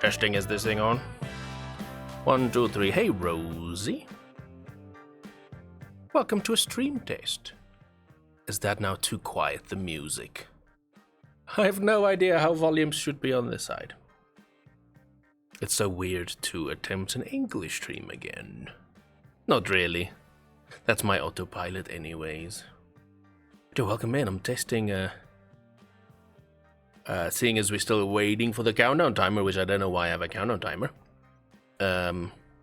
Testing, is this thing on? 1, 2, 3. Hey, Rosie. Welcome to a stream test. Is that now too quiet, the music? I have no idea how volumes should be on this side. It's so weird to attempt an English stream again. Not really. That's my autopilot anyways. So welcome in. I'm testing, seeing as we're still waiting for the countdown timer, which I don't know why I have a countdown timer.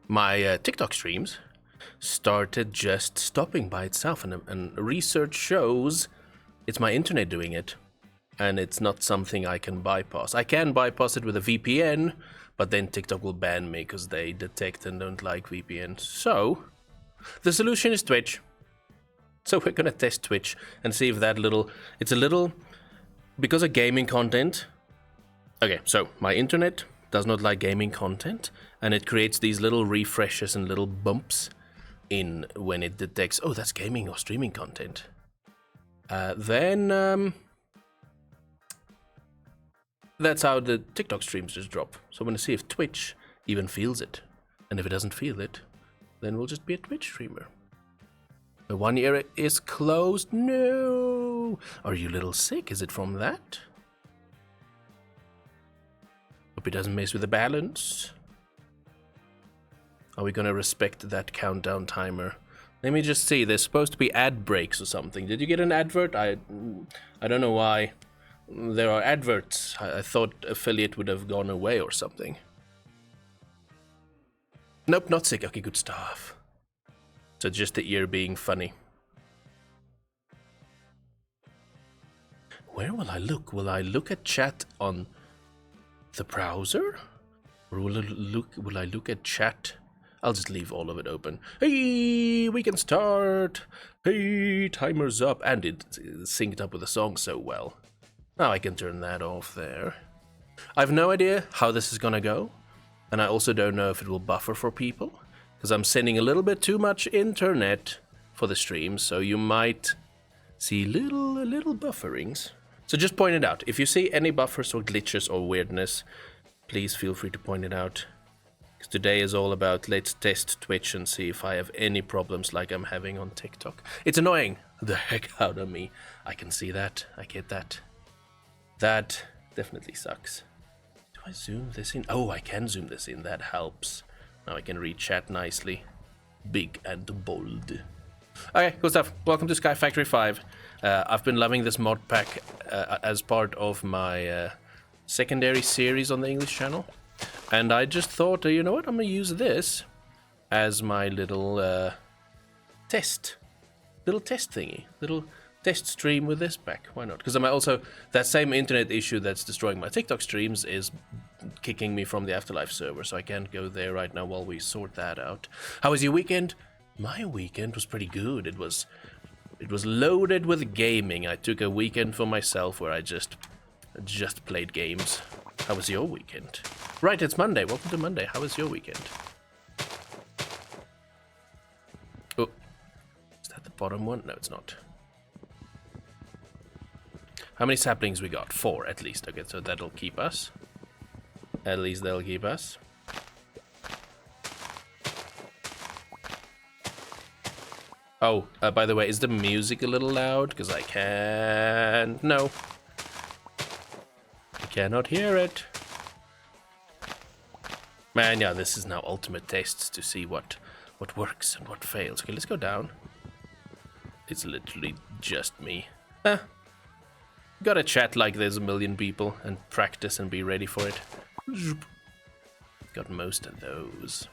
My TikTok streams started just stopping by itself, and research shows it's my internet doing it, and it's not something I can bypass. I can bypass it with a VPN, but then TikTok will ban me because they detect and don't like VPNs. So the solution is Twitch. So we're gonna test Twitch and see if that it's a little, because of gaming content. Okay, so my internet does not like gaming content, and it creates these little refreshes and little bumps in when it detects, oh, that's gaming or streaming content. Then that's how the TikTok streams just drop. So I'm gonna see if Twitch even feels it, and if it doesn't feel it, then we'll just be a Twitch streamer. The 1 year is closed. No! Are you a little sick? Is it from that? Hope it doesn't mess with the balance. Are we gonna respect that countdown timer? Let me just see. There's supposed to be ad breaks or something. Did you get an advert? I don't know why. There are adverts. I thought affiliate would have gone away or something. Nope, not sick. Okay, good stuff. So just the ear being funny. Where will I look? Will I look at chat on the browser? Or will I look at chat? I'll just leave all of it open. Hey, we can start. Hey, timer's up. And it synced up with the song so well. Now I can turn that off there. I have no idea how this is gonna go. And I also don't know if it will buffer for people, because I'm sending a little bit too much internet for the stream, so you might see little bufferings. So just point it out. If you see any buffers or glitches or weirdness, please feel free to point it out. Because today is all about let's test Twitch and see if I have any problems like I'm having on TikTok. It's annoying the heck out of me. I can see that. I get that. That definitely sucks. Do I zoom this in? Oh, I can zoom this in. That helps. Now I can read chat nicely. Big and bold. Okay, cool stuff. Welcome to Sky Factory 5. I've been loving this mod pack as part of my secondary series on the English channel. And I just thought, you know what? I'm going to use this as my little test. Little test thingy. Little test stream with this pack. Why not? Because I'm also, that same internet issue that's destroying my TikTok streams is kicking me from the Afterlife server, so I can't go there right now while we sort that out. How was your weekend? My weekend was pretty good. It was loaded with gaming. I took a weekend for myself where I just played games. How was your weekend? Right, it's Monday. Welcome to Monday. How was your weekend? Oh, is that the bottom one? No, it's not. How many saplings we got? 4 at least. Okay, so that'll keep us. At least they'll keep us. Oh, by the way, is the music a little loud? Because I can't... No. I cannot hear it. Man, yeah, this is now ultimate tests to see what works and what fails. Okay, let's go down. It's literally just me. Gotta chat like there's a million people and practice and be ready for it. Got most of those.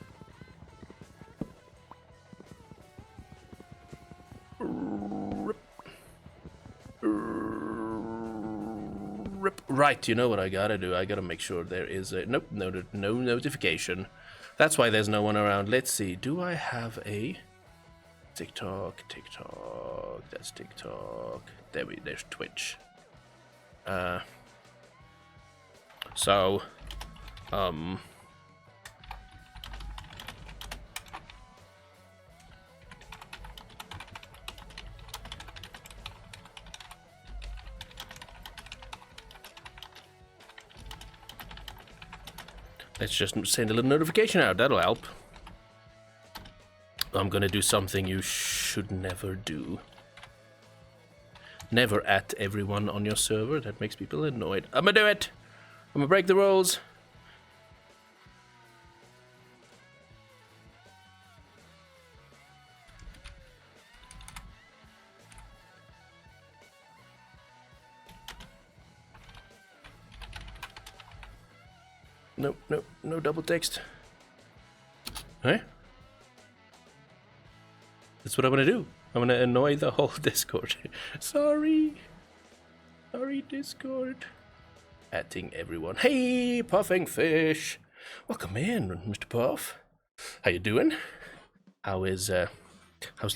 Right, you know what I gotta do? I gotta make sure there is a... Nope, no notification. That's why there's no one around. Let's see, do I have a... TikTok, that's TikTok. There's Twitch. So, Let's just send a little notification out. That'll help. I'm gonna do something you should never do. Never at everyone on your server. That makes people annoyed. I'm gonna do it. I'm gonna break the rules. No double text. Hey? That's what I'm gonna do. I'm gonna annoy the whole Discord. Sorry, Discord. Atting everyone. Hey, Puffing Fish. Welcome in, Mr. Puff. How you doing? How's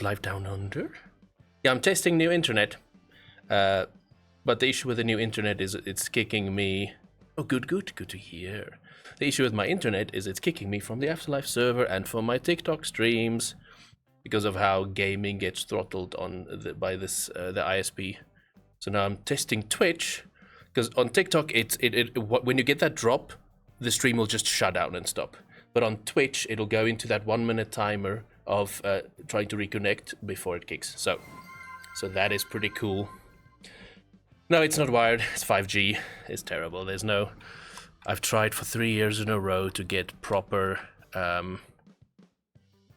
life down under? Yeah, I'm testing new internet. But the issue with the new internet is it's kicking me. Oh, good to hear. The issue with my internet is it's kicking me from the Afterlife server and from my TikTok streams because of how gaming gets throttled by the ISP. So now I'm testing Twitch because on TikTok when you get that drop, the stream will just shut down and stop. But on Twitch, it'll go into that 1 minute timer of trying to reconnect before it kicks. So that is pretty cool. No, it's not wired. It's 5G. It's terrible. I've tried for 3 years in a row to get proper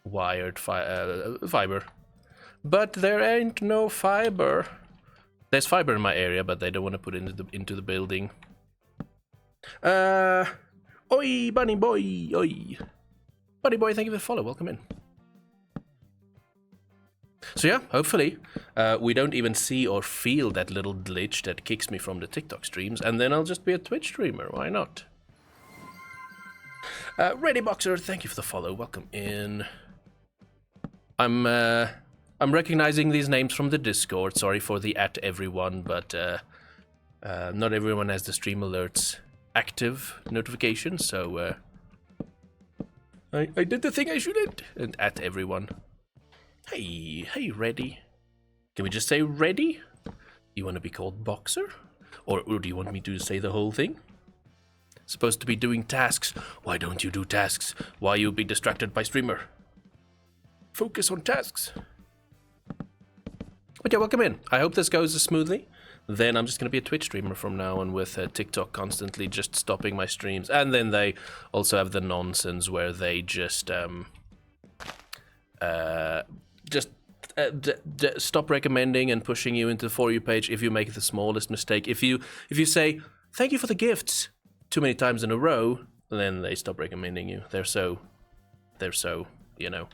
wired fiber, but there ain't no fiber. There's fiber in my area, but they don't want to put it into the building. Oi, bunny boy, oi, bunny boy. Thank you for the follow. Welcome in. So yeah, hopefully we don't even see or feel that little glitch that kicks me from the TikTok streams, and then I'll just be a Twitch streamer. Why not? Ready Boxer, thank you for the follow. Welcome in. I'm recognizing these names from the Discord. Sorry for the at everyone, but not everyone has the stream alerts active notification, so I did the thing I shouldn't, and at everyone. Hey, Ready. Can we just say Ready? You want to be called Boxer? Or do you want me to say the whole thing? Supposed to be doing tasks. Why don't you do tasks? Why you be distracted by streamer? Focus on tasks. But yeah, welcome in. I hope this goes smoothly. Then I'm just going to be a Twitch streamer from now on with TikTok constantly just stopping my streams. And then they also have the nonsense where they just stop recommending and pushing you into the For You page if you make the smallest mistake. If you say, thank you for the gifts too many times in a row, then they stop recommending you. They're so, you know.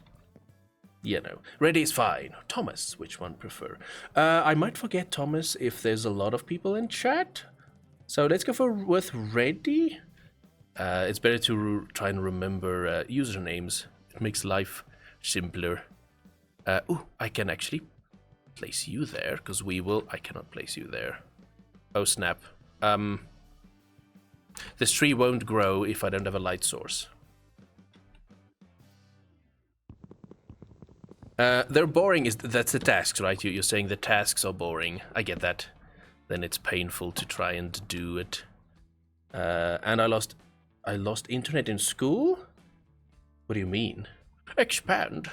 Ready is fine. Thomas, which one prefer? I might forget Thomas if there's a lot of people in chat. So let's go with Ready. It's better to try and remember usernames. It makes life simpler. I can actually place you there, because I cannot place you there. Oh, snap. This tree won't grow if I don't have a light source. They're boring, that's the tasks, right? You're saying the tasks are boring. I get that. Then it's painful to try and do it. And I lost internet in school? What do you mean? Expand.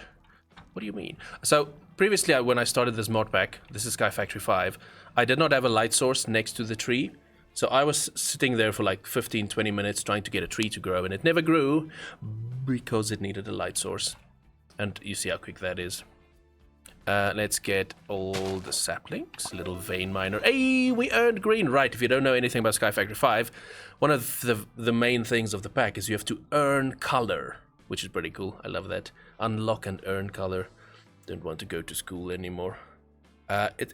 What do you mean? So previously, when I started this mod pack, this is Sky Factory 5, I did not have a light source next to the tree. So I was sitting there for like 15-20 minutes trying to get a tree to grow, and it never grew because it needed a light source. And you see how quick that is. Let's get all the saplings. Little vein miner. Hey, we earned green. Right, if you don't know anything about Sky Factory 5, one of the main things of the pack is you have to earn color, which is pretty cool. I love that. Unlock and earn color. Don't want to go to school anymore.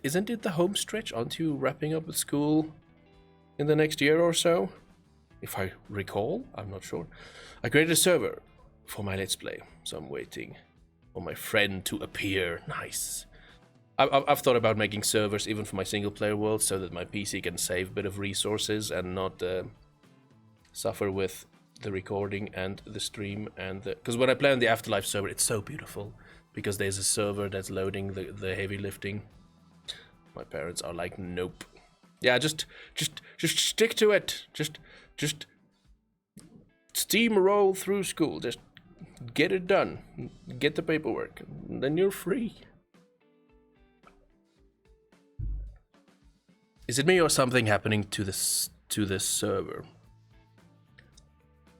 Isn't it the home stretch? Aren't you wrapping up with school in the next year or so? If I recall, I'm not sure. I created a server for my Let's Play, so I'm waiting for my friend to appear. Nice. I've thought about making servers even for my single-player world so that my PC can save a bit of resources and not suffer with the recording and the stream. And because when I play on the Afterlife server, it's so beautiful because there's a server that's loading the heavy lifting. My parents are like, nope. Yeah, just stick to it. Just steamroll through school. Just get it done. Get the paperwork. Then you're free. Is it me or something happening to this server?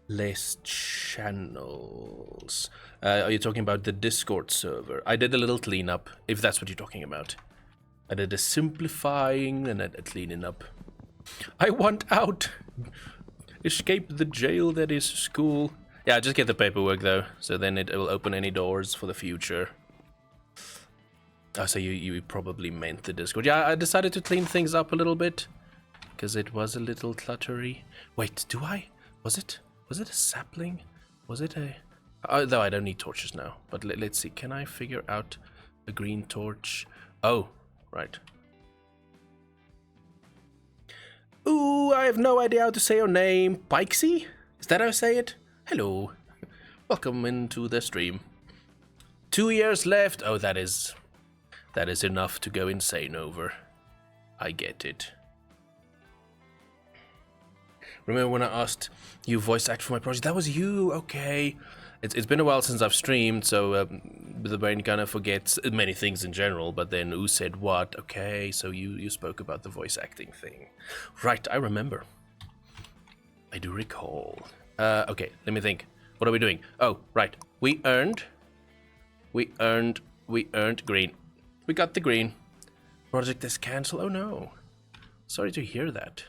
Less channels. Are you talking about the Discord server? I did a little cleanup, if that's what you're talking about. I did a simplifying and a cleaning up. I want out! Escape the jail that is school. Yeah, just get the paperwork though, so then it will open any doors for the future. Oh, so you probably meant the Discord. Yeah, I decided to clean things up a little bit, because it was a little cluttery. Wait, was it a sapling? Was it a... though I don't need torches now, but let's see. Can I figure out a green torch? Oh, right. Ooh, I have no idea how to say your name. Pikesy? Is that how I say it? Hello. Welcome into the stream. 2 years left. Oh, that is enough to go insane over. I get it. Remember when I asked you voice act for my project? That was you, okay. It's been a while since I've streamed, so the brain kind of forgets many things in general, but then who said what? Okay, so you spoke about the voice acting thing. Right, I remember. I do recall. Okay, let me think. What are we doing? Oh, right. We earned green. We got the green. Project is cancelled. Oh no. Sorry to hear that.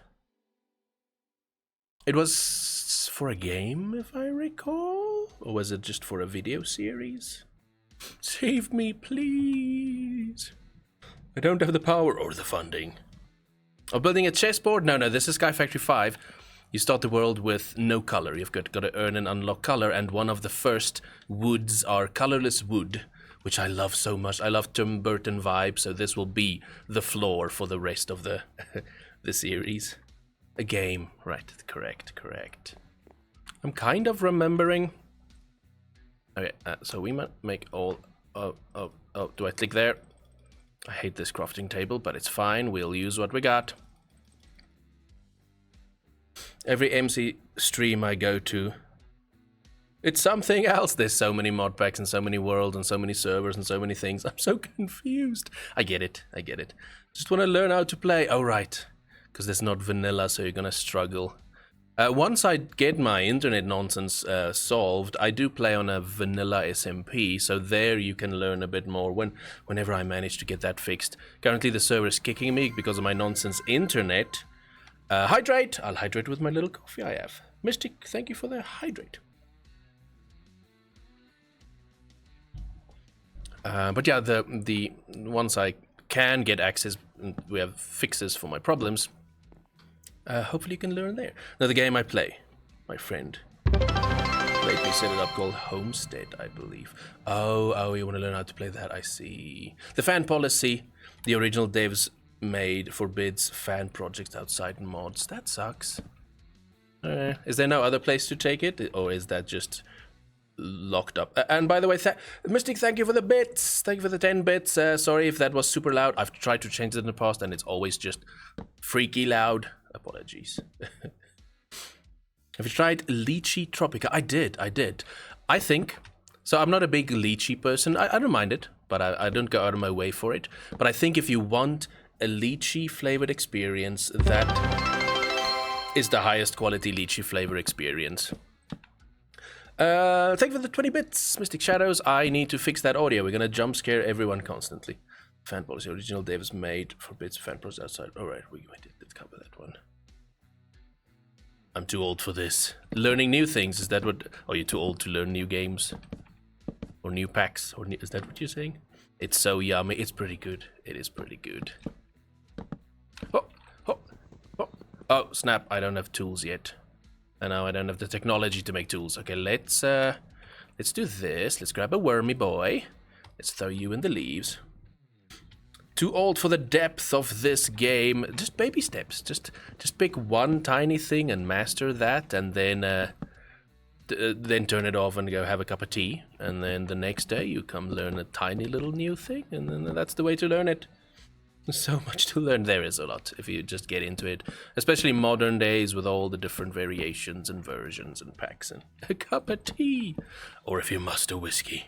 It was for a game, if I recall? Or was it just for a video series? Save me, please. I don't have the power or the funding. Oh, building a chessboard? No, this is Sky Factory 5. You start the world with no color. You've got to earn and unlock color, and one of the first woods are colorless wood, which I love so much. I love Tim Burton vibe, so this will be the floor for the rest of the the series. A game, right? Correct. I'm kind of remembering. Okay, so we might make all. Oh! Do I click there? I hate this crafting table, but it's fine. We'll use what we got. Every MC stream I go to, it's something else. There's so many mod packs and so many worlds and so many servers and so many things. I'm so confused. I get it. Just want to learn how to play. Oh, right. Because there's not vanilla, so you're going to struggle. Once I get my internet nonsense solved, I do play on a vanilla SMP, so there you can learn a bit more whenever I manage to get that fixed. Currently the server is kicking me because of my nonsense internet. Hydrate! I'll hydrate with my little coffee I have. Mystic, thank you for the hydrate. But yeah, the once I can get access, we have fixes for my problems. Hopefully you can learn there. Another game I play, my friend made me set it up, called Homestead, I believe. Oh, you want to learn how to play that? I see. The fan policy, the original devs made forbids fan projects outside mods. That sucks. Is there no other place to take it, or is that just locked up? And by the way, Mystic, thank you for the bits. Thank you for the 10 bits. Sorry if that was super loud. I've tried to change it in the past, and it's always just freaky loud. Apologies. Have you tried Lychee Tropica? I did. I think, so I'm not a big lychee person. I don't mind it, but I don't go out of my way for it. But I think if you want a lychee flavored experience, that is the highest quality lychee flavor experience. Thank you for the 20 bits, Mystic Shadows. I need to fix that audio. We're gonna jump scare everyone constantly. Fan policy, original devs made forbids fan projects outside. Alright, we did cover that one. I'm too old for this. Learning new things, is that what... Are you too old to learn new games? Or new packs? Or is that what you're saying? It's so yummy. It's pretty good. It is pretty good. Oh, snap. I don't have tools yet. And now I don't have the technology to make tools. Okay, let's do this. Let's grab a wormy boy. Let's throw you in the leaves. Too old for the depth of this game. Just baby steps. Just pick one tiny thing and master that, and then turn it off and go have a cup of tea. And then the next day you come learn a tiny little new thing, and then that's the way to learn it. There's so much to learn. There is a lot if you just get into it. Especially modern days with all the different variations and versions and packs and a cup of tea. Or if you must, a whiskey.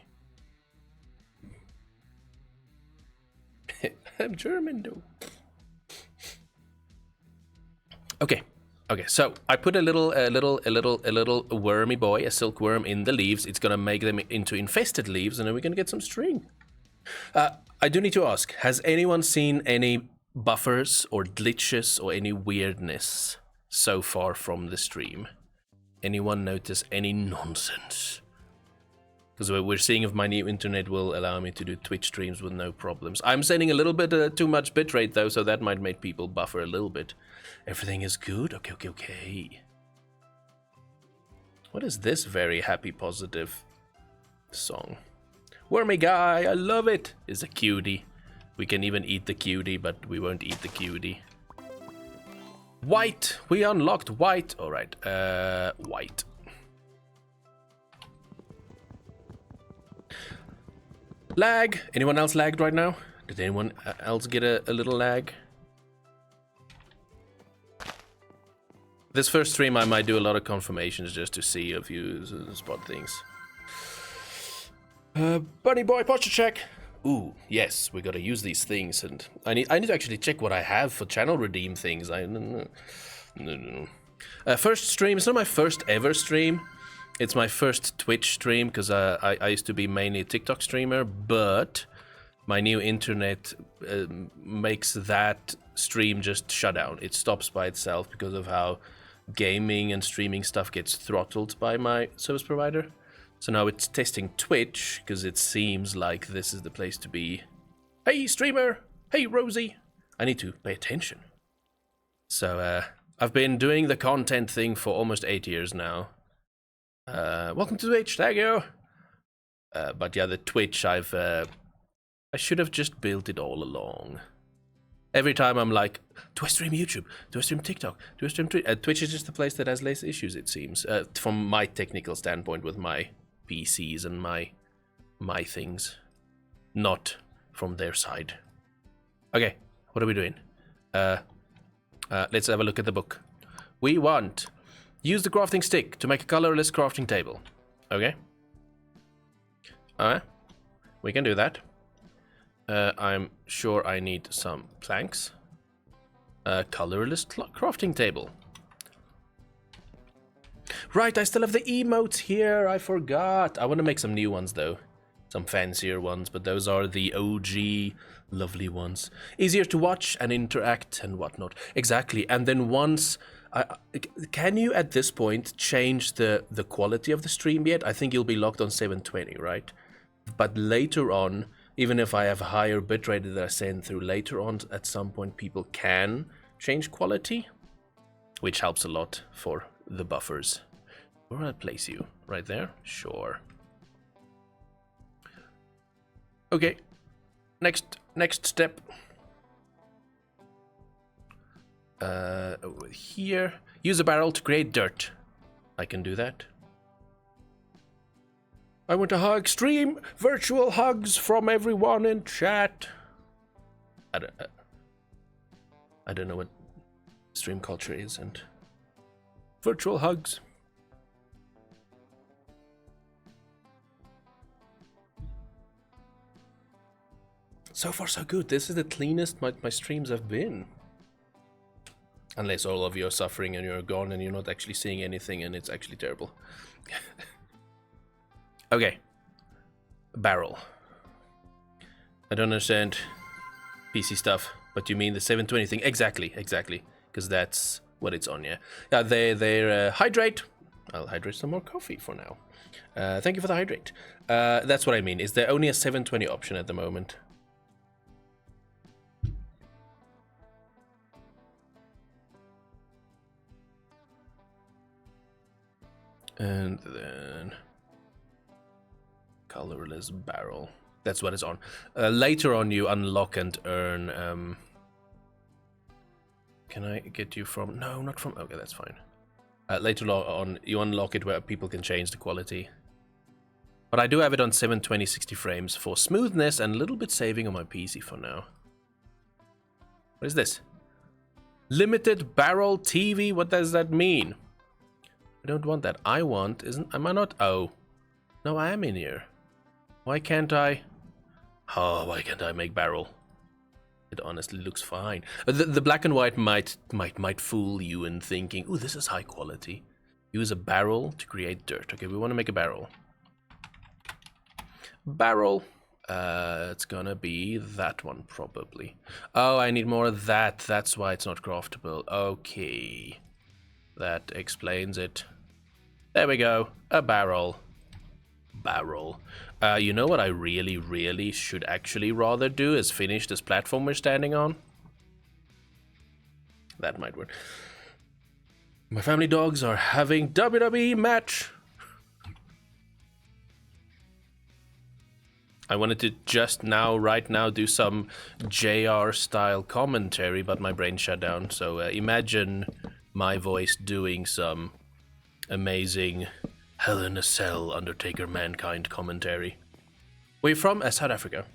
I'm German though. Okay. Okay, so I put a little wormy boy, a silkworm in the leaves. It's gonna make them into infested leaves, and then we're gonna get some string. I do need to ask, has anyone seen any buffers or glitches or any weirdness so far from the stream? Anyone notice any nonsense? Because we're seeing if my new internet will allow me to do Twitch streams with no problems. I'm sending a little bit too much bitrate though, so that might make people buffer a little bit. Everything is good? Okay. What is this very happy, positive song? Wormy guy, I love it! Is a cutie. We can even eat the cutie, but we won't eat the cutie. White! We unlocked white! Alright, white. Lag! Anyone else lagged right now? Did anyone else get a little lag? This first stream I might do a lot of confirmations just to see if you spot things. Bunny boy posture check! Ooh, yes, we gotta use these things, and I need to actually check what I have for channel redeem things. No. First stream, it's not my first ever stream. It's my first Twitch stream, because I used to be mainly a TikTok streamer, but my new internet makes that stream just shut down. It stops by itself because of how gaming and streaming stuff gets throttled by my service provider. So now it's testing Twitch, because it seems like this is the place to be. Hey, streamer! Hey, Rosie! I need to pay attention. So, I've been doing the content thing for almost 8 years now. Welcome to Twitch, thank you! But yeah, the Twitch, I should have just built it all along. Every time I'm like, do I stream YouTube? Do I stream TikTok? Do I stream Twitch? Twitch is just the place that has less issues, it seems. From my technical standpoint with my PCs and my things. Not from their side. Okay, what are we doing? Let's have a look at the book. We want... Use the crafting stick to make a colorless crafting table. Okay. We can do that. I'm sure I need some planks. Colorless crafting table. Right, I still have the emotes here. I forgot. I want to make some new ones though. Some fancier ones, but those are the OG lovely ones. Easier to watch and interact and whatnot. Exactly. And then once... can you at this point change the quality of the stream yet? I think you'll be locked on 720, right? But later on, even if I have a higher bitrate that I send through later on, at some point people can change quality, which helps a lot for the buffers. Where will I place you? Right there? Sure. Okay. Next step. Over here. Use a barrel to create dirt. I can do that. I want to hug stream virtual hugs from everyone in chat. I don't know what stream culture is and virtual hugs. So far so good. This is the cleanest my streams have been. Unless all of you are suffering and you're gone and you're not actually seeing anything and it's actually terrible. Okay. Barrel. I don't understand PC stuff, but you mean the 720 thing? Exactly. Because that's what it's on, yeah. Yeah, they're hydrate. I'll hydrate some more coffee for now. Thank you for the hydrate. That's what I mean. Is there only a 720 option at the moment? And then colorless barrel. That's what it's on. Later on you unlock and earn can I get you from... No, not from... Okay, that's fine. Later on you unlock it where people can change the quality. But I do have it on 720 60 frames for smoothness and a little bit saving on my PC for now. What is this? Limited barrel TV? What does that mean? I don't want that. I want... Am I not? Oh. No, I am in here. Why can't I... Oh, why can't I make barrel? It honestly looks fine. The black and white might fool you in thinking, ooh, this is high quality. Use a barrel to create dirt. Okay, we want to make a barrel. Barrel. It's gonna be that one, probably. Oh, I need more of that. That's why it's not craftable. Okay. That explains it. There we go. A barrel. Barrel. You know what I really should actually rather do is finish this platform we're standing on? That might work. My family dogs are having WWE match. I wanted to just now, right now, do some JR style commentary, but my brain shut down. So imagine my voice doing some amazing Hell in a Cell Undertaker Mankind commentary. Where you from? South Africa.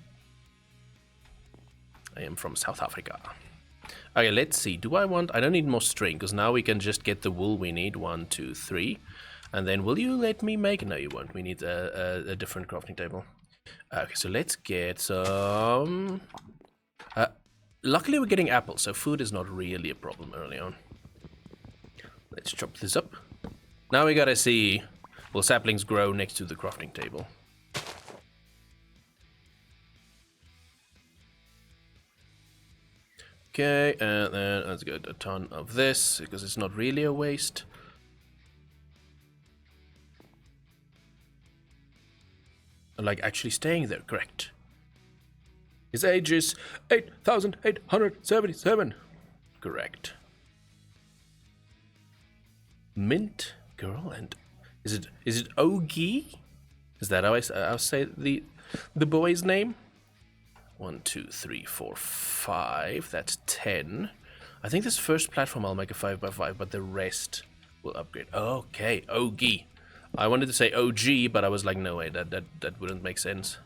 I am from South Africa. Okay, let's see. Do I want... I don't need more string, because now we can just get the wool we need. 1, 2, 3. And then will you let me make... No, you won't. We need a different crafting table. Okay, so let's get some... luckily we're getting apples, so food is not really a problem early on. Let's chop this up. Now we gotta see... Will saplings grow next to the crafting table? Okay, and then let's get a ton of this, because it's not really a waste. Like actually staying there, correct. His age is 8,877. Correct. Mint girl and is it Ogie? Is that how I say the boy's name? 1, 2, 3, 4, 5. That's 10. I think this first platform I'll make a 5x5, but the rest will upgrade. Okay, Ogie. I wanted to say OG, but I was like, no way, that wouldn't make sense.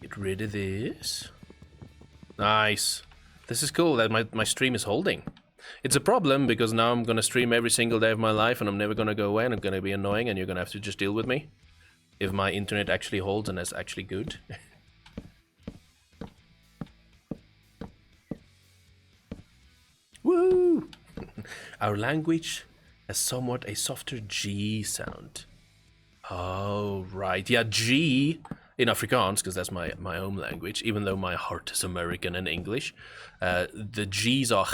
Get rid of this. Nice. This is cool that my stream is holding. It's a problem because now I'm gonna stream every single day of my life and I'm never gonna go away and I'm gonna be annoying and you're gonna have to just deal with me. If my internet actually holds and is actually good. Woo! Our language has somewhat a softer G sound. Oh, right. Yeah, G in Afrikaans, because that's my home language, even though my heart is American and English. The G's are...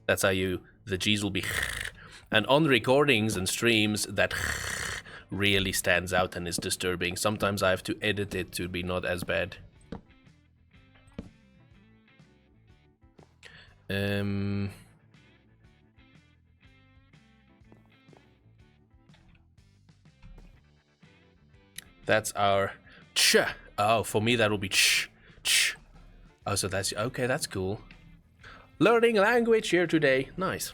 That's how the G's will be... And on recordings and streams, that really stands out and is disturbing. Sometimes I have to edit it to be not as bad. That's our ch. Oh, for me that will be ch. Oh, so that's okay. That's cool. Learning language here today. Nice.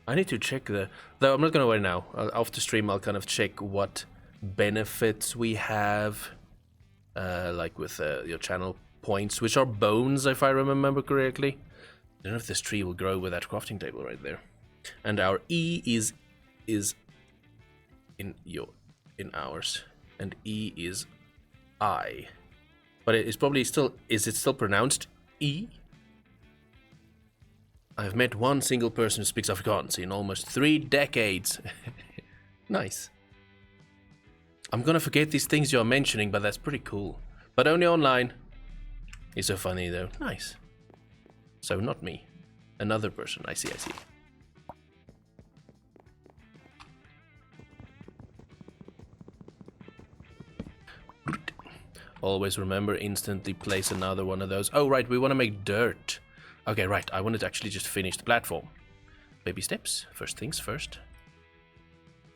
I need to check though I'm not gonna wait now. After stream, I'll kind of check what benefits we have, like with your channel points, which are bones, if I remember correctly. I don't know if this tree will grow with that crafting table right there. And our E is in ours, and E is I, but it's probably still. Is it still pronounced E? I've met one single person who speaks Afrikaans in almost 3 decades. Nice. I'm gonna forget these things you're mentioning, but that's pretty cool. But only online. It's so funny though. Nice. So not me. Another person. I see. Always remember, instantly place another one of those. Oh, right, we want to make dirt. Okay, right, I wanted to actually just finish the platform. Baby steps, first things first.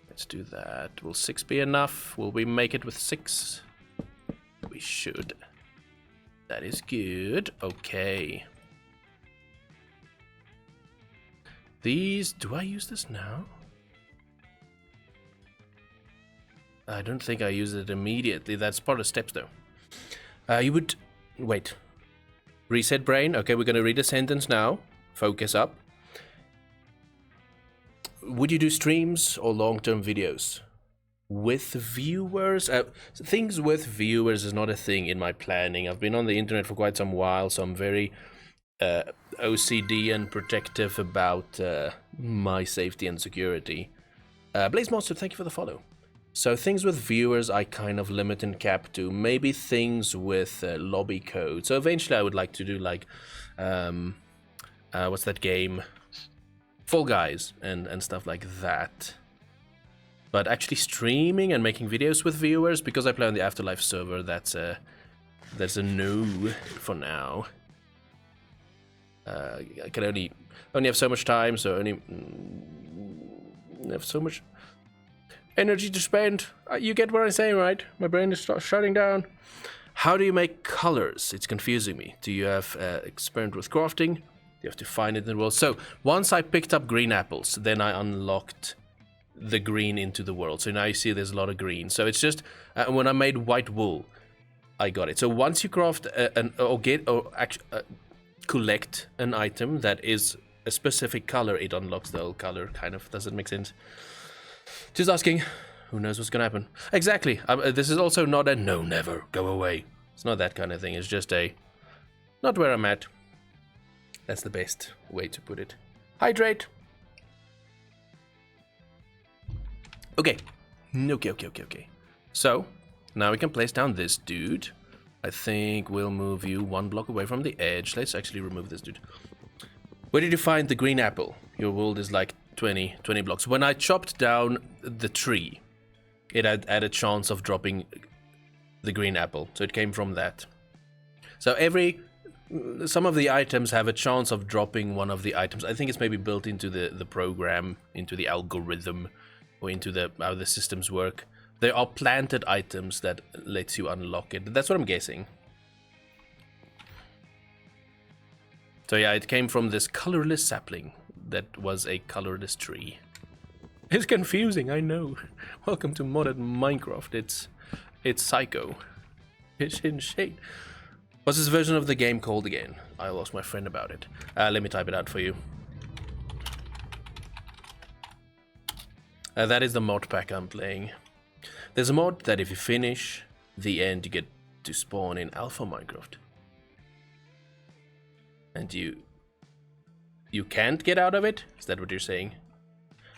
Let's do that. Will 6 be enough? Will we make it with 6? We should. That is good. Okay. These, do I use this now? I don't think I use it immediately. That's part of steps, though. You would... Wait. Reset brain. Okay, we're going to read a sentence now. Focus up. Would you do streams or long-term videos? With viewers? Things with viewers is not a thing in my planning. I've been on the internet for quite some while, so I'm very OCD and protective about my safety and security. Blaze Monster, thank you for the follow. So things with viewers I kind of limit and cap to. Maybe things with lobby code. So eventually I would like to do like, what's that game? Fall Guys and stuff like that. But actually streaming and making videos with viewers, because I play on the Afterlife server, that's a no for now. I can only have so much time, so only have so much energy to spend. You get what I'm saying, right? My brain is shutting down. How do you make colors? It's confusing me. Do you have experiment with crafting? You have to find it in the world. So once I picked up green apples, then I unlocked the green into the world. So now you see there's a lot of green. So it's just when I made white wool, I got it. So once you craft collect an item that is a specific color, it unlocks the whole color. Kind of. Does it make sense? Just asking. Who knows what's gonna happen? Exactly. This is also not a no, never, go away. It's not that kind of thing. It's just a not where I'm at. That's the best way to put it. Hydrate. Okay. Okay. So, now we can place down this dude. I think we'll move you 1 block away from the edge. Let's actually remove this dude. Where did you find the green apple? Your world is like 20 blocks. When I chopped down the tree, it had a chance of dropping the green apple. So it came from that. So some of the items have a chance of dropping one of the items. I think it's maybe built into the program, into the algorithm, or into how the systems work. There are planted items that lets you unlock it. That's what I'm guessing. So yeah, it came from this colorless sapling that was a colorless tree. It's confusing, I know. Welcome to modded Minecraft. It's psycho. It's insane. What's this version of the game called again? I lost my friend about it. Let me type it out for you. That is the mod pack I'm playing. There's a mod that if you finish the end, you get to spawn in Alpha Minecraft. And you can't get out of it? Is that what you're saying?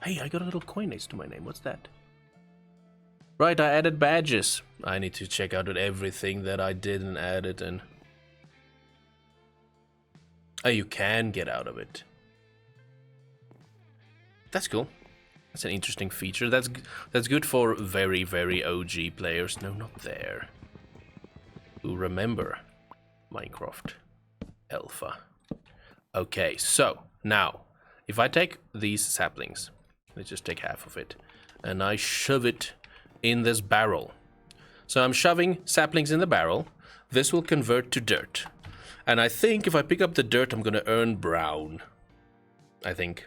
Hey, I got a little coin next to my name. What's that? Right, I added badges. I need to check out everything that I did and added and... Oh, you can get out of it. That's cool. That's an interesting feature. That's good for very, very OG players. No, not there. Who remember Minecraft Alpha. Okay, so now, if I take these saplings, let's just take half of it, and I shove it in this barrel. So I'm shoving saplings in the barrel. This will convert to dirt. And I think if I pick up the dirt, I'm going to earn brown. I think.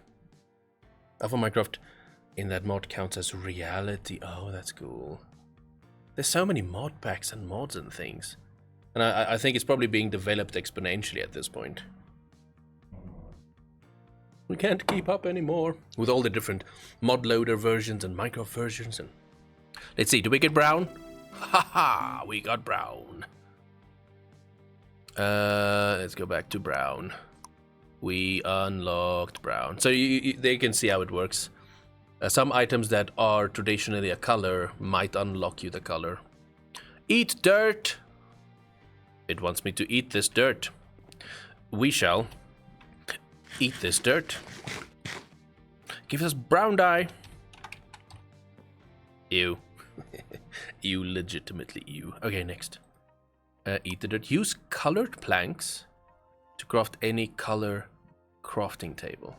Alpha Minecraft in that mod counts as reality. Oh, that's cool. There's so many mod packs and mods and things. And I think it's probably being developed exponentially at this point. We can't keep up anymore with all the different mod loader versions and Minecraft versions. And let's see, do we get brown? Haha, we got brown. Let's go back to brown. We unlocked brown. So they can see how it works. Some items that are traditionally a color might unlock you the color. Eat dirt. It wants me to eat this dirt. We shall eat this dirt. Give us brown dye. Ew. Ew, legitimately ew. Okay, next. Eat the dirt. Use colored planks to craft any color crafting table.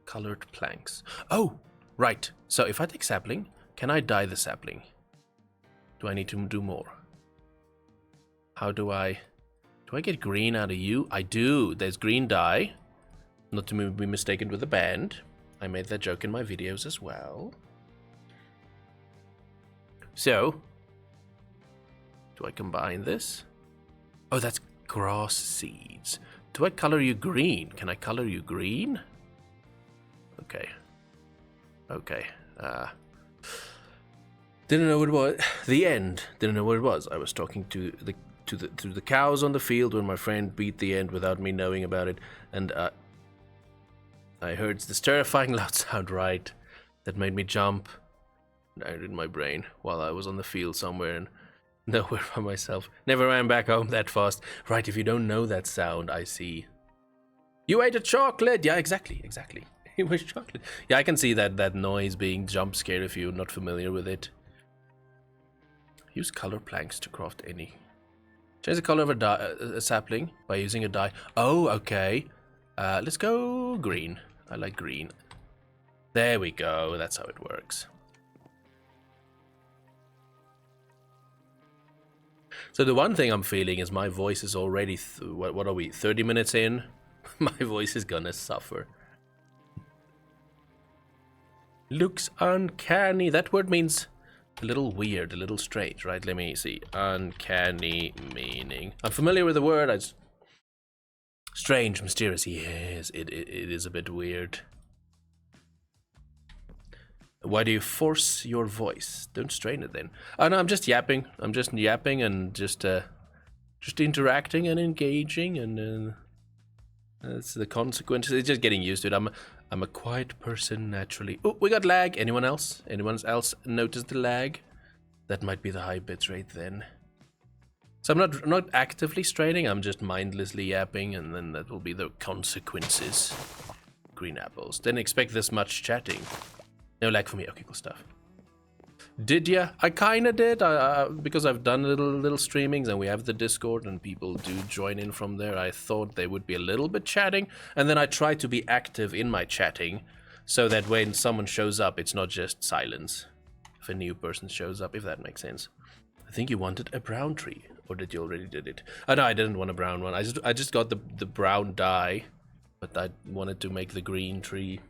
Colored planks. Oh, right. So if I take sapling, can I dye the sapling? Do I need to do more? How do I get green out of you? I do. There's green dye. Not to be mistaken with a band. I made that joke in my videos as well. So, do I combine this? Oh, that's grass seeds. Do I color you green? Can I color you green? Okay. Okay. Didn't know what it was. The end. Didn't know what it was. I was talking to the cows on the field when my friend beat the end without me knowing about it, and I heard this terrifying loud sound right that made me jump out in my brain while I was on the field somewhere and nowhere by myself. Never ran back home that fast. Right, if you don't know that sound, I see. You ate a chocolate! Yeah, exactly. It was chocolate. Yeah, I can see that noise being jump scared if you're not familiar with it. Use color planks to craft any. Change the color of a sapling by using a dye. Oh, okay. Let's go green. I like green. There we go. That's how it works. So the one thing I'm feeling is my voice is already, what are we, 30 minutes in? My voice is gonna suffer. Looks uncanny. That word means a little weird, a little strange, right? Let me see. Uncanny meaning. I'm familiar with the word. Strange, mysterious. Yes, it is a bit weird. Why do you force your voice? Don't strain it then. Oh no, I'm just yapping. I'm just yapping and just interacting and engaging, and that's the consequences. It's just getting used to it. I'm a quiet person naturally. Oh, we got lag. Anyone else? Anyone else noticed the lag? That might be the high bitrate then. So I'm not actively straining. I'm just mindlessly yapping, and then that will be the consequences. Green apples. Didn't expect this much chatting. No lag for me. Okay, cool stuff. Did ya? I kinda did. Because I've done little streamings and we have the Discord and people do join in from there. I thought they would be a little bit chatting, and then I try to be active in my chatting so that when someone shows up, it's not just silence. If a new person shows up, if that makes sense. I think you wanted a brown tree, or did you already did it? Oh no, I didn't want a brown one. I just got the brown dye, but I wanted to make the green tree.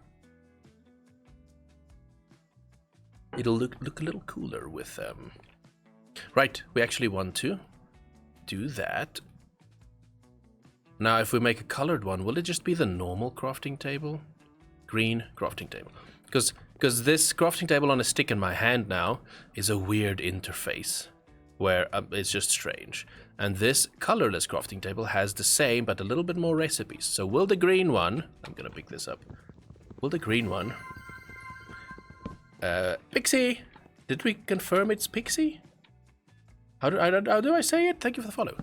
It'll look a little cooler with Right, we actually want to do that. Now, if we make a colored one, will it just be the normal crafting table? Green crafting table. Because this crafting table on a stick in my hand now is a weird interface where it's just strange. And this colorless crafting table has the same, but a little bit more recipes. So will the green one, I'm gonna pick this up. Will the green one, Pixie, did we confirm it's Pixie? How do I say it? Thank you for the follow.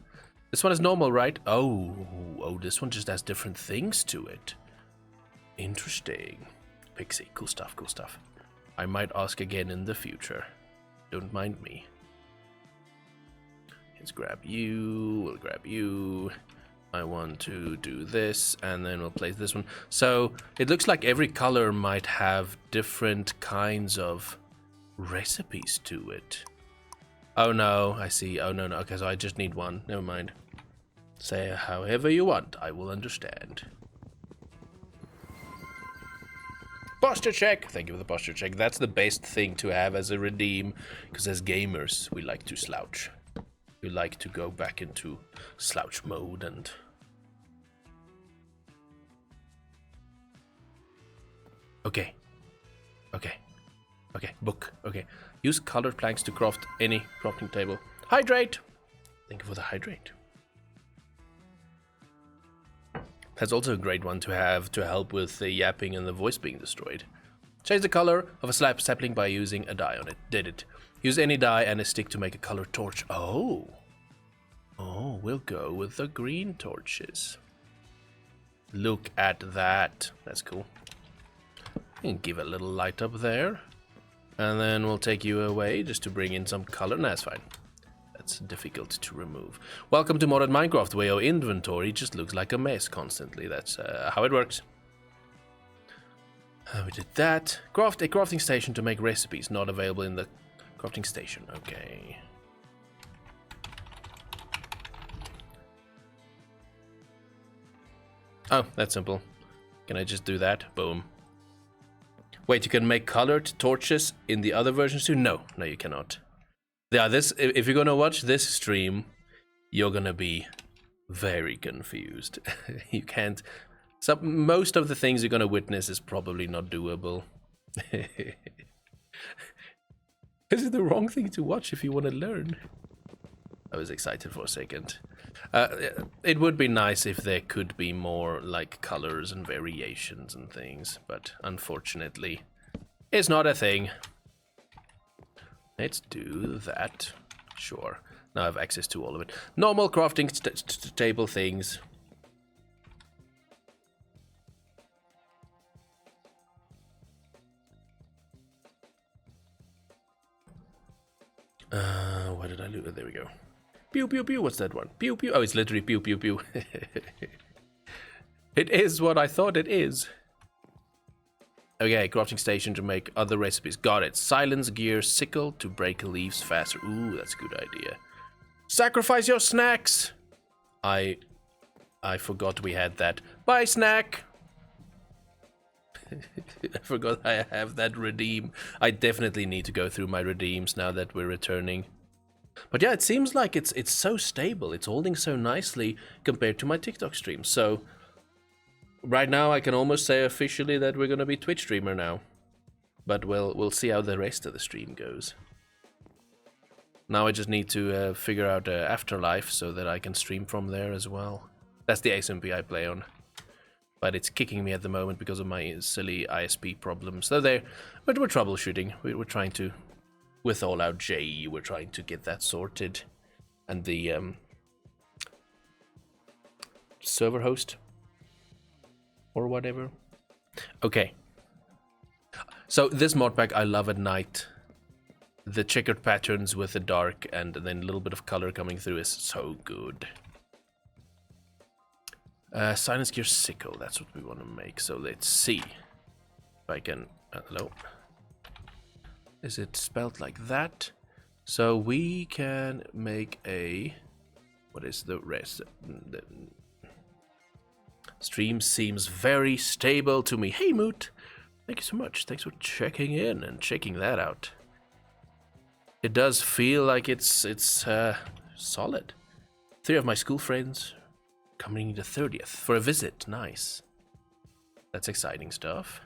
This one is normal, right? Oh, this one just has different things to it. Interesting. Pixie, cool stuff, cool stuff. I might ask again in the future. Don't mind me. Let's grab you, we'll grab you. I want to do this, and then we'll place this one. So it looks like every color might have different kinds of recipes to it. Oh no, I see. Oh no, okay, so I just need one. Never mind. Say however you want, I will understand. Posture check! Thank you for the posture check. That's the best thing to have as a redeem, because as gamers, we like to slouch. We like to go back into slouch mode and... Okay. Book. Okay. Use colored planks to craft any crafting table. Hydrate! Thank you for the hydrate. That's also a great one to have to help with the yapping and the voice being destroyed. Change the color of a sapling by using a dye on it. Did it. Use any dye and a stick to make a colored torch. Oh, we'll go with the green torches. Look at that. That's cool. And give a little light up there. And then we'll take you away just to bring in some color. No, that's fine. That's difficult to remove. Welcome to Modded Minecraft, where your inventory just looks like a mess constantly. That's how it works. We did that. Craft a crafting station to make recipes. Not available in the crafting station. Okay. Oh, that's simple. Can I just do that? Boom. Wait, you can make colored torches in the other versions too? No, you cannot. Yeah, if you're gonna watch this stream, you're gonna be very confused. You can't. Most of the things you're gonna witness is probably not doable. This is the wrong thing to watch if you want to learn. I was excited for a second. It would be nice if there could be more like colors and variations and things, but unfortunately, it's not a thing. Let's do that. Sure. Now I have access to all of it. Normal crafting table things. What did I do? There we go. Pew pew pew. What's that one? Pew pew. Oh, it's literally pew pew pew. It is what I thought it is. Okay, crafting station to make other recipes. Got it. Silence gear, sickle to break leaves faster. Ooh, that's a good idea. Sacrifice your snacks. I forgot we had that. Bye, snack. I forgot I have that redeem. I definitely need to go through my redeems now that we're returning. But yeah, it seems like it's so stable. It's holding so nicely compared to my TikTok stream. So right now I can almost say officially that we're gonna be Twitch streamer now. But we'll see how the rest of the stream goes. Now I just need to figure out Afterlife so that I can stream from there as well. That's the SMP I play on. But it's kicking me at the moment because of my silly ISP problems. So but we're troubleshooting. We're trying to, with all our JE, we're trying to get that sorted. And the server host or whatever. Okay. So this mod pack I love at night. The checkered patterns with the dark and then a little bit of color coming through is so good. Silence gear sickle, that's what we want to make. So let's see if I can. Hello. Is it spelled like that? So we can make a. What is the rest? The stream seems very stable to me. Hey Moot, thank you so much. Thanks for checking in and checking that out. It does feel like it's solid. 3 of my school friends coming the 30th for a visit. Nice. That's exciting stuff.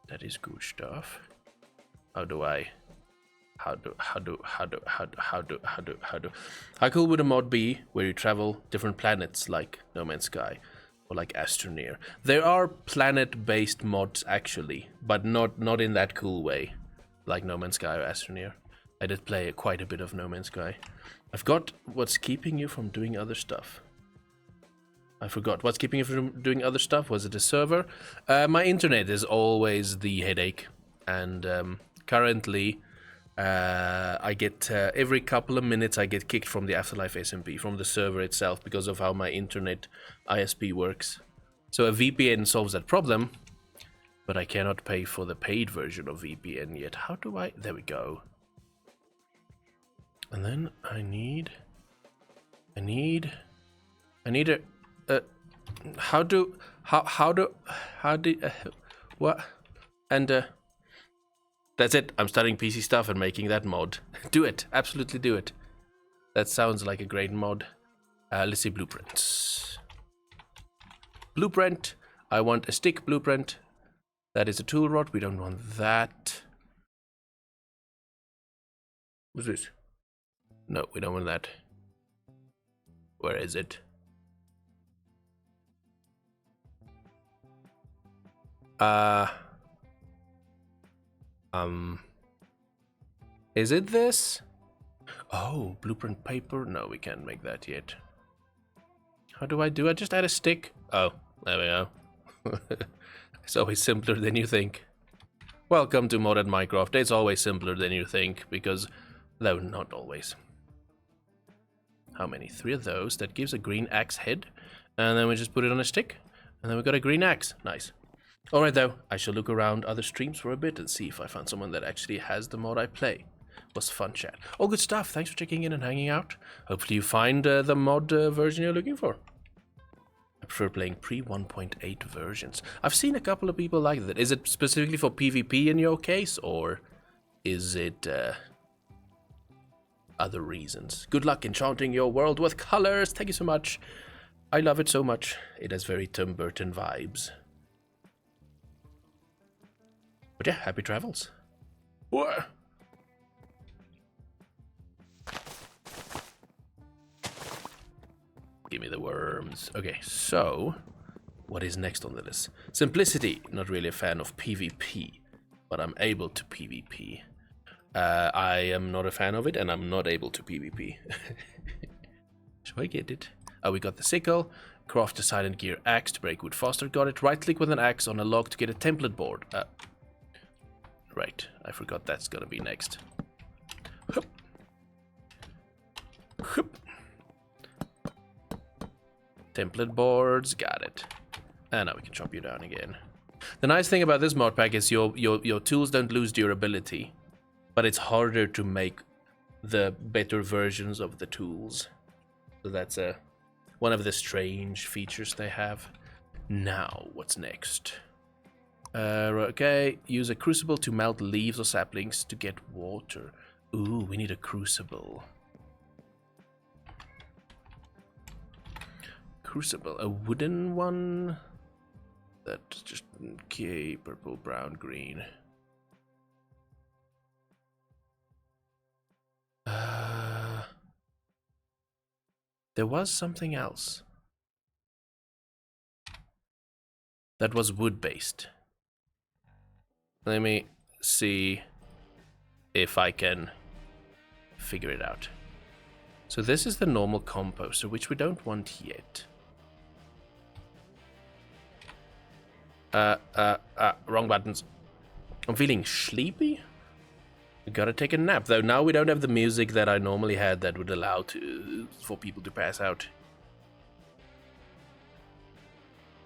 That is good stuff. How cool would a mod be where you travel different planets like No Man's Sky or like Astroneer? There are planet-based mods actually, but not in that cool way like No Man's Sky or Astroneer. I did play quite a bit of No Man's Sky. I've got what's keeping you from doing other stuff. I forgot. What's keeping you from doing other stuff? Was it a server? My internet is always the headache. And currently, I get every couple of minutes I get kicked from the Afterlife SMP, from the server itself, because of how my internet ISP works. So a VPN solves that problem, but I cannot pay for the paid version of VPN yet. How do I? There we go. And then I need a. What? And that's it. I'm studying PC stuff and making that mod. Do it. Absolutely do it. That sounds like a great mod. Let's see blueprints. Blueprint. I want a stick blueprint. That is a tool rod. We don't want that. What's this? No, we don't want that. Where is it? Is it this? Oh, blueprint paper? No, we can't make that yet. How do I do? I just add a stick. Oh, there we go. It's always simpler than you think. Welcome to Modded Minecraft. It's always simpler than you think, because, though not always. How many? 3 of those. That gives a green axe head. And then we just put it on a stick. And then we got a green axe. Nice. Alright though, I shall look around other streams for a bit and see if I find someone that actually has the mod I play. Was fun chat. All good stuff. Thanks for checking in and hanging out. Hopefully you find the mod version you're looking for. I prefer playing pre-1.8 versions. I've seen a couple of people like that. Is it specifically for PvP in your case, or is it other reasons. Good luck enchanting your world with colors. Thank you so much. I love it so much. It has very Tim Burton vibes. But yeah, happy travels. Whoa. Give me the worms. Okay, so what is next on the list? Simplicity. Not really a fan of PvP, but I'm able to PvP. I am not a fan of it, and I'm not able to PvP. So I get it. Oh, we got the sickle. Craft a silent gear axe to break wood faster. Got it. Right click with an axe on a log to get a template board. Right, I forgot that's gonna be next. Hup. Hup. Template boards, got it. And now we can chop you down again. The nice thing about this mod pack is your tools don't lose durability, but it's harder to make the better versions of the tools. So that's one of the strange features they have. Now, what's next? Okay, use a crucible to melt leaves or saplings to get water. Ooh, we need a crucible. Crucible, a wooden one? That's just, okay, purple, brown, green. There was something else that was wood-based. Let me see if I can figure it out. So this is the normal composter, which we don't want yet. Wrong buttons. I'm feeling sleepy. We gotta take a nap, though now we don't have the music that I normally had that would allow for people to pass out.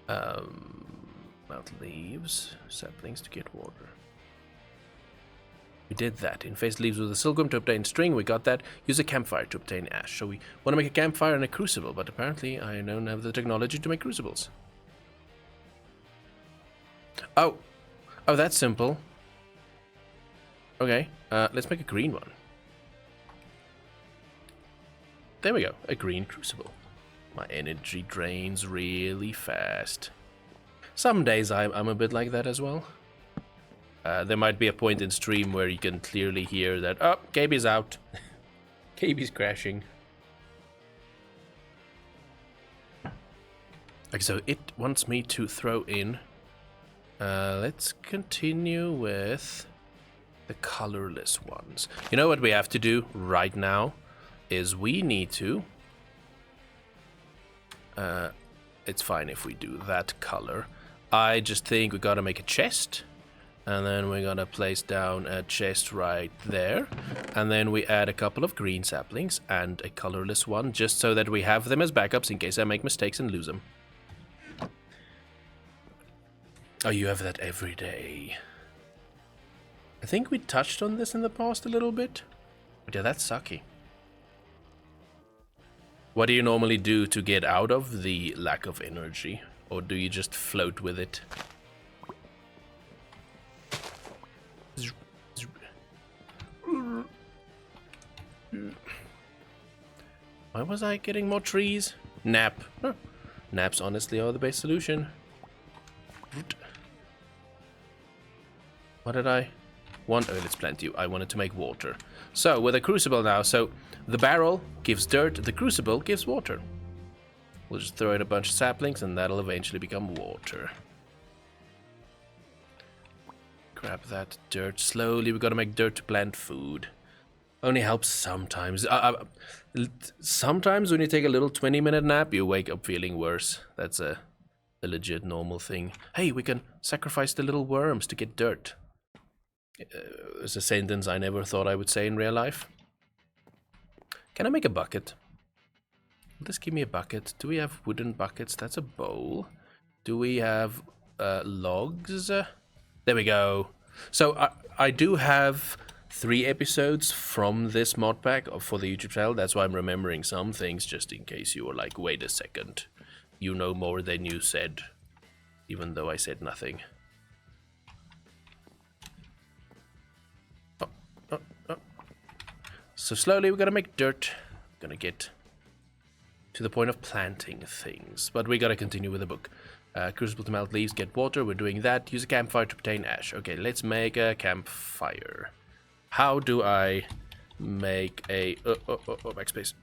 Melt leaves, saplings to get water. We did that. Infest leaves with a silkworm to obtain string. We got that. Use a campfire to obtain ash. So we want to make a campfire and a crucible, but apparently I don't have the technology to make crucibles. Oh, that's simple. Okay, let's make a green one. There we go, a green crucible. My energy drains really fast. Some days I'm a bit like that as well. There might be a point in stream where you can clearly hear that, oh, KB's out. KB's crashing. Okay, so it wants me to throw in. Let's continue with the colorless ones. You know what we have to do right now is we need to... it's fine if we do that color. I just think we gotta make a chest. And then we're gonna place down a chest right there. And then we add a couple of green saplings and a colorless one, just so that we have them as backups in case I make mistakes and lose them. Oh, you have that every day. I think we touched on this in the past a little bit. But yeah, that's sucky. What do you normally do to get out of the lack of energy? Or do you just float with it? Why was I getting more trees? Nap. Huh. Naps honestly are the best solution. What did I want? Oh, let's plant you. I wanted to make water. So, with a crucible now, so the barrel gives dirt, the crucible gives water. We'll just throw in a bunch of saplings and that'll eventually become water. Grab that dirt slowly. We've got to make dirt to plant food. Only helps sometimes. Sometimes when you take a little 20-minute nap, you wake up feeling worse. That's a legit normal thing. Hey, we can sacrifice the little worms to get dirt. It's a sentence I never thought I would say in real life. Can I make a bucket? Will this give me a bucket? Do we have wooden buckets? That's a bowl. Do we have logs? There we go. So I do have 3 episodes from this mod pack for the YouTube channel. That's why I'm remembering some things, just in case you were like, wait a second. You know more than you said, even though I said nothing. So slowly we're gonna make dirt. Gonna get to the point of planting things. But we gotta continue with the book. Crucible to melt leaves, get water. We're doing that. Use a campfire to obtain ash. Okay, let's make a campfire. How do I make a... backspace.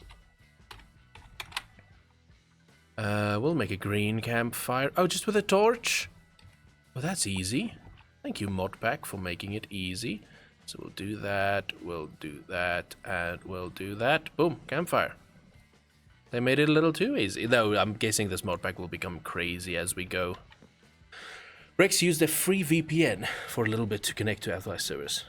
We'll make a green campfire. Oh, just with a torch? Well, that's easy. Thank you, Modpack, for making it easy. So we'll do that, and we'll do that. Boom, campfire. They made it a little too easy. Though, I'm guessing this modpack will become crazy as we go. Rex used a free VPN for a little bit to connect to Alpha servers,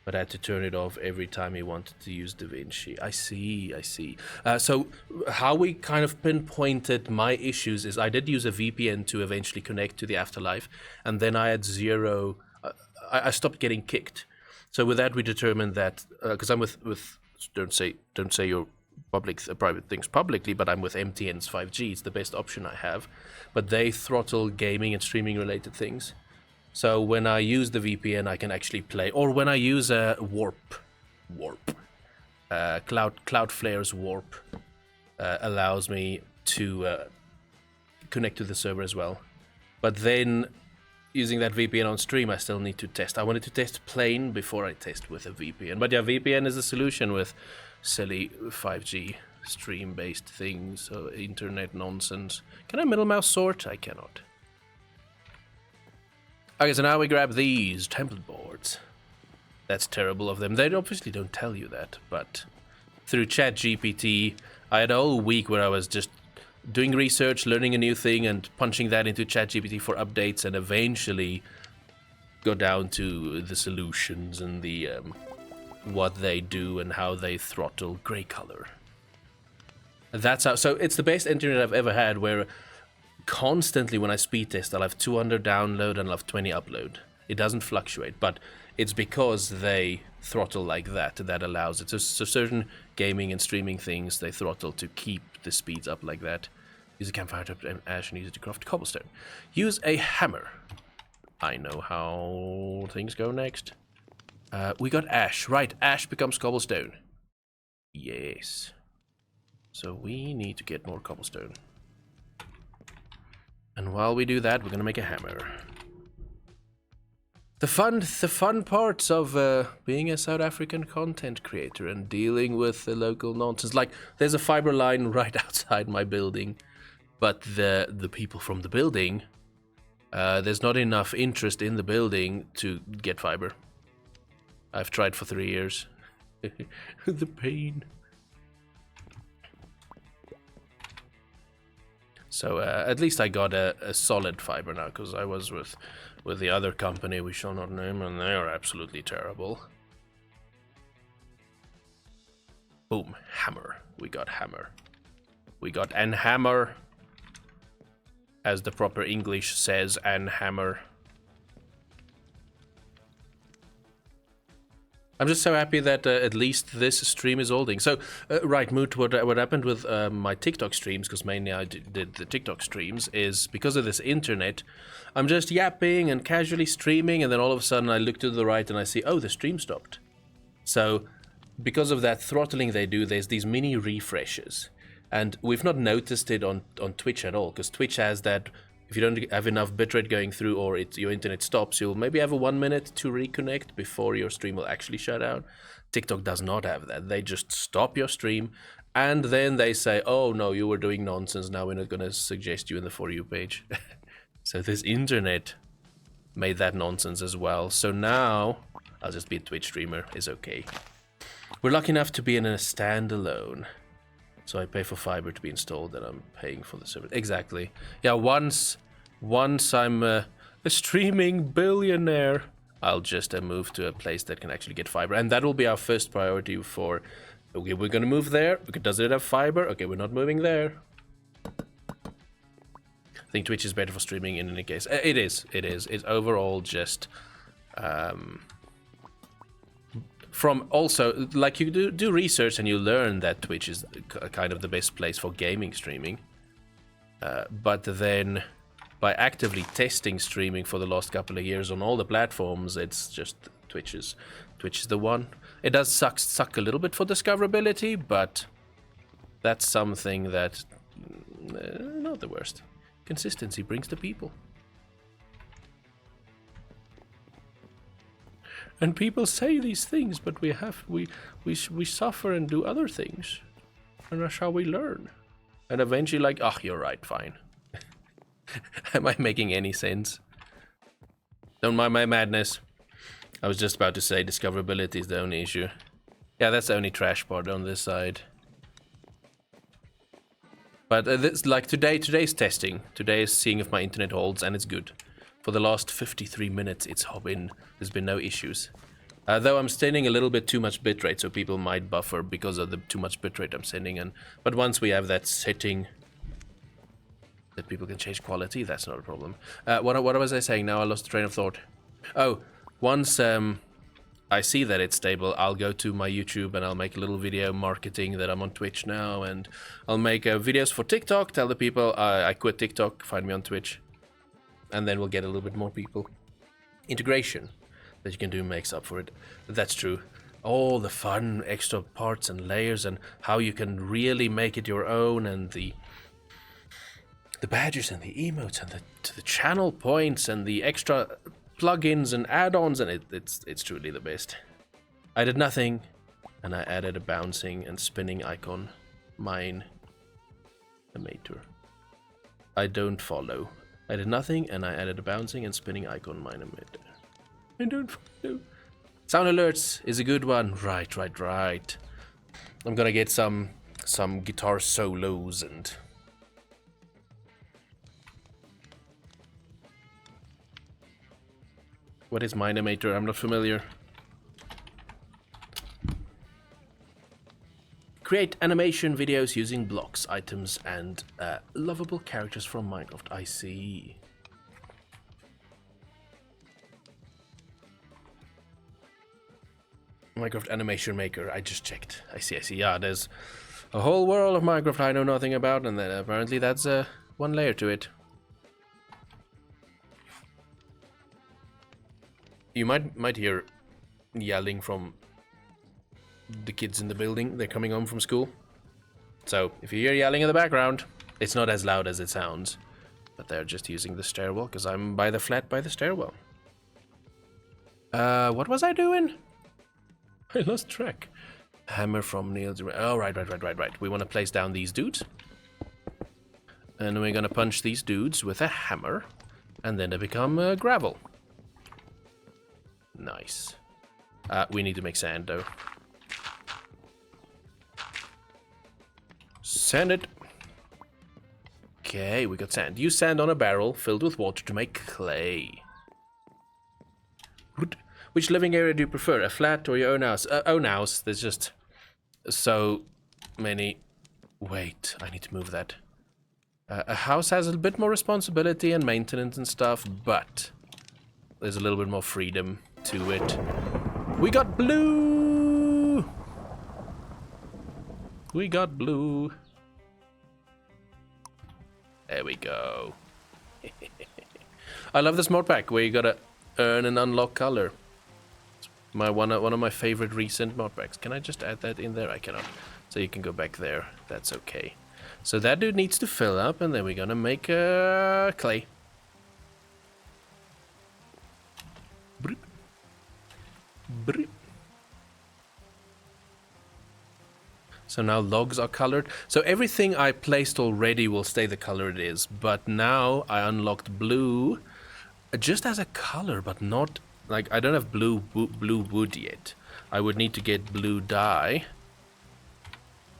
but had to turn it off every time he wanted to use DaVinci. I see. So how we kind of pinpointed my issues is I did use a VPN to eventually connect to the Afterlife, and then I had zero... I stopped getting kicked. So with that, we determined that... Because I'm with... Don't say your private things publicly, but I'm with MTN's 5G. It's the best option I have. But they throttle gaming and streaming related things. So when I use the VPN, I can actually play. Or when I use a warp, Cloudflare's warp allows me to connect to the server as well. But then using that VPN on stream, I still need to test. I wanted to test plain before I test with a VPN. But yeah, VPN is a solution with silly 5G stream-based things, so internet nonsense. Can I middle mouse sort? I cannot. Okay, so now we grab these template boards. That's terrible of them. They obviously don't tell you that, but through ChatGPT, I had a whole week where I was just doing research, learning a new thing, and punching that into ChatGPT for updates, and eventually got down to the solutions and the what they do and how they throttle gray color. That's how. So it's the best internet I've ever had, where constantly when I speed test, I'll have 200 download and I'll have 20 upload. It doesn't fluctuate, but it's because they throttle like that that allows it. So certain gaming and streaming things, they throttle to keep the speeds up like that. Use a campfire to obtain ash and use it to craft cobblestone. Use a hammer. I know how things go next. We got ash. Right, ash becomes cobblestone. Yes. So we need to get more cobblestone. And while we do that, we're gonna make a hammer. The fun parts of being a South African content creator and dealing with the local nonsense. Like, there's a fiber line right outside my building, but the people from the building, there's not enough interest in the building to get fiber. I've tried for 3 years. The pain. So at least I got a solid fiber now, because I was with the other company we shall not name, and they are absolutely terrible. Boom, hammer. We got hammer. We got an hammer, as the proper English says, an hammer. I'm just so happy that at least this stream is holding. So, right, Moot, what happened with my TikTok streams, because mainly I did the TikTok streams, is because of this internet, I'm just yapping and casually streaming, and then all of a sudden I look to the right and I see, oh, the stream stopped. So, because of that throttling they do, there's these mini refreshes. And we've not noticed it on Twitch at all, because Twitch has that... If you don't have enough bitrate going through, or your internet stops, you'll maybe have a 1 minute to reconnect before your stream will actually shut down. TikTok does not have that. They just stop your stream, and then they say, oh no, you were doing nonsense, now we're not going to suggest you in the For You page. So this internet made that nonsense as well. So now, I'll just be a Twitch streamer, it's okay. We're lucky enough to be in a standalone. So I pay for fiber to be installed, and I'm paying for the service. Exactly. Yeah, once I'm a streaming billionaire, I'll just move to a place that can actually get fiber. And that will be our first priority for... Okay, we're going to move there. Okay, does it have fiber? Okay, we're not moving there. I think Twitch is better for streaming in any case. It is. It's overall just... From also, like, you do research and you learn that Twitch is kind of the best place for gaming streaming. But then, by actively testing streaming for the last couple of years on all the platforms, it's just Twitch is Twitch is the one. It does suck a little bit for discoverability, but that's something that not the worst. Consistency brings the people. And people say these things, but we suffer and do other things. And that's how we learn. And eventually like, oh, you're right, fine. Am I making any sense? Don't mind my madness. I was just about to say discoverability is the only issue. Yeah, that's the only trash part on this side. But this, like today's testing. Today is seeing if my internet holds, and it's good. For the last 53 minutes, there's been no issues. Though I'm sending a little bit too much bitrate, so people might buffer because of the too much bitrate I'm sending in. But once we have that setting that people can change quality, that's not a problem. What was I saying now? I lost the train of thought. Oh, once I see that it's stable, I'll go to my YouTube and I'll make a little video marketing that I'm on Twitch now, and I'll make videos for TikTok, tell the people I quit TikTok, find me on Twitch, and then we'll get a little bit more people. Integration that you can do makes up for it. That's true. All the fun extra parts and layers and how you can really make it your own, and the badges and the emotes and the channel points and the extra plugins and add-ons, and it's truly the best. I did nothing, and I added a bouncing and spinning icon. Mine animator. I don't follow. I did nothing, and I added a bouncing and spinning icon. Mine animator. I don't follow. Sound alerts is a good one. Right. I'm gonna get some guitar solos and. What is my animator? I'm not familiar. Create animation videos using blocks, items, and lovable characters from Minecraft. I see. Minecraft Animation Maker. I just checked. I see. Yeah, there's a whole world of Minecraft I know nothing about, and then apparently that's one layer to it. You might hear yelling from the kids in the building. They're coming home from school. So if you hear yelling in the background, it's not as loud as it sounds. But they're just using the stairwell because I'm by the stairwell. What was I doing? I lost track. Hammer from Neil's. Oh, right. We want to place down these dudes. And we're going to punch these dudes with a hammer. And then they become gravel. Nice. We need to make sand, though. Sand it. Okay, we got sand. Use sand on a barrel filled with water to make clay. Which living area do you prefer? A flat or your own house? Own house. There's just so many. Wait, I need to move that. A house has a bit more responsibility and maintenance and stuff, but there's a little bit more freedom to it. We got blue! We got blue. There we go. I love this mod pack where you gotta earn and unlock color. It's one of my favorite recent mod packs. Can I just add that in there? I cannot. So you can go back there. That's okay. So that dude needs to fill up, and then we're gonna make clay. Broop. Broop. So now logs are colored. So everything I placed already will stay the color it is. But now I unlocked blue just as a color, but not like I don't have blue wood yet. I would need to get blue dye.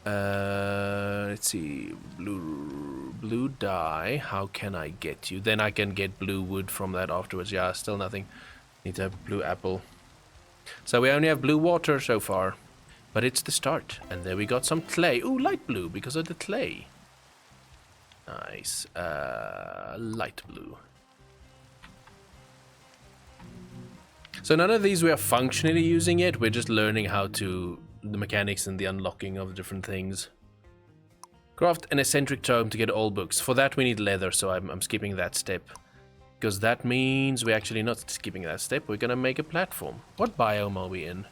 Let's see, blue dye. How can I get you? Then I can get blue wood from that afterwards. Yeah, still nothing. Need to have blue apple. So we only have blue water so far. But it's the start. And there we got some clay. Ooh, light blue because of the clay. Nice. Light blue. So none of these we are functionally using yet. We're just learning how to... the mechanics and the unlocking of different things. Craft an eccentric tome to get all books. For that we need leather, so I'm skipping that step. Because that means we're actually not skipping that step. We're gonna make a platform. What biome are we in?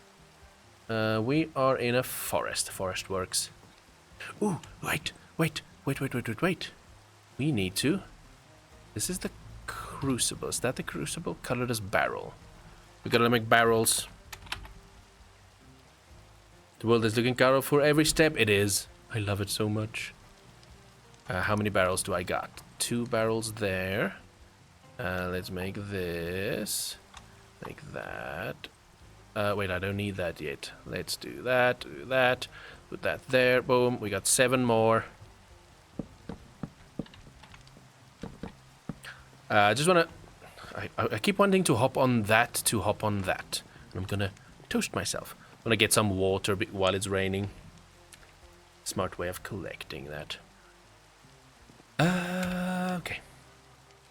We are in a forest. Forest works. Ooh, wait. We need to. This is the crucible. Is that the crucible? Colored as barrel. We gotta make barrels. The world is looking colorful for every step. It is. I love it so much. How many barrels do I got? 2 barrels there. Let's make this. Make that. Wait, I don't need that yet. Let's do that. Do that. Put that there. Boom. We got 7 more. I just wanna. I keep wanting to hop on that. I'm gonna toast myself. I'm gonna get some water while it's raining. Smart way of collecting that. Okay.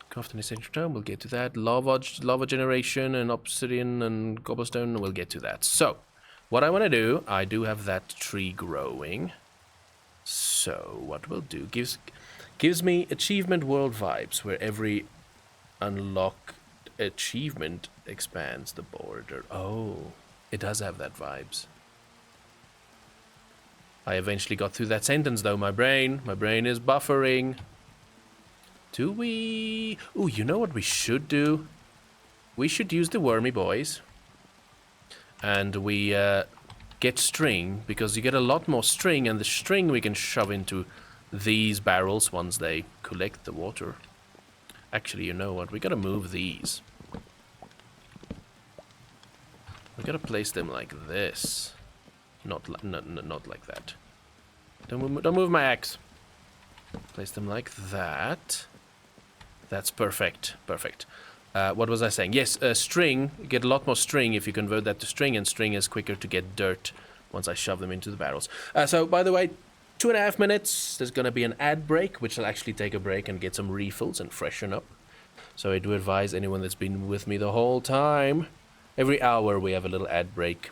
Craft an essential stone, we'll get to that. Lava generation and obsidian and cobblestone, we'll get to that. So, what I want to do, I do have that tree growing. So, what we'll do, gives me achievement world vibes, where every unlocked achievement expands the border. Oh, it does have that vibes. I eventually got through that sentence though, my brain is buffering. Do we... Ooh, you know what we should do? We should use the wormy boys. And we get string, because you get a lot more string, and the string we can shove into these barrels once they collect the water. Actually, you know what? We gotta move these. We gotta place them like this. Not like that. Don't move my axe. Place them like that. That's perfect. Perfect. What was I saying? Yes, string. You get a lot more string if you convert that to string, and string is quicker to get dirt once I shove them into the barrels. So, by the way, 2.5 minutes. There's gonna be an ad break, which will actually take a break and get some refills and freshen up. So I do advise anyone that's been with me the whole time. Every hour we have a little ad break.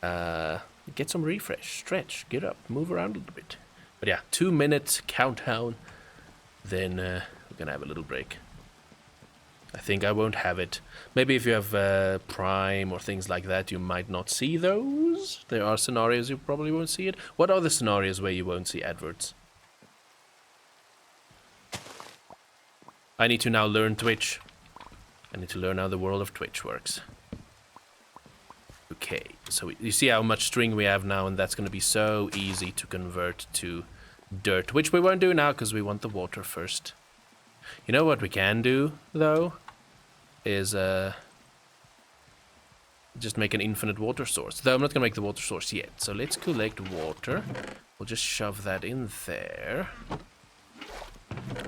Get some refresh, stretch, get up, move around a little bit. But yeah, 2 minutes countdown. Then we're gonna have a little break. I think I won't have it. Maybe if you have Prime or things like that, you might not see those. There are scenarios you probably won't see it. What are the scenarios where you won't see adverts? I need to now learn Twitch. I need to learn how the world of Twitch works. Okay, so you see how much string we have now, and that's going to be so easy to convert to dirt, which we won't do now because we want the water first. You know what we can do, though, is just make an infinite water source. Though I'm not going to make the water source yet, so let's collect water. We'll just shove that in there,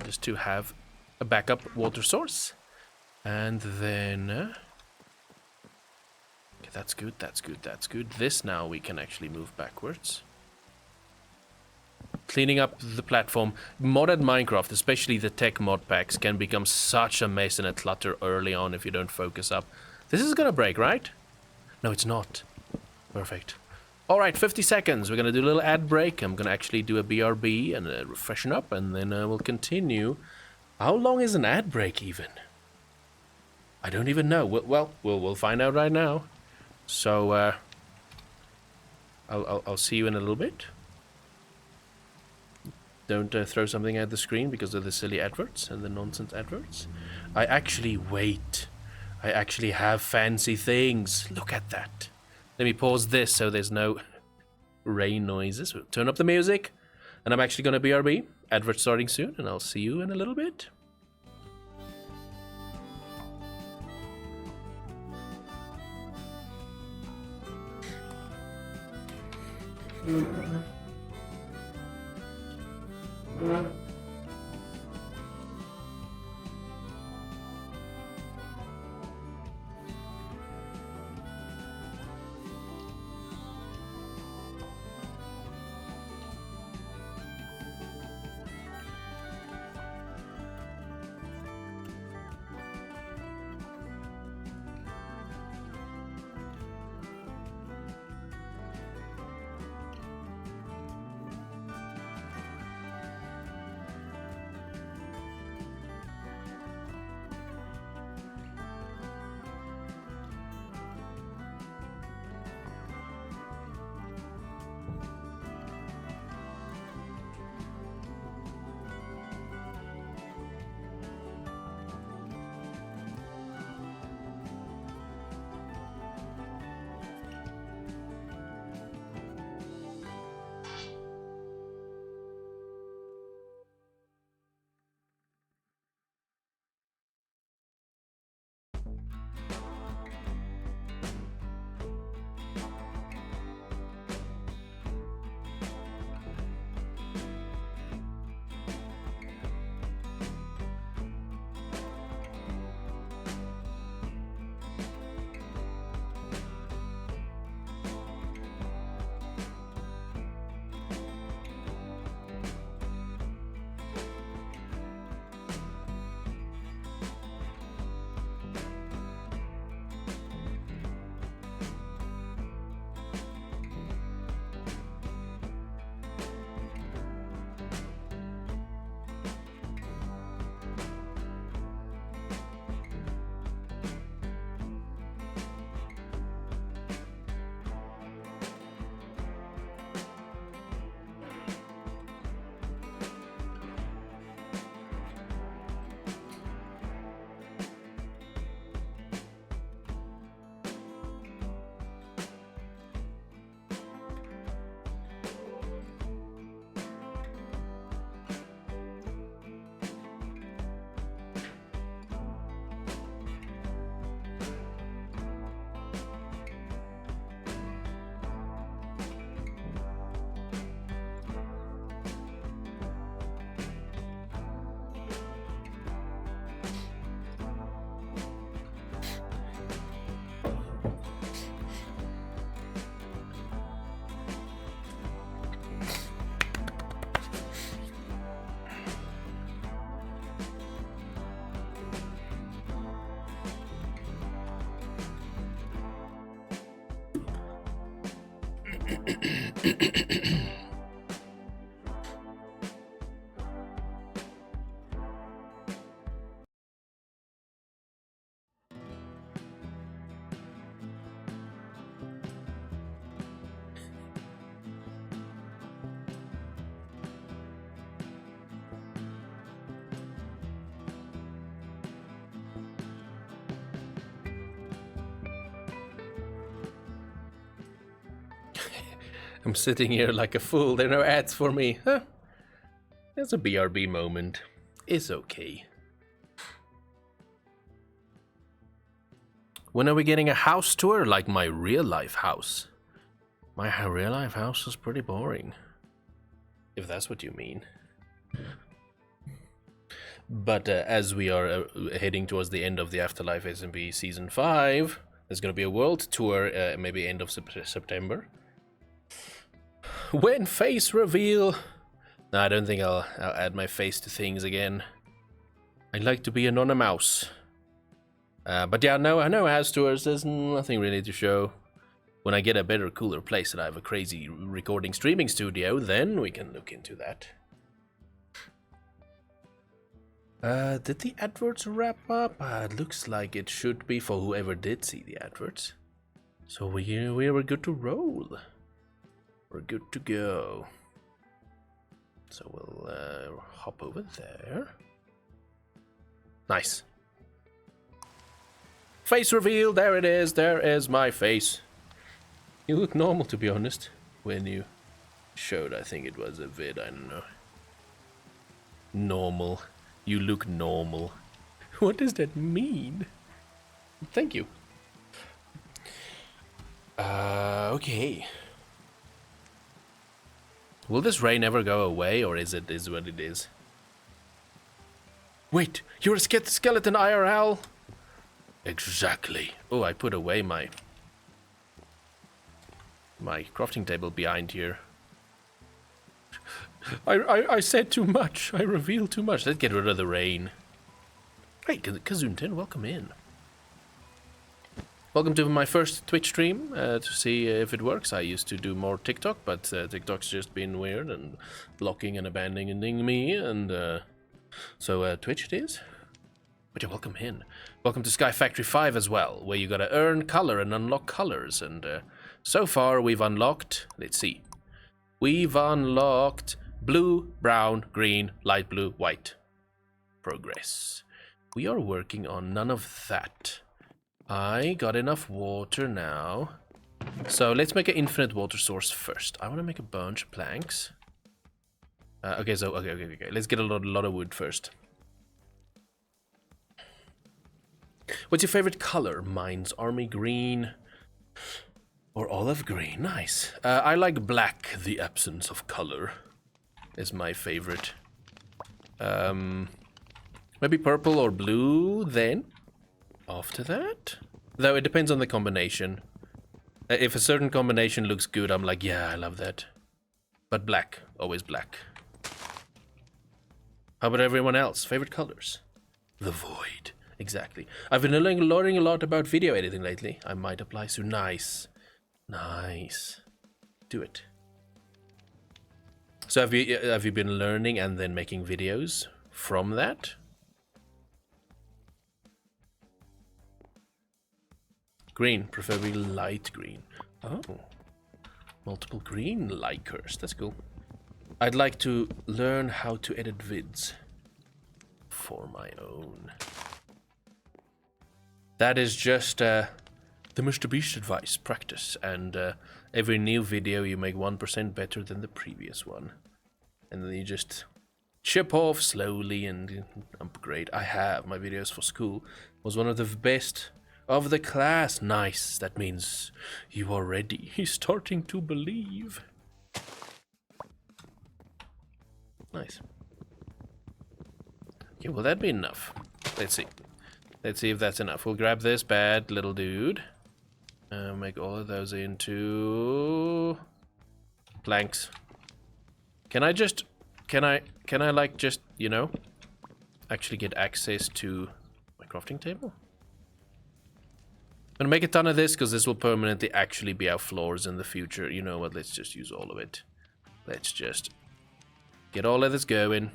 just to have a backup water source. And then... okay, that's good, that's good, that's good. This now we can actually move backwards. Cleaning up the platform. Modded Minecraft, especially the tech mod packs, can become such a mess and a clutter early on if you don't focus up. This is gonna break, right? No, it's not. Perfect. Alright, 50 seconds. We're gonna do a little ad break. I'm gonna actually do a BRB and freshen up, and then we'll continue. How long is an ad break even? I don't even know. Well, we'll find out right now. So, I'll see you in a little bit. Don't throw something at the screen because of the silly adverts and the nonsense adverts. I actually wait. I actually have fancy things. Look at that. Let me pause this so there's no rain noises. We'll turn up the music. And I'm actually going to BRB. Advert starting soon, and I'll see you in a little bit. I'm sitting here like a fool. There are no ads for me. Huh? That's a BRB moment. It's okay. When are we getting a house tour like my real life house? My real life house is pretty boring. If that's what you mean. But as we are heading towards the end of the Afterlife SMP Season 5, there's going to be a world tour, maybe end of September. When face reveal. No, I don't think I'll add my face to things again. I'd like to be anonymous. But yeah, no house tours. There's nothing really to show. When I get a better, cooler place and I have a crazy recording streaming studio, then we can look into that. Did the adverts wrap up? It looks like it should be for whoever did see the adverts. So we were good to roll. We're good to go. So we'll hop over there. Nice. Face reveal, there it is. There is my face. You look normal, to be honest. When you showed, I think it was a vid, I don't know. Normal. You look normal. What does that mean? Thank you. Okay. Will this rain ever go away, or is it what it is? Wait, you're a skeleton IRL? Exactly. Oh, I put away my crafting table behind here. I said too much. I revealed too much. Let's get rid of the rain. Hey, Kazuntin, welcome in. Welcome to my first Twitch stream to see if it works. I used to do more TikTok, but TikTok's just been weird and blocking and abandoning me, and so Twitch it is. But yeah, welcome in. Welcome to Sky Factory 5 as well, where you gotta earn color and unlock colors. And so far we've unlocked, let's see, we've unlocked blue, brown, green, light blue, white. Progress. We are working on none of that. I got enough water now. So let's make an infinite water source first. I want to make a bunch of planks. Okay. Let's get a lot of wood first. What's your favorite color? Mine's army green or olive green. Nice. I like black. The absence of color is my favorite. Maybe purple or blue then. After that? Though it depends on the combination. If a certain combination looks good, I'm like, yeah, I love that. But black. Always black. How about everyone else? Favorite colors? The void. Exactly. I've been learning a lot about video editing lately. I might apply soon. Nice. Nice. Do it. So have you been learning and then making videos from that? Green, preferably light green. Oh, multiple green likers. That's cool. I'd like to learn how to edit vids for my own. That is just the Mr. Beast advice. Practice, and every new video you make 1% better than the previous one, and then you just chip off slowly and upgrade. I have my videos for school was one of the best of the class. Nice. That means you are ready. He's starting to believe. Nice. Okay, will that be enough? Let's see. Let's see if that's enough. We'll grab this bad little dude. Make all of those into planks. Can I like just, you know, actually get access to my crafting table? I'm gonna make a ton of this because this will permanently actually be our floors in the future. You know what? Let's just use all of it. Let's just get all of this going.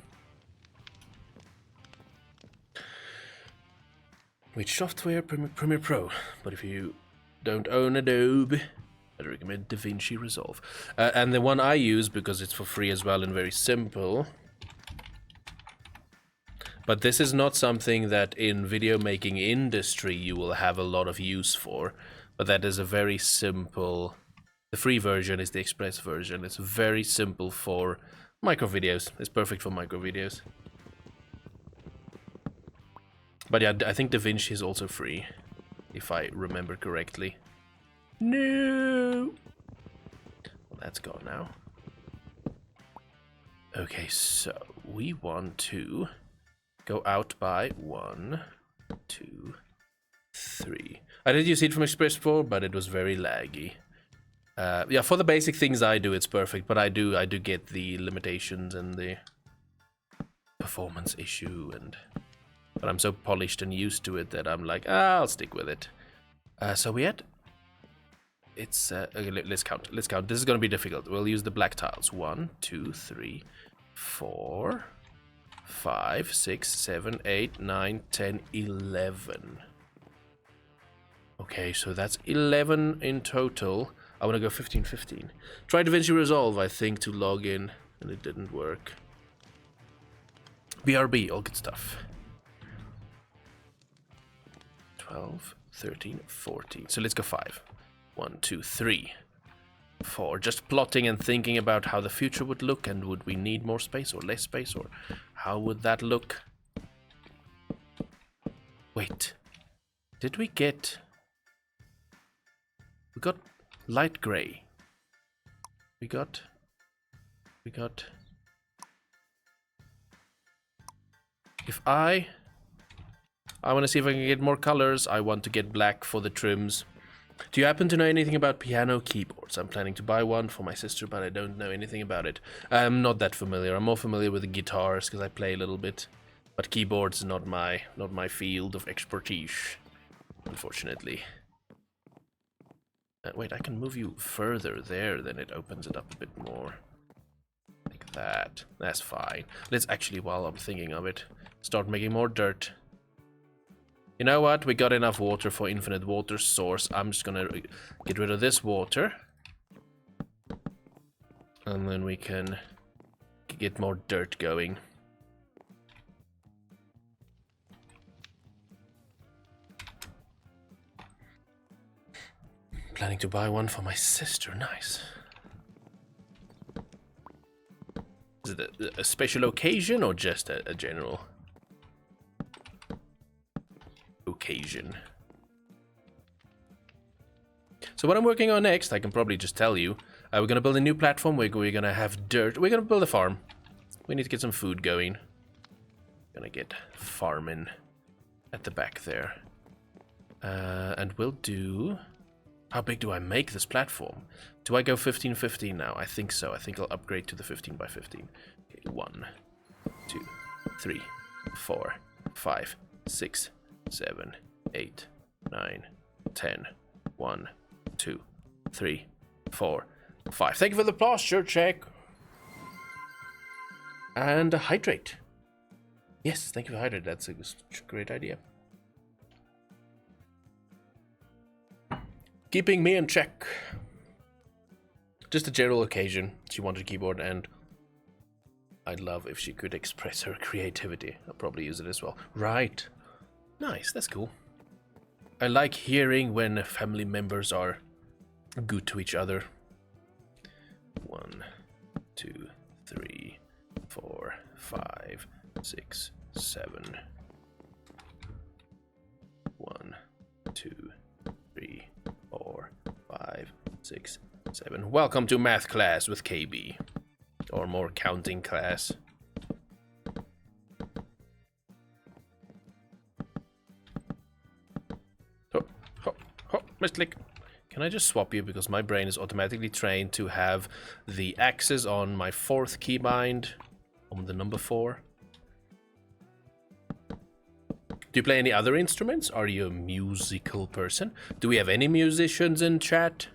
Which software? Premiere Pro. But if you don't own Adobe, I'd recommend DaVinci Resolve. And the one I use, because it's for free as well and very simple. But this is not something that in video making industry you will have a lot of use for. But that is a very simple... The free version is the express version. It's very simple for micro videos. It's perfect for micro videos. But yeah, I think DaVinci is also free, if I remember correctly. No! Well, that's gone now. Okay, so we want to go out by 1, 2, 3. I did use it from Express 4, but it was very laggy. Yeah, for the basic things I do, it's perfect, but I do get the limitations and the performance issue, but I'm so polished and used to it that I'm like, I'll stick with it. So we had... It's... okay, let's count. Let's count. This is going to be difficult. We'll use the black tiles. 1, 2, 3, 4, 5, 6, 7, 8, 9, 10, 11. Okay, so that's 11 in total. I want to go 15, 15. Tried DaVinci Resolve, I think, to log in, and it didn't work. BRB, all good stuff. 12, 13, 14. So let's go 5. 1, 2, 3, 4. Just plotting and thinking about how the future would look, and would we need more space or less space, or how would that look? Wait. Did we get... We got light gray. We got... If I want to see if I can get more colors. I want to get black for the trims. Do you happen to know anything about piano keyboards? I'm planning to buy one for my sister, but I don't know anything about it. I'm not that familiar. I'm more familiar with the guitars because I play a little bit. But keyboards are not my field of expertise, unfortunately. Wait, I can move you further there, then it opens it up a bit more. Like that. That's fine. Let's actually, while I'm thinking of it, start making more dirt. You know what? We got enough water for infinite water source. I'm just gonna get rid of this water. And then we can get more dirt going. Planning to buy one for my sister. Nice. Is it a special occasion or just a general occasion? So what I'm working on next, I can probably just tell you. We're going to build a new platform where we're going to have dirt. We're going to build a farm. We need to get some food going. Gonna get farming at the back there. And we'll do... How big do I make this platform? Do I go 15-15 now? I think so. I think I'll upgrade to the 15 by 15. Okay, 1, 2, 3, 4, 5, 6, 7, 8, 9, 10. 1, 2, 3, 4, 5. Thank you for the posture check. And hydrate. Yes, thank you for hydrate. That's a great idea. Keeping me in check. Just a general occasion. She wanted a keyboard, and I'd love if she could express her creativity. I'll probably use it as well. Right. Nice, that's cool. I like hearing when family members are good to each other. 1, 2, 3, 4, 5, 6, 7. 1, 2, 3, 4, 5, 6, 7. Welcome to math class with KB. Or more counting class. Misclick. Can I just swap you because my brain is automatically trained to have the axis on my 4th keybind on the number 4. Do you play any other instruments? Are you a musical person? Do we have any musicians in chat?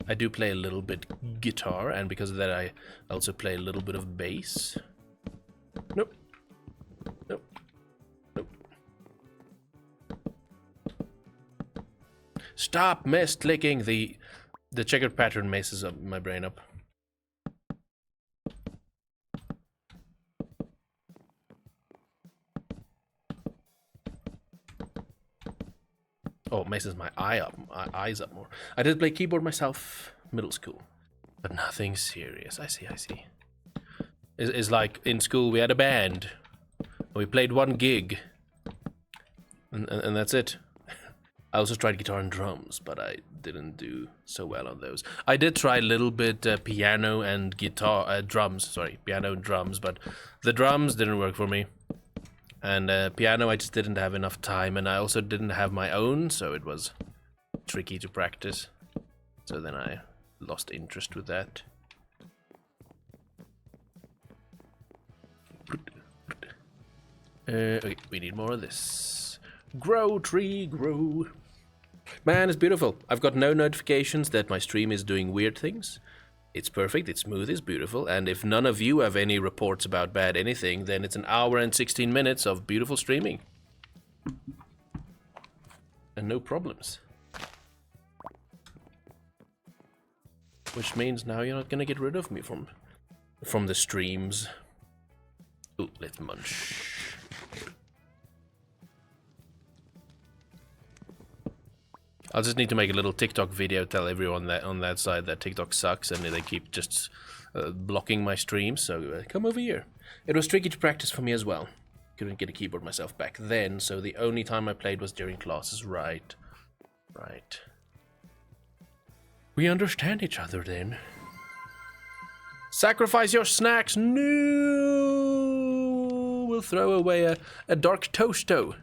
I do play a little bit guitar, and because of that I also play a little bit of bass. Nope. Nope. Nope. Stop clicking. The checkered pattern messes up my brain up. Oh, it messes my eyes up more. I did play keyboard myself, middle school, but nothing serious. I see. It's like in school we had a band. We played one gig, and that's it. I also tried guitar and drums, but I didn't do so well on those. I did try a little bit piano and drums. Sorry, piano and drums, but the drums didn't work for me. And piano, I just didn't have enough time, and I also didn't have my own, so it was tricky to practice. So then I lost interest with that. Okay, we need more of this. Grow, tree, grow. Man, it's beautiful. I've got no notifications that my stream is doing weird things. It's perfect, it's smooth, it's beautiful, and if none of you have any reports about bad anything, then it's an hour and 16 minutes of beautiful streaming. And no problems. Which means now you're not gonna get rid of me from the streams. Ooh, let's munch. I'll just need to make a little TikTok video, tell everyone that on that side that TikTok sucks and they keep just blocking my streams, so come over here. It was tricky to practice for me as well. Couldn't get a keyboard myself back then, so the only time I played was during classes. Right. We understand each other then. Sacrifice your snacks! No! We'll throw away a Dark Toasto.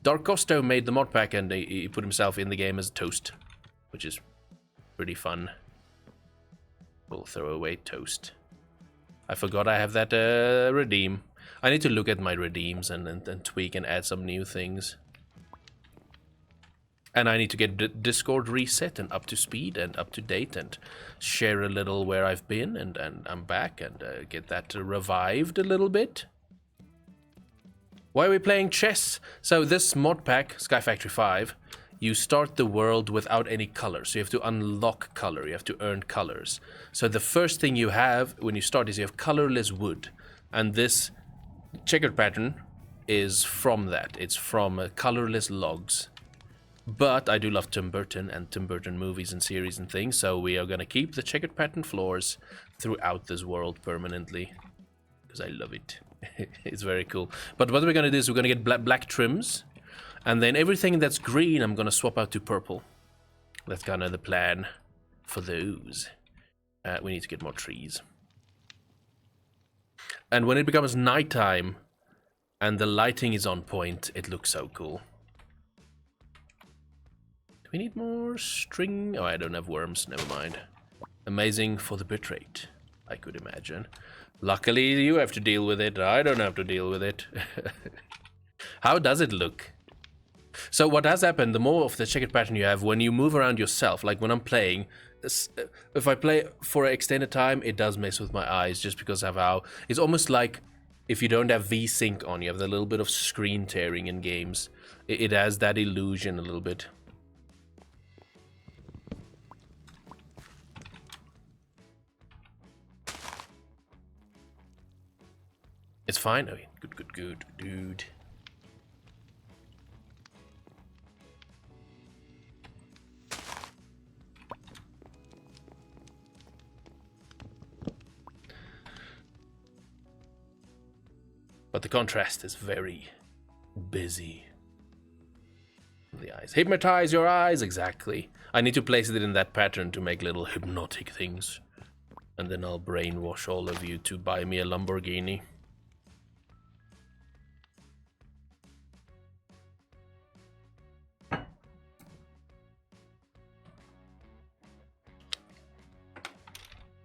Dark Costo made the mod pack and he put himself in the game as a toast, which is pretty fun. We'll throw away toast. I forgot I have that redeem. I need to look at my redeems and tweak and add some new things. And I need to get Discord reset and up to speed and up to date and share a little where I've been and I'm back and get that revived a little bit. Why are we playing chess? So this mod pack, Sky Factory 5, you start the world without any colors. So you have to unlock color, you have to earn colors. So the first thing you have when you start is you have colorless wood. And this checkered pattern is from that. It's from colorless logs. But I do love Tim Burton and Tim Burton movies and series and things, so we are going to keep the checkered pattern floors throughout this world permanently. Because I love it. It's very cool. But what we're going to do is we're going to get black trims. And then everything that's green I'm going to swap out to purple. That's kind of the plan for those. We need to get more trees. And when it becomes nighttime and the lighting is on point, it looks so cool. Do we need more string? Oh, I don't have worms. Never mind. Amazing for the bitrate, I could imagine. Luckily, you have to deal with it. I don't have to deal with it. How does it look? So what has happened, the more of the checkered pattern you have, when you move around yourself, like when I'm playing, if I play for an extended time, it does mess with my eyes just because of how... It's almost like if you don't have V-Sync on, you have a little bit of screen tearing in games. It has that illusion a little bit. It's fine. Okay, good, dude. But the contrast is very busy. The eyes. Hypnotize your eyes, exactly. I need to place it in that pattern to make little hypnotic things. And then I'll brainwash all of you to buy me a Lamborghini.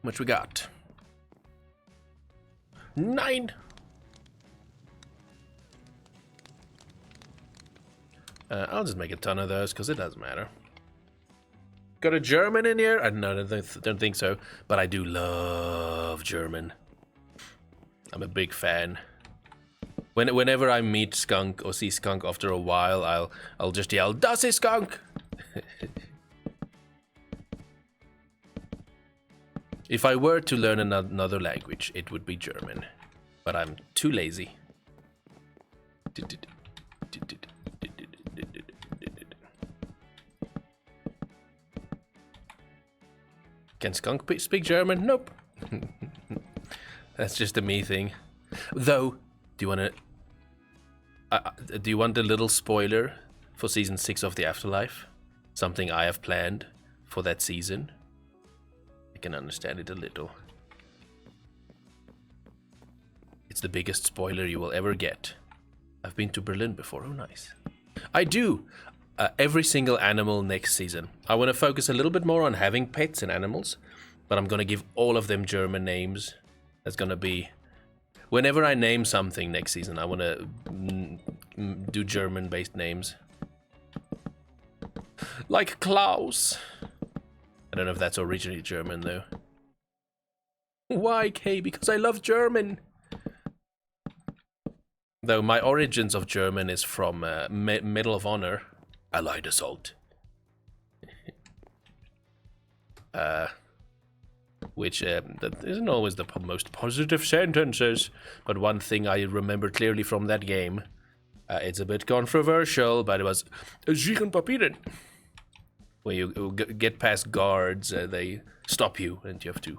Much we got? 9. I'll just make a ton of those, because it doesn't matter. Got a German in here? No, don't think so. But I do love German. I'm a big fan. Whenever I meet Skunk or see Skunk after a while, I'll just yell, "Das ist Skunk!" If I were to learn another language, it would be German. But I'm too lazy. Can Skunk speak German? Nope. That's just a me thing. Though, do you want a little spoiler for season 6 of The Afterlife? Something I have planned for that season. I can understand it a little. It's the biggest spoiler you will ever get. I've been to Berlin before. Oh, nice. I do. Every single animal next season. I want to focus a little bit more on having pets and animals, but I'm going to give all of them German names. That's going to be... Whenever I name something next season, I want to do German-based names. Like Klaus. I don't know if that's originally German, though. Why, Kay? Because I love German. Though my origins of German is from Medal of Honor. Allied Assault. Which that isn't always the most positive sentences, but one thing I remember clearly from that game, it's a bit controversial, but it was Sichern Papieren. When you get past guards, they stop you and you have to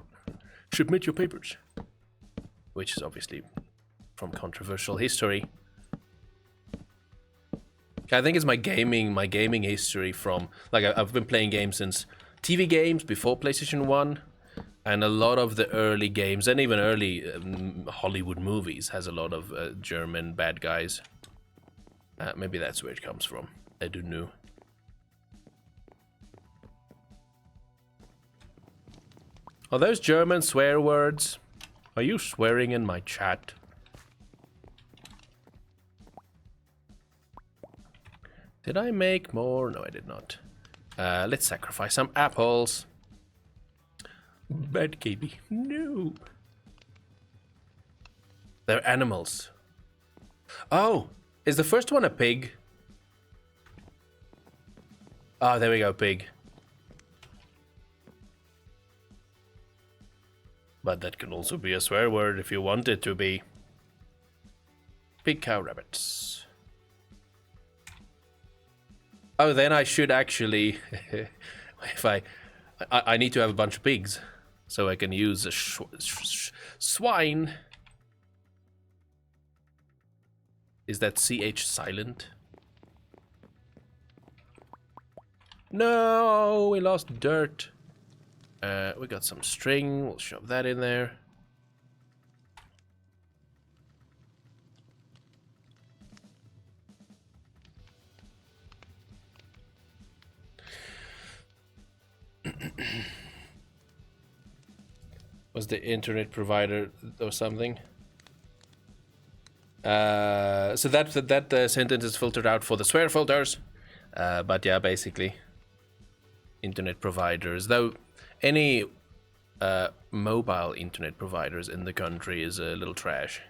submit your papers, which is obviously from controversial history. I think it's my gaming history from, like, I've been playing games since TV games before PlayStation 1, and a lot of the early games, and even early Hollywood movies, has a lot of German bad guys. Maybe that's where it comes from. I don't know. Are those German swear words? Are you swearing in my chat? Did I make more? No, I did not. Let's sacrifice some apples. Bad KB. No. They're animals. Oh, is the first one a pig? Ah, there we go, pig. But that can also be a swear word if you want it to be. Pig, cow, rabbits. Oh, then I should actually, if I need to have a bunch of pigs, so I can use a swine. Is that CH silent? No, we lost dirt. We got some string, we'll shove that in there. Was the internet provider or something? So that sentence is filtered out for the swear filters. But yeah, basically, internet providers. Though any mobile internet providers in the country is a little trash.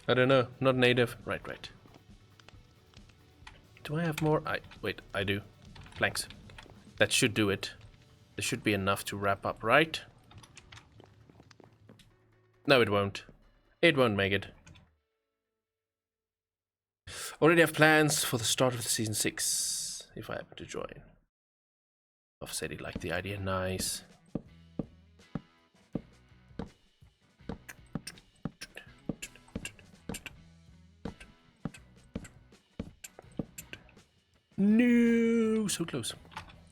I don't know, not native. Right. Do I have more? Wait, I do. Planks. That should do it. There should be enough to wrap up, right? No, it won't. It won't make it. Already have plans for the start of the season 6, if I happen to join. Off said he liked the idea. Nice. No, so close.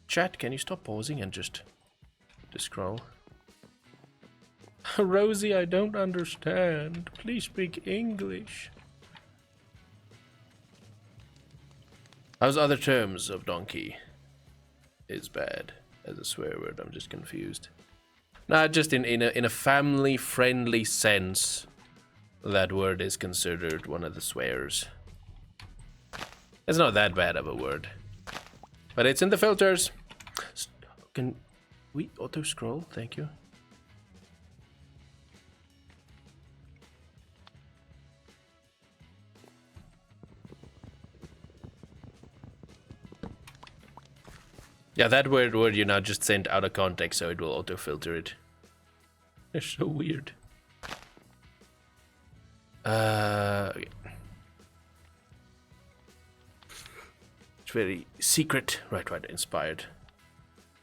Chat, can you stop pausing and just scroll? Rosie, I don't understand. Please speak English. How's other terms of donkey? Is bad as a swear word. I'm just confused. Nah, just in a family-friendly sense, that word is considered one of the swears. It's not that bad of a word, but it's in the filters. Can we auto-scroll? Thank you. Yeah, that word you now just sent out of context, so it will auto-filter it. They're so weird. Okay. It's very secret. Right, inspired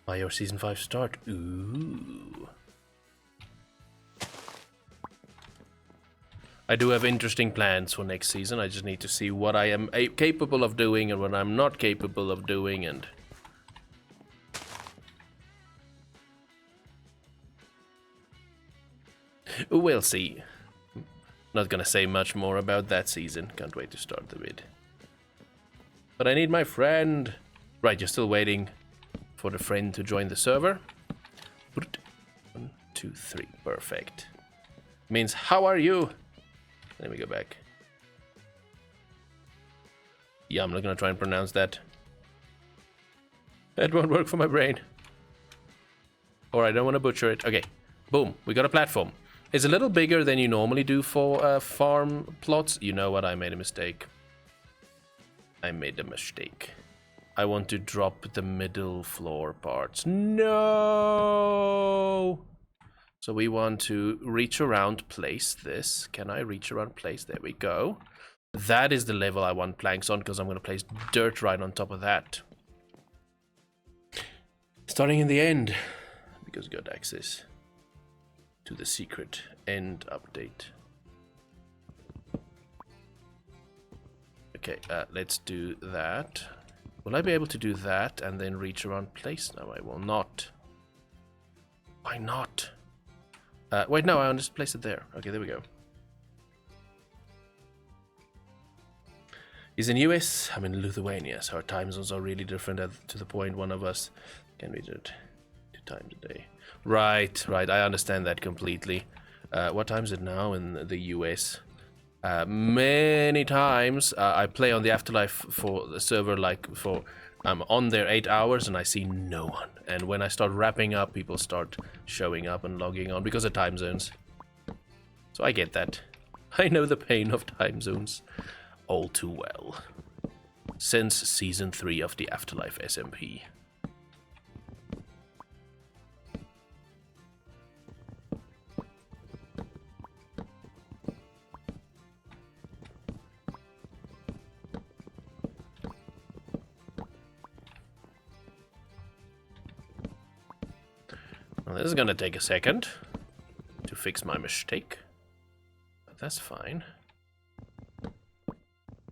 by your season 5 start. Ooh. I do have interesting plans for next season. I just need to see what I am capable of doing and what I'm not capable of doing, and we'll see. Not gonna say much more about that season. Can't wait to start the vid. But I need my friend. Right, you're still waiting for the friend to join the server. 1, 2, 3. Perfect. Means, how are you? Let me go back. Yeah, I'm not gonna try and pronounce that. That won't work for my brain. Or I don't want to butcher it. Okay, boom, we got a platform. It's a little bigger than you normally do for farm plots. You know what? I made a mistake. I want to drop the middle floor parts. No! So we want to reach around, place this. Can I reach around, place? There we go. That is the level I want planks on, because I'm going to place dirt right on top of that. Starting in the end, because got access to the secret end update. Okay, let's do that. Will I be able to do that and then reach around place? No, I will not. Why not? Wait, no, I'll just place it there. Okay, there we go. He's in US, I'm in Lithuania, so our time zones are really different to the point one of us can reach it 2 times a day. Right, I understand that completely. What time is it now in the US? Many times I play on the Afterlife for the server, like for I'm on there 8 hours and I see no one. And when I start wrapping up, people start showing up and logging on because of time zones. So I get that. I know the pain of time zones all too well. Since season 3 of the Afterlife SMP. Well, this is gonna take a second to fix my mistake, but that's fine.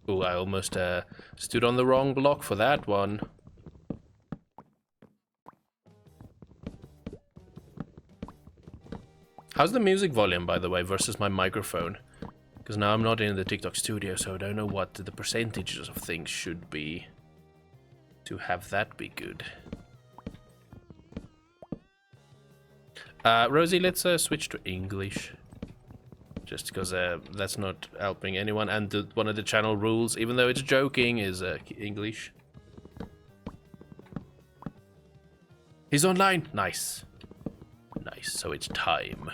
Ooh, I almost stood on the wrong block for that one. How's the music volume, by the way, versus my microphone? Because now I'm not in the TikTok studio, so I don't know what the percentages of things should be to have that be good. Rosie, let's switch to English. Just because that's not helping anyone. And one of the channel rules, even though it's joking, is English. He's online. Nice. Nice. So it's time.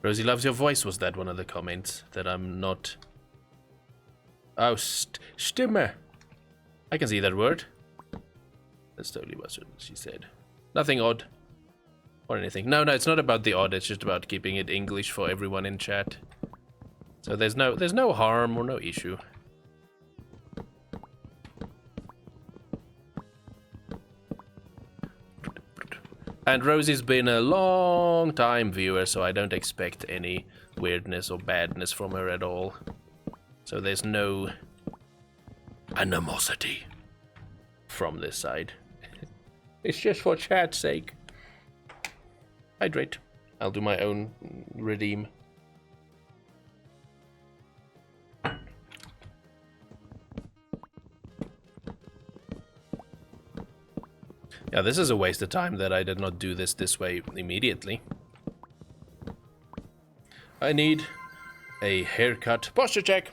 Rosie loves your voice, was that one of the comments? That I'm not... Oh, Stimme. I can see that word. That's totally what she said. Nothing odd. Or anything. No, it's not about the odd, it's just about keeping it English for everyone in chat. So there's no harm or no issue. And Rosie's been a long time viewer, so I don't expect any weirdness or badness from her at all. So there's no animosity from this side. It's just for chat's sake. Hydrate. I'll do my own redeem. Yeah, this is a waste of time that I did not do this way immediately. I need a haircut. Posture check.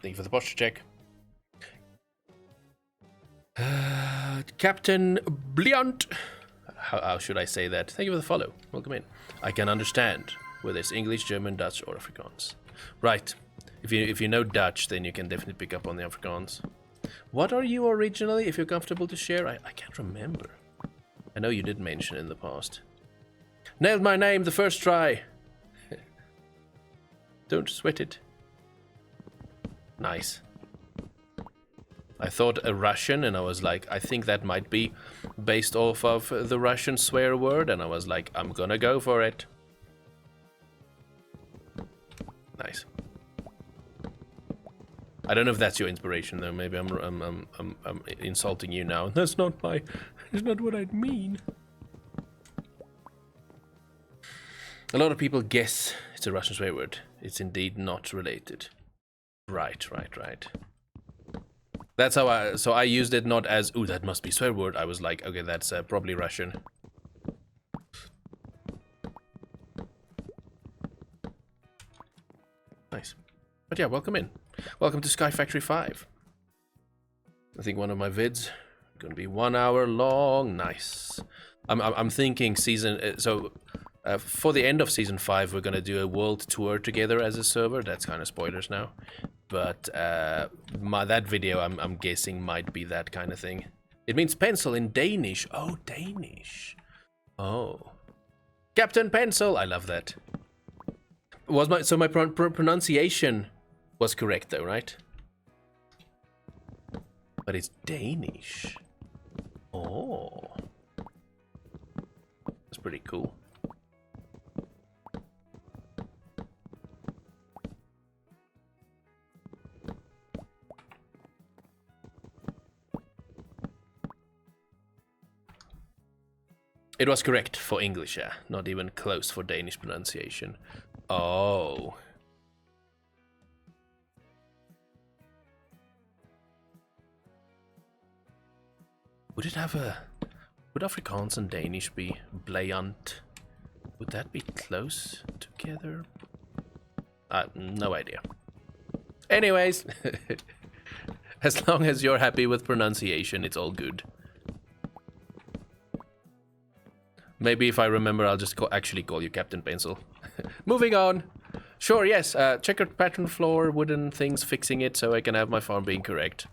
Thank you for the posture check. Captain Bliant. How should I say that? Thank you for the follow. Welcome in. I can understand whether it's English, German, Dutch, or Afrikaans. Right. If you know Dutch, then you can definitely pick up on the Afrikaans. What are you originally, if you're comfortable to share? I can't remember. I know you did mention in the past. Nailed my name the first try. Don't sweat it. Nice. I thought a Russian, and I was like, I think that might be based off of the Russian swear word, and I was like, I'm gonna go for it. Nice. I don't know if that's your inspiration, though. Maybe I'm insulting you now. That's not what I'd mean. A lot of people guess it's a Russian swear word. It's indeed not related. Right. That's how I used it not as, ooh, that must be swear word. I was like, okay, that's probably Russian. Nice. But yeah, welcome in. Welcome to Sky Factory 5. I think one of my vids gonna be 1 hour long. Nice. I'm thinking season, for the end of season 5, we're gonna do a world tour together as a server. That's kind of spoilers now. But that video, I'm guessing, might be that kind of thing. It means pencil in Danish. Oh, Danish. Oh. Captain Pencil. I love that. So my pronunciation was correct, though, right? But it's Danish. Oh. That's pretty cool. It was correct for English, yeah. Not even close for Danish pronunciation. Oh. Would Afrikaans and Danish be Bliant? Would that be close together? No idea. Anyways, as long as you're happy with pronunciation, it's all good. Maybe if I remember, I'll just actually call you Captain Pencil. Moving on. Sure, yes. Checkered pattern floor, wooden things, fixing it so I can have my farm being correct.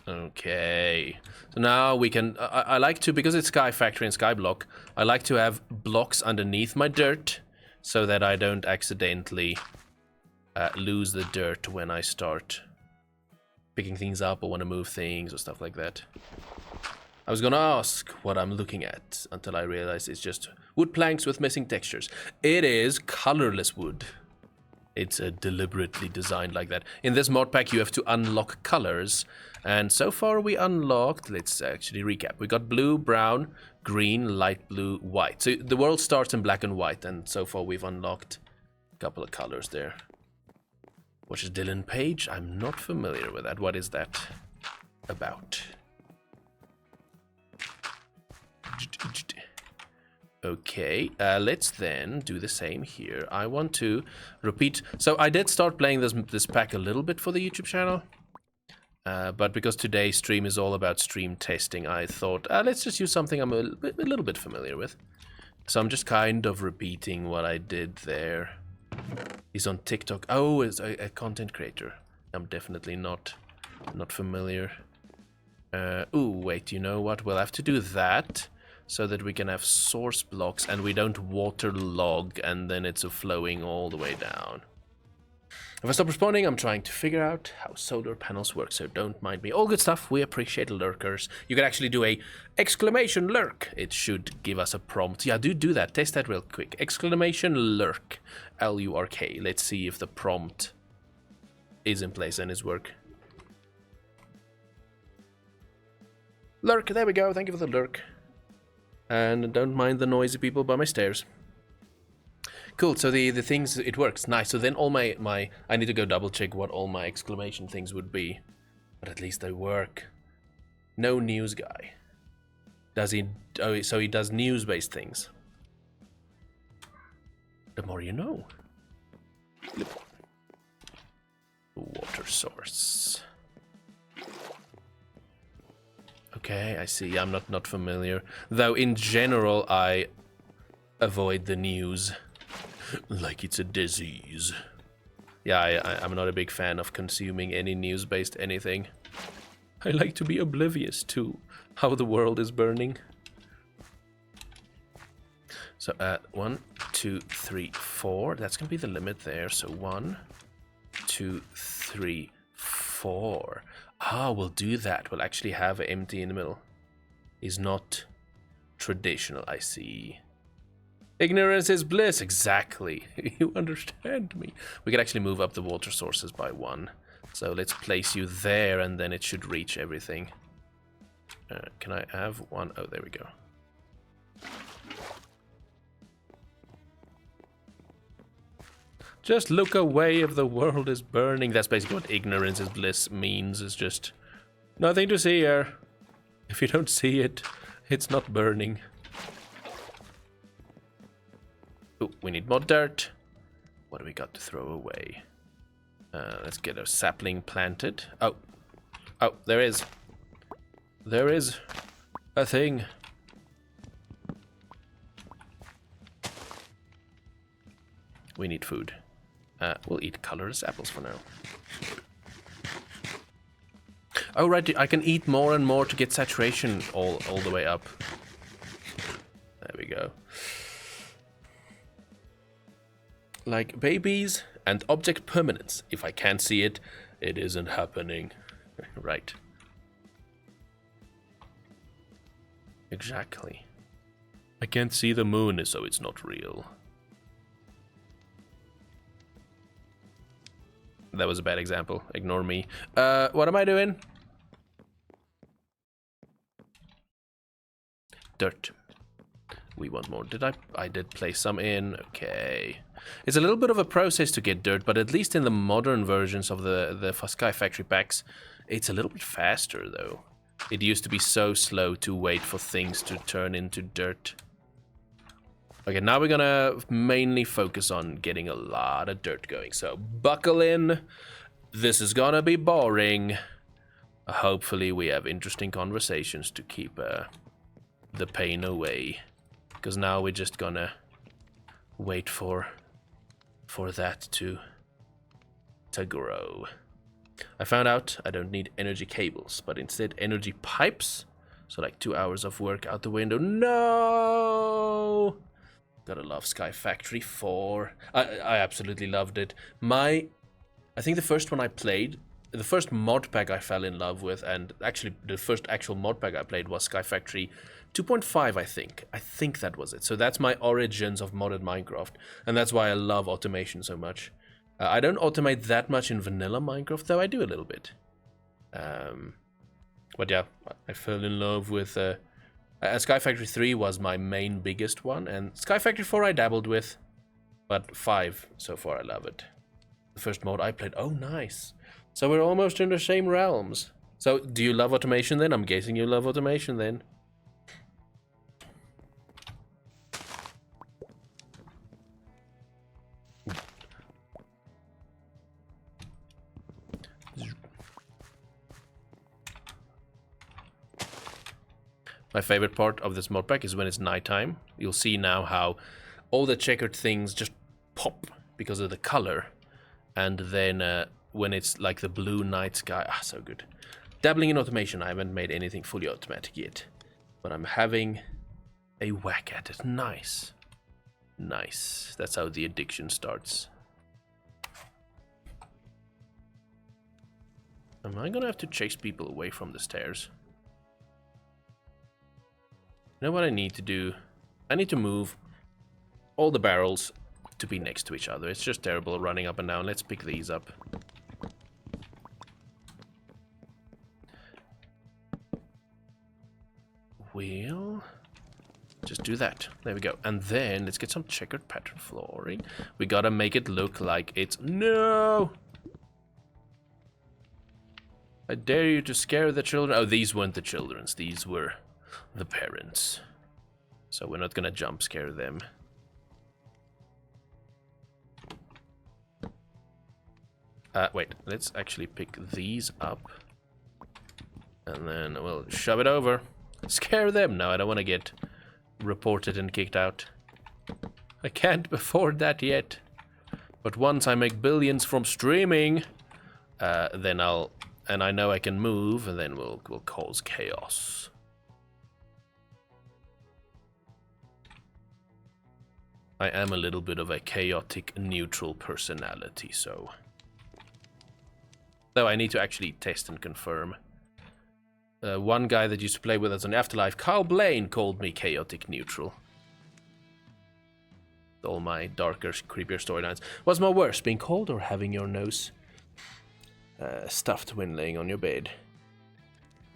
Okay. So now we can... I like to, because it's Sky Factory and Skyblock, I like to have blocks underneath my dirt so that I don't accidentally... lose the dirt when I start picking things up or want to move things or stuff like that. I was gonna ask what I'm looking at until I realized it's just wood planks with missing textures. It is colorless wood. It's deliberately designed like that. In this mod pack you have to unlock colors, and so far we unlocked, let's actually recap. We got blue, brown, green, light blue, white. So the world starts in black and white, and so far we've unlocked a couple of colors there. What is Dylan Page? I'm not familiar with that. What is that about? Okay, let's then do the same here. I want to repeat. So I did start playing this pack a little bit for the YouTube channel. But because today's stream is all about stream testing, I thought, let's just use something I'm a little bit familiar with. So I'm just kind of repeating what I did there. He's on TikTok. Oh, is a content creator. I'm definitely not familiar. Ooh, wait, you know what? We'll have to do that so that we can have source blocks and we don't waterlog and then it's flowing all the way down. If I stop responding, I'm trying to figure out how solar panels work, so don't mind me. All good stuff. We appreciate lurkers. You can actually do a exclamation lurk. It should give us a prompt. Yeah, do that. Test that real quick. Exclamation lurk. L-U-R-K. Let's see if the prompt is in place and is work. Lurk, there we go. Thank you for the lurk. And don't mind the noisy people by my stairs. Cool, so the things, it works. Nice. So then all my I need to go double check what all my exclamation things would be. But at least they work. No news guy. Does he? Oh, so he does news-based things. The more you know. Water source. Okay, I see. I'm not familiar. Though in general, I avoid the news. Like it's a disease. Yeah, I'm not a big fan of consuming any news-based anything. I like to be oblivious to how the world is burning. So, 1, 2, 3, 4. That's gonna be the limit there. So 1, 2, 3, 4. Ah, we'll do that. We'll actually have an empty in the middle. Is not traditional, I see. Ignorance is bliss, exactly. You understand me. We can actually move up the water sources by 1. So let's place you there, and then it should reach everything. Can I have 1? Oh, there we go. Just look away if the world is burning. That's basically what ignorance is bliss means. It's just nothing to see here. If you don't see it, it's not burning. Oh, we need more dirt. What do we got to throw away? Let's get a sapling planted. Oh, there is. There is a thing. We need food. We'll eat colorless apples for now. Oh, right, I can eat more and more to get saturation all the way up. There we go. Like babies and object permanence. If I can't see it, it isn't happening. Right. Exactly. I can't see the moon, so it's not real. That was a bad example. Ignore me. What am I doing? Dirt. We want more. I did place some in. Okay. It's a little bit of a process to get dirt, but at least in the modern versions of the Sky Factory packs, it's a little bit faster, though. It used to be so slow to wait for things to turn into dirt. Okay, now we're gonna mainly focus on getting a lot of dirt going. So, buckle in. This is gonna be boring. Hopefully we have interesting conversations to keep the pain away. Because now we're just gonna wait for that to grow. I found out I don't need energy cables, but instead energy pipes. So like 2 hours of work out the window. No! Gotta love Sky Factory 4. I absolutely loved it. I think the first one I played, the first mod pack I fell in love with, and actually the first actual mod pack I played was Sky Factory 2.5, I think. I think that was it. So that's my origins of modded Minecraft, and that's why I love automation so much. I don't automate that much in vanilla Minecraft, though I do a little bit. But yeah, I fell in love with... Sky Factory 3 was my main biggest one, and Sky Factory 4 I dabbled with, but 5 so far I love it. The first mod I played, oh nice. So we're almost in the same realms. So do you love automation then? I'm guessing you love automation then. My favorite part of this mod pack is when it's nighttime. You'll see now how all the checkered things just pop because of the color. And then when it's like the blue night sky, so good. Dabbling in automation, I haven't made anything fully automatic yet. But I'm having a whack at it. Nice. Nice. That's how the addiction starts. Am I gonna have to chase people away from the stairs? You know what I need to do? I need to move all the barrels to be next to each other. It's just terrible running up and down. Let's pick these up. we'll just do that. There we go. And then let's get some checkered pattern flooring. We gotta make it look like it's... No! I dare you to scare the children. Oh, these weren't the children's. These were the parents. So we're not gonna jump scare them. Wait, let's actually pick these up. And then we'll shove it over. Scare them. No, I don't want to get reported and kicked out. I can't afford that yet. But once I make billions from streaming, then I'll... And I know I can move, and then we'll cause chaos. I am a little bit of a chaotic, neutral personality, so... Though I need to actually test and confirm. One guy that used to play with us on Afterlife, Carl Blaine, called me chaotic neutral. All my darker, creepier storylines. What's more worse, being cold or having your nose stuffed when laying on your bed?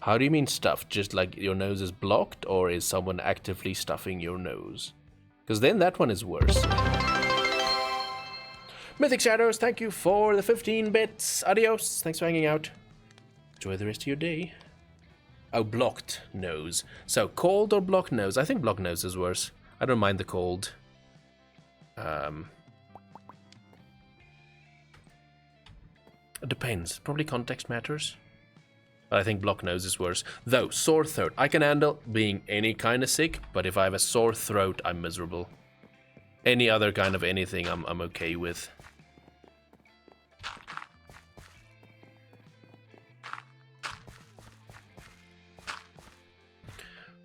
How do you mean stuffed? Just like your nose is blocked, or is someone actively stuffing your nose? Because then that one is worse. Mythic Shadows, thank you for the 15 bits. Adios. Thanks for hanging out. Enjoy the rest of your day. Oh, blocked nose. So, cold or blocked nose? I think blocked nose is worse. I don't mind the cold. It depends. Probably context matters. But I think blocked nose is worse. Though, sore throat. I can handle being any kind of sick, but if I have a sore throat, I'm miserable. Any other kind of anything, I'm okay with.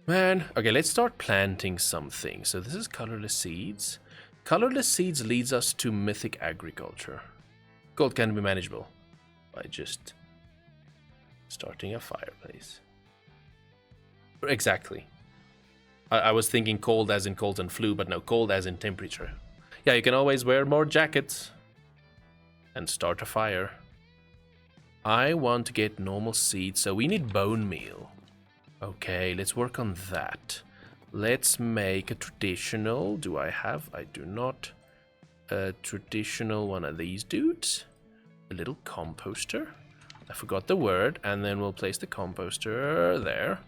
Man, okay, let's start planting something. So this is colorless seeds. Colorless seeds leads us to mythic agriculture. Gold can be manageable by just starting a fireplace. Exactly. I was thinking cold as in cold and flu, but no, cold as in temperature. Yeah, you can always wear more jackets and start a fire. I want to get normal seeds, so we need bone meal. Okay, let's work on that. Let's make a traditional. Do I have? I do not. A traditional one of these dudes. A little composter. I forgot the word. And then we'll place the composter there.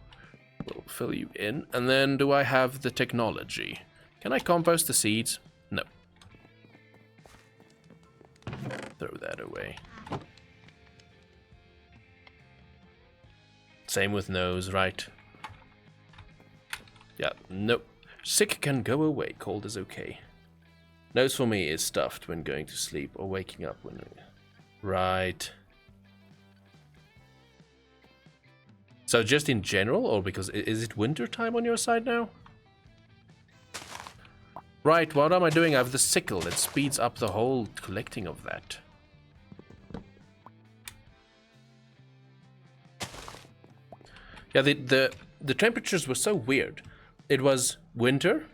We'll fill you in. And then do I have the technology? Can I compost the seeds? No. Throw that away. Same with nose, right? Yeah, nope. Sick can go away, cold is okay. Nose for me is stuffed when going to sleep or waking up when... Right. So just in general, or because... Is it winter time on your side now? Right, what am I doing? I have the sickle that speeds up the whole collecting of that. Yeah, the temperatures were so weird. It was winter,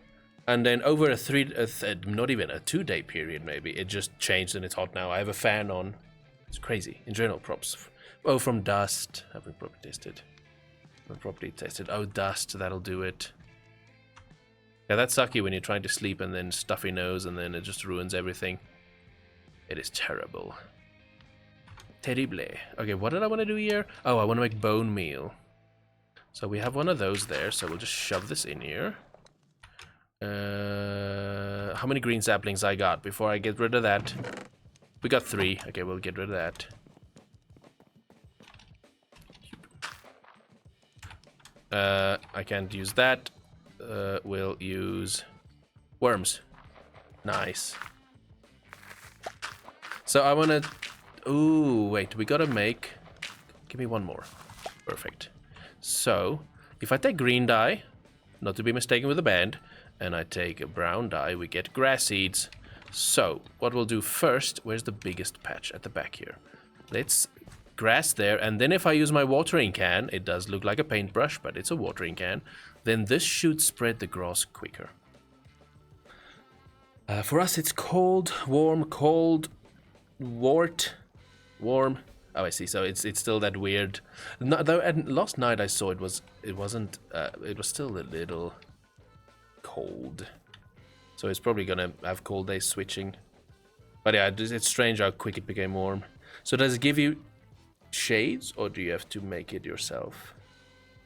and then over not even a 2-day period maybe, it just changed and it's hot now. I have a fan on. It's crazy. In general, props. Oh, from dust. Haven't properly tested. Oh, dust, that'll do it. Yeah, that's sucky when you're trying to sleep and then stuffy nose and then it just ruins everything. It is terrible. Terrible. Okay, what did I want to do here? Oh, I want to make bone meal. So we have one of those there, so we'll just shove this in here. How many green saplings I got before I get rid of that? We got 3. Okay, we'll get rid of that. I can't use that. We'll use worms. Nice. So I want to... Ooh, wait, we gotta make... Give me one more. Perfect. So, if I take green dye, not to be mistaken with a band, and I take a brown dye, we get grass seeds. So, what we'll do first, where's the biggest patch? At the back here. Let's grass there, and then if I use my watering can, it does look like a paintbrush, but it's a watering can, then this should spread the grass quicker. For us, it's cold, warm, cold, wart, warm. Oh, I see. So it's still that weird. No, though, and last night I saw it wasn't. It was still a little cold. So it's probably gonna have cold days switching. But yeah, it's strange how quick it became warm. So does it give you shades, or do you have to make it yourself?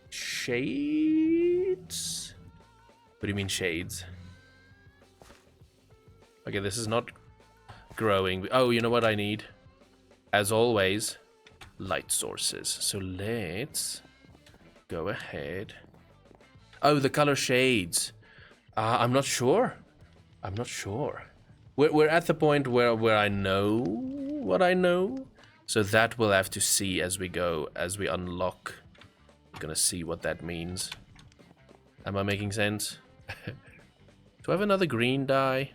Shades? What do you mean shades? Okay, this is not growing. Oh, you know what I need? As always, light sources. So let's go ahead. Oh, the color shades. I'm not sure. I'm not sure. We're at the point where I know what I know. So that we'll have to see as we go, as we unlock. We're gonna see what that means. Am I making sense? Do I have another green dye?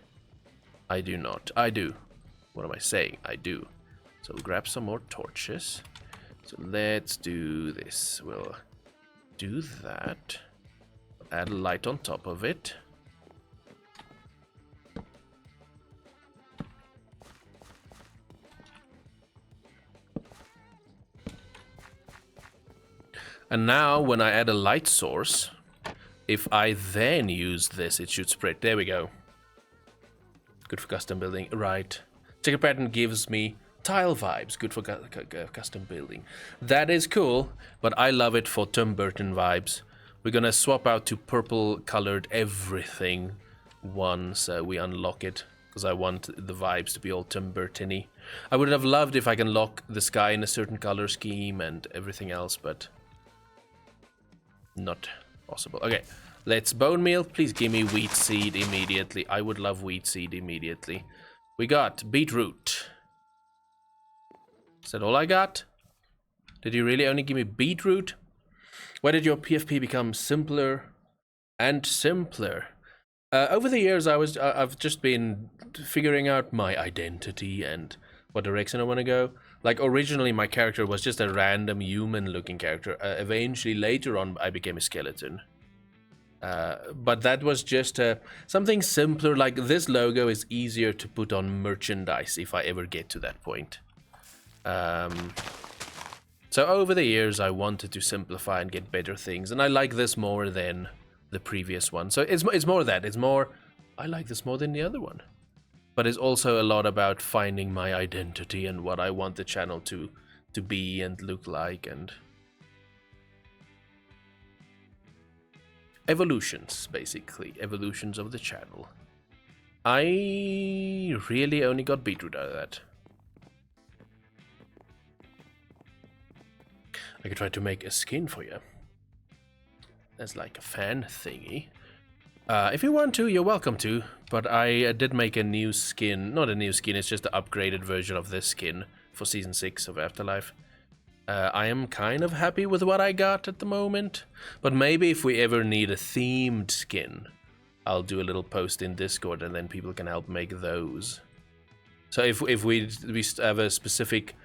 I do not. I do. What am I saying? I do. So we'll grab some more torches. So let's do this. We'll do that. Add a light on top of it. And now when I add a light source, if I then use this, it should spread. There we go. Good for custom building. Right. Ticker pattern gives me tile vibes. Good for custom building. That is cool, but I love it for Tim Burton vibes. We're gonna swap out to purple colored everything once we unlock it, because I want the vibes to be all Tim Burton-y. I would have loved if I can lock the sky in a certain color scheme and everything else, but not possible. Okay, let's bone meal. Please give me wheat seed immediately. I would love wheat seed immediately. We got beetroot. Is that all I got? Did you really only give me beetroot? Why did your PFP become simpler and simpler? Over the years, I've just been figuring out my identity and what direction I want to go. Like, originally my character was just a random human-looking character. Eventually, later on, I became a skeleton. But that was just something simpler. Like, this logo is easier to put on merchandise if I ever get to that point. So over the years, I wanted to simplify and get better things, and I like this more than the previous one. So it's more that. It's more, I like this more than the other one. But it's also a lot about finding my identity and what I want the channel to be and look like, and evolutions, basically. Evolutions of the channel. I really only got beetroot out of that. I could try to make a skin for you. That's like a fan thingy. If you want to, you're welcome to. But I did make a new skin. Not a new skin, it's just an upgraded version of this skin for Season 6 of Afterlife. I am kind of happy with what I got at the moment. But maybe if we ever need a themed skin, I'll do a little post in Discord and then people can help make those. So if we have a specific...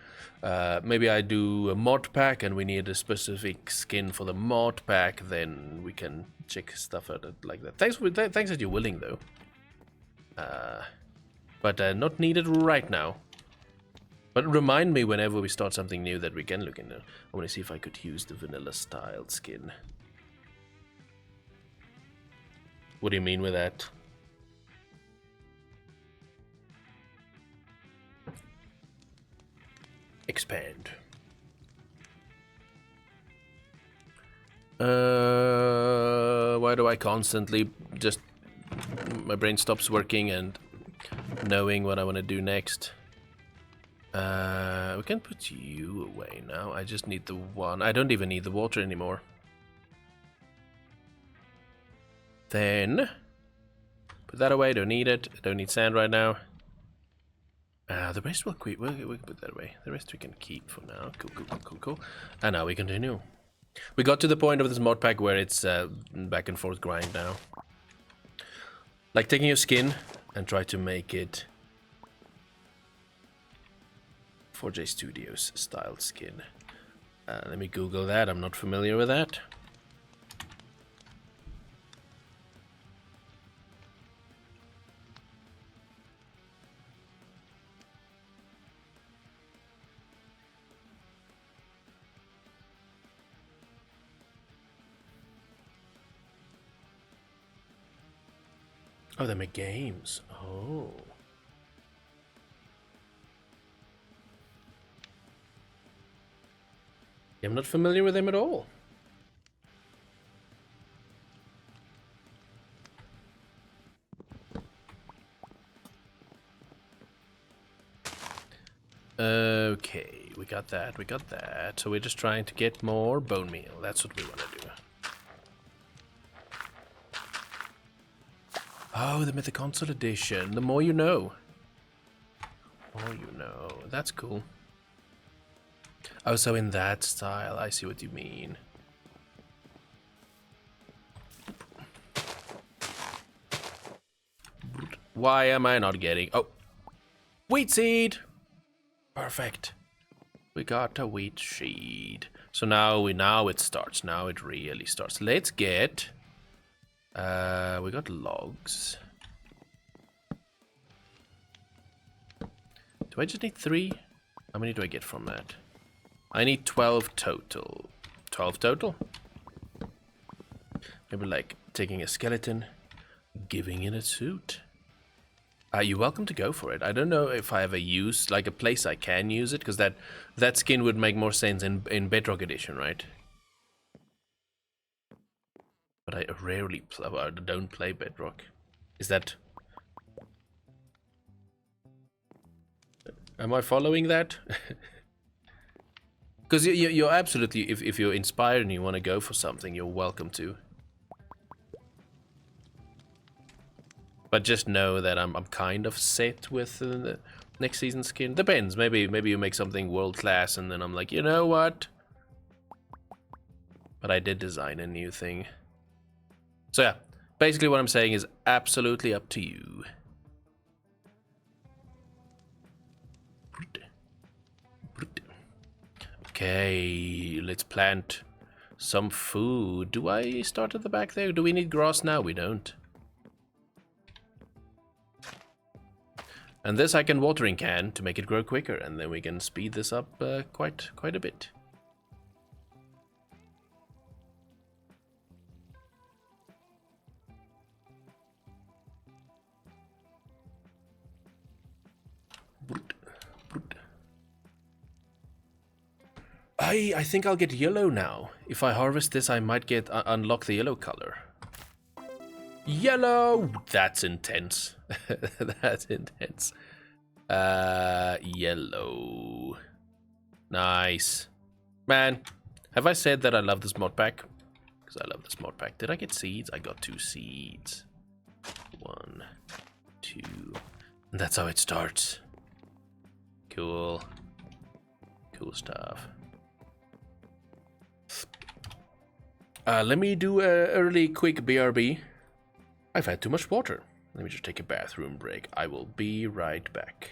maybe I do a mod pack and we need a specific skin for the mod pack, then we can check stuff out like that. Thanks that you're willing, though. But not needed right now. But remind me whenever we start something new that we can look into. I want to see if I could use the vanilla styled skin. What do you mean with that? Expand. Why do I constantly just... my brain stops working and knowing what I want to do next? We can put you away now. I just need the one. I don't even need the water anymore. Then put that away. Don't need it. Don't need sand right now. The rest we'll quit. We can put that away. The rest we can keep for now. Cool. And now we continue. We got to the point of this mod pack where it's back and forth grind now. Like taking your skin and try to make it 4J Studios style skin. Let me Google that. I'm not familiar with that. Oh, they make games. Oh. I'm not familiar with them at all. Okay, we got that. So we're just trying to get more bone meal. That's what we want to do. Oh, they made the console edition. The more you know. More you know. That's cool. Oh, so in that style, I see what you mean. Why am I not getting... Oh! Wheat seed! Perfect. We got a wheat seed. So now it starts. Now it really starts. Let's get... we got logs. Do I just need 3? How many do I get from that? I need 12 total. 12 total? Maybe like taking a skeleton, giving it a suit. You're welcome to go for it. I don't know if I ever use like a place I can use it, because that skin would make more sense in Bedrock Edition, right? But I rarely don't play Bedrock. Is that... Am I following that? Because you're absolutely, if you're inspired and you want to go for something, you're welcome to. But just know that I'm kind of set with the next season skin. Depends. Maybe you make something world class, and then I'm like, you know what? But I did design a new thing. So yeah, basically what I'm saying is absolutely up to you. Okay, let's plant some food. Do I start at the back there? Do we need grass now? We don't. And this I can watering can to make it grow quicker, and then we can speed this up quite a bit. I think I'll get yellow now. If I harvest this, I might get unlock the yellow color. Yellow! That's intense. That's intense. Yellow. Nice. Man, have I said that I love this mod pack? Because I love this mod pack. Did I get seeds? I got 2 seeds. 1, 2. And that's how it starts. Cool. Cool stuff. Let me do a early quick BRB. I've had too much water. Let me just take a bathroom break. I will be right back.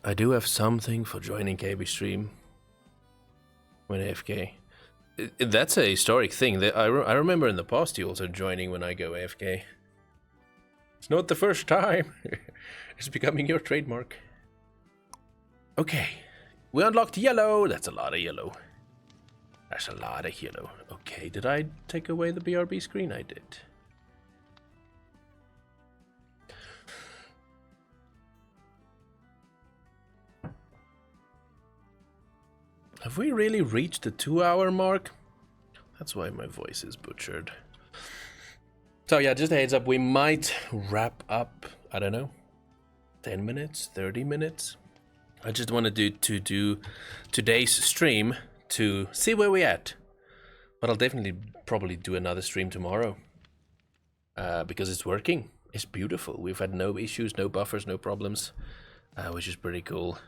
I do have something for joining KB stream when AFK. That's a historic thing. I remember in the past you also joining when I go AFK. It's not the first time. It's becoming your trademark. Okay, we unlocked yellow. That's a lot of yellow. That's a lot of yellow. Okay, did I take away the BRB screen? I did. Have we really reached the 2-hour mark? That's why my voice is butchered. So yeah, just a heads up, we might wrap up, I don't know, 10 minutes, 30 minutes. I just wanted to do today's stream to see where we're at. But I'll definitely probably do another stream tomorrow. Because it's working. It's beautiful. We've had no issues, no buffers, no problems. Which is pretty cool.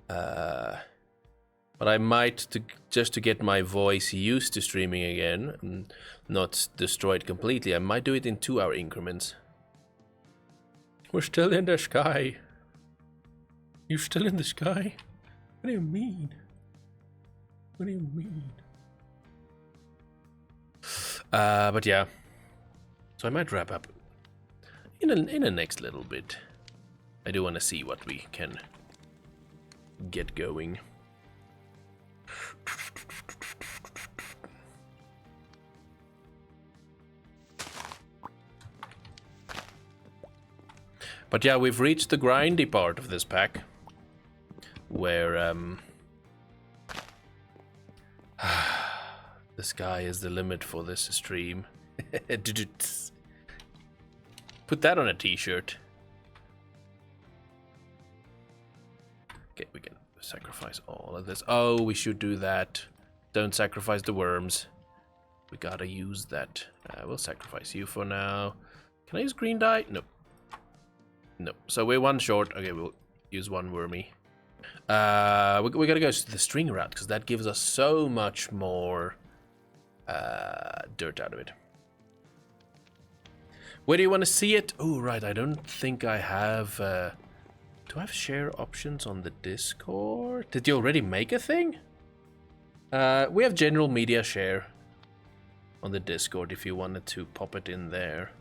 But I might, just to get my voice used to streaming again, and not destroyed completely, I might do it in 2-hour increments. We're still in the sky. You're still in the sky? What do you mean? What do you mean? But yeah. So I might wrap up in a next little bit. I do want to see what we can get going. But yeah, we've reached the grindy part of this pack, where the sky is the limit for this stream. Put that on a t-shirt. Okay, we can sacrifice all of this. Oh, we should do that. Don't sacrifice the worms. We gotta use that. We'll sacrifice you for now. Can I use green dye? No. No. So we're one short. Okay, we'll use one wormy. We gotta go to the string route, because that gives us so much more dirt out of it. Where do you want to see it? Oh, right. I don't think I have... do I have share options on the Discord? Did you already make a thing? We have general media share on the Discord if you wanted to pop it in there.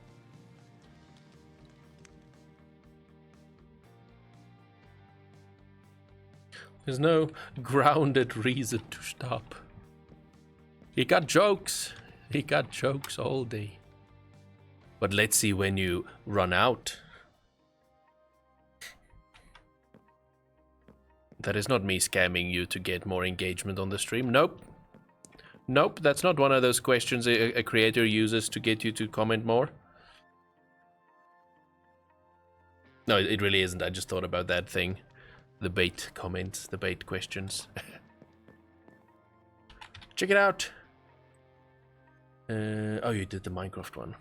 There's no grounded reason to stop. He got jokes. He got jokes all day. But let's see when you run out. That is not me scamming you to get more engagement on the stream. Nope. Nope, that's not one of those questions a creator uses to get you to comment more. No, it really isn't. I just thought about that thing. The bait comments, the bait questions. Check it out. Oh, you did the Minecraft one.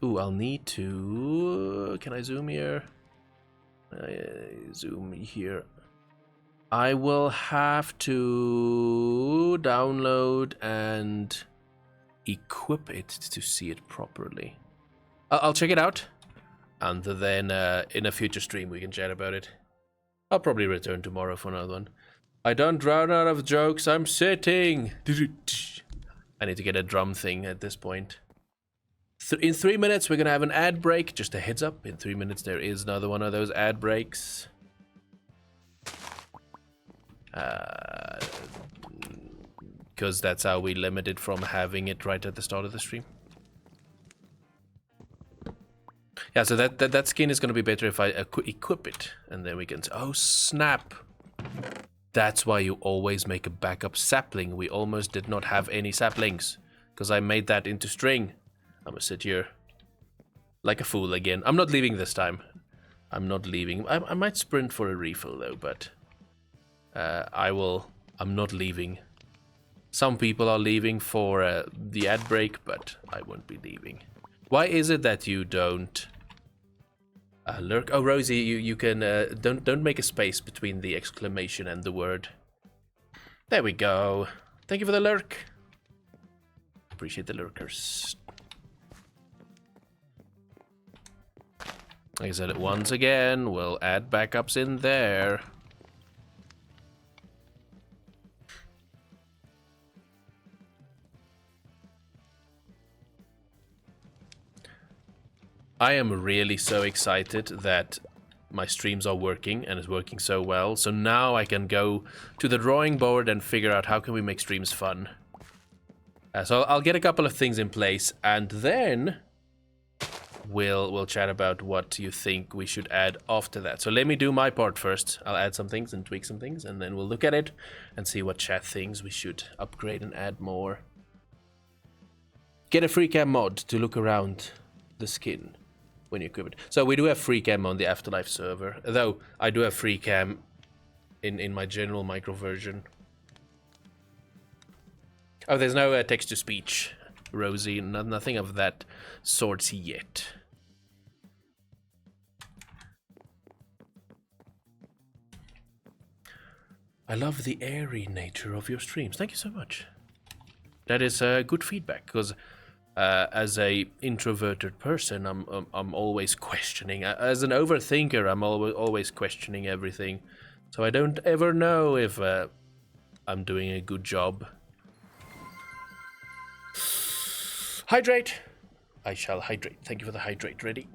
Ooh, I'll need to... Can I zoom here? Zoom here. I will have to download and equip it to see it properly. I'll check it out. And then in a future stream we can chat about it. I'll probably return tomorrow for another one. I don't run out of jokes, I'm sitting. I need to get a drum thing at this point. In 3 minutes we're gonna have an ad break. Just a heads up, in 3 minutes there is another one of those ad breaks. Because that's how we limit it from having it right at the start of the stream. Yeah, so that skin is going to be better if I equip it, and then we can... Oh, snap! That's why you always make a backup sapling. We almost did not have any saplings, because I made that into string. I'm gonna sit here like a fool again. I'm not leaving this time. I'm not leaving. I might sprint for a refill, though, but... I'm not leaving. Some people are leaving for the ad break, but I won't be leaving. Why is it that you don't lurk? Oh, Rosie, you can don't make a space between the exclamation and the word. There we go. Thank you for the lurk. Appreciate the lurkers. Like I said, once again, we'll add backups in there. I am really so excited that my streams are working and it's working so well. So now I can go to the drawing board and figure out how can we make streams fun. So I'll get a couple of things in place and then we'll chat about what you think we should add after that. So let me do my part first. I'll add some things and tweak some things and then we'll look at it and see what chat thinks we should upgrade and add more. Get a free cam mod to look around the skin when you equip it. So we do have free cam on the Afterlife server, though I do have free cam in my general micro version. Oh, there's no text-to-speech, Rosie. Nothing of that sort yet. I love the airy nature of your streams. Thank you so much. That is good feedback, because as a introverted person, I'm always questioning. As an overthinker, I'm always questioning everything. So I don't ever know if I'm doing a good job. Hydrate! I shall hydrate. Thank you for the hydrate. Ready?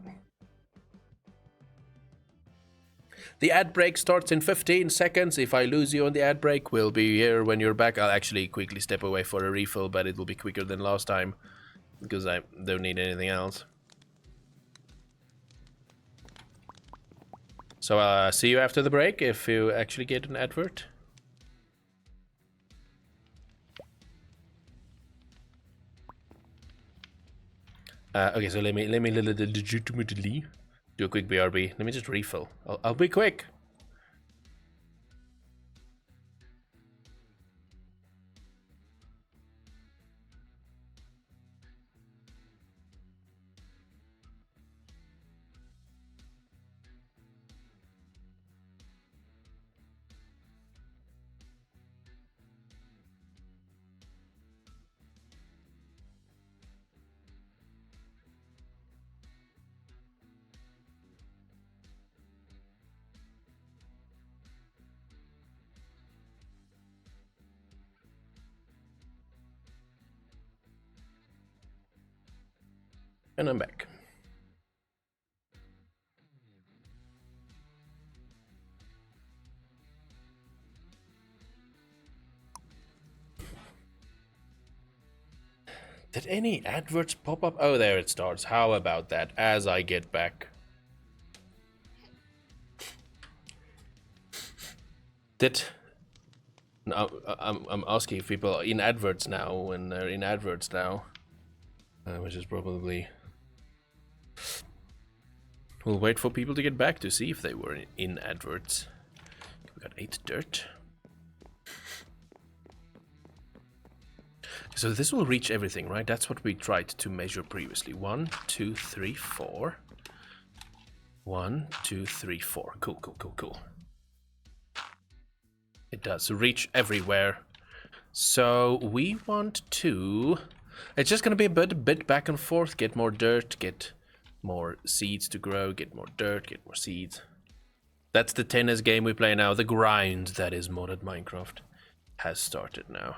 The ad break starts in 15 seconds. If I lose you on the ad break, we'll be here when you're back. I'll actually quickly step away for a refill, but it will be quicker than last time because I don't need anything else. So see you after the break if you actually get an advert. Okay, so let me legitimately do a quick BRB. Let me just refill. I'll be quick. And I'm back. Did any adverts pop up? Oh, there it starts. How about that? As I get back. No, I'm asking if people are in adverts now when they're in adverts now. Which is probably... We'll wait for people to get back to see if they were in adverts. We got 8 dirt. So this will reach everything, right? That's what we tried to measure previously. 1, 2, 3, 4. 1, 2, 3, 4. Cool. It does reach everywhere. So we want to... It's just gonna be a bit back and forth. Get more dirt, get more seeds to grow, get more dirt, get more seeds. That's the tennis game we play now. The grind that is modded Minecraft has started now.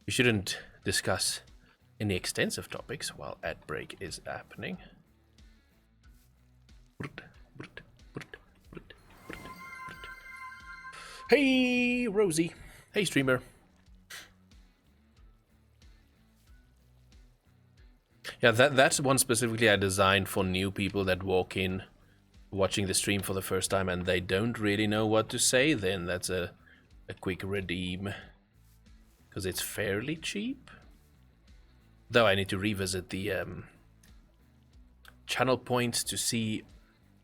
We shouldn't discuss any extensive topics while ad break is happening. Hey, Rosie. Hey, streamer. Yeah, that's one specifically I designed for new people that walk in watching the stream for the first time and they don't really know what to say. Then that's a quick redeem. Because it's fairly cheap. Though I need to revisit the channel points to see,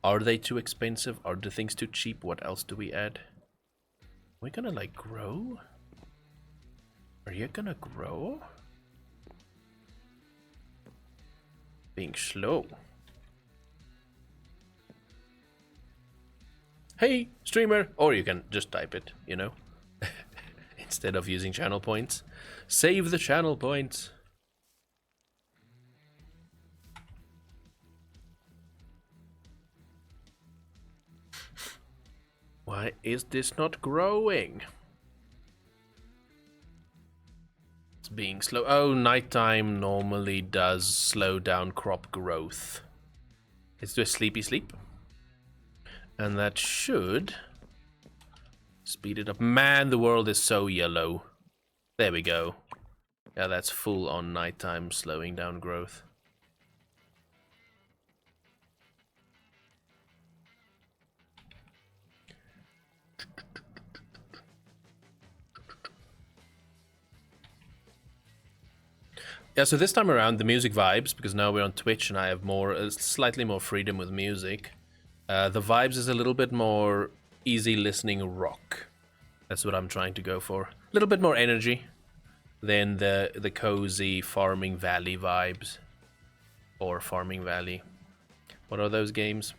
are they too expensive? Are the things too cheap? What else do we add? Are we gonna like grow? Are you gonna grow? Being slow. Hey, streamer! Or you can just type it, you know? instead of using channel points. Save the channel points. Why is this not growing? It's being slow. Oh, nighttime normally does slow down crop growth. Let's do a sleepy sleep. And that should speed it up. Man, the world is so yellow. There we go. Yeah, that's full on nighttime slowing down growth. Yeah, so this time around, the music vibes, because now we're on Twitch and I have more, slightly more freedom with music. The vibes is a little bit more easy listening rock. That's what I'm trying to go for. A little bit more energy than the cozy Farming Valley vibes. Or Farming Valley. What are those games?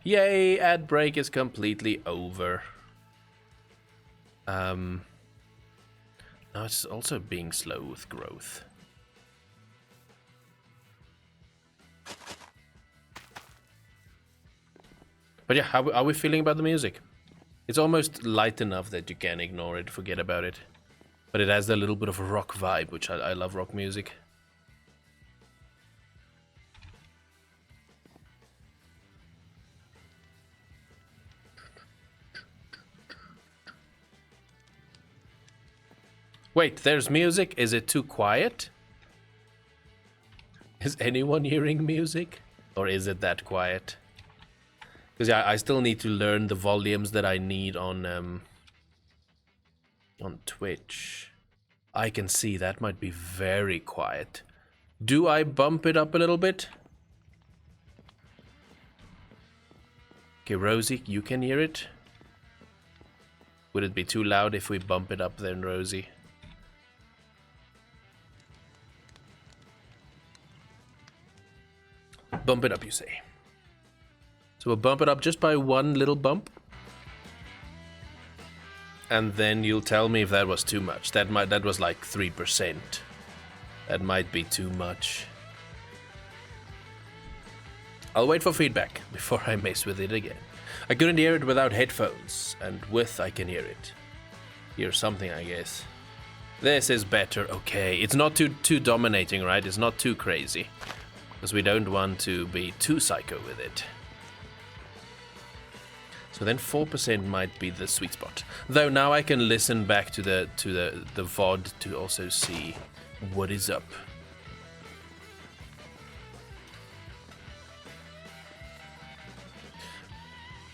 Yay, ad break is completely over. Now it's also being slow with growth. But yeah, how are we feeling about the music? It's almost light enough that you can ignore it, forget about it. But it has a little bit of a rock vibe, which I love rock music. Wait, there's music? Is it too quiet? Is anyone hearing music? Or is it that quiet? Because yeah, I still need to learn the volumes that I need on Twitch. I can see that might be very quiet. Do I bump it up a little bit? Okay, Rosie, you can hear it? Would it be too loud if we bump it up then, Rosie? Bump it up, you say. So we'll bump it up just by one little bump. And then you'll tell me if that was too much. That was like 3%. That might be too much. I'll wait for feedback before I mess with it again. I couldn't hear it without headphones, and with I can hear it. Hear something, I guess. This is better. Okay, it's not too dominating, right? It's not too crazy. Because we don't want to be too psycho with it. So then 4% might be the sweet spot. Though now I can listen back to the VOD to also see what is up.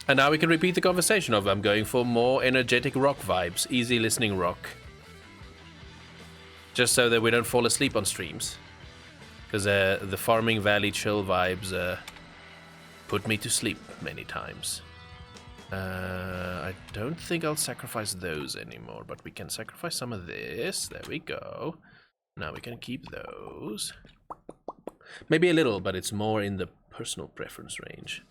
And now we can repeat the conversation of I'm going for more energetic rock vibes, easy listening rock. Just so that we don't fall asleep on streams. Because the Farming Valley chill vibes put me to sleep many times. I don't think I'll sacrifice those anymore, but we can sacrifice some of this. There we go. Now we can keep those. Maybe a little, but it's more in the personal preference range.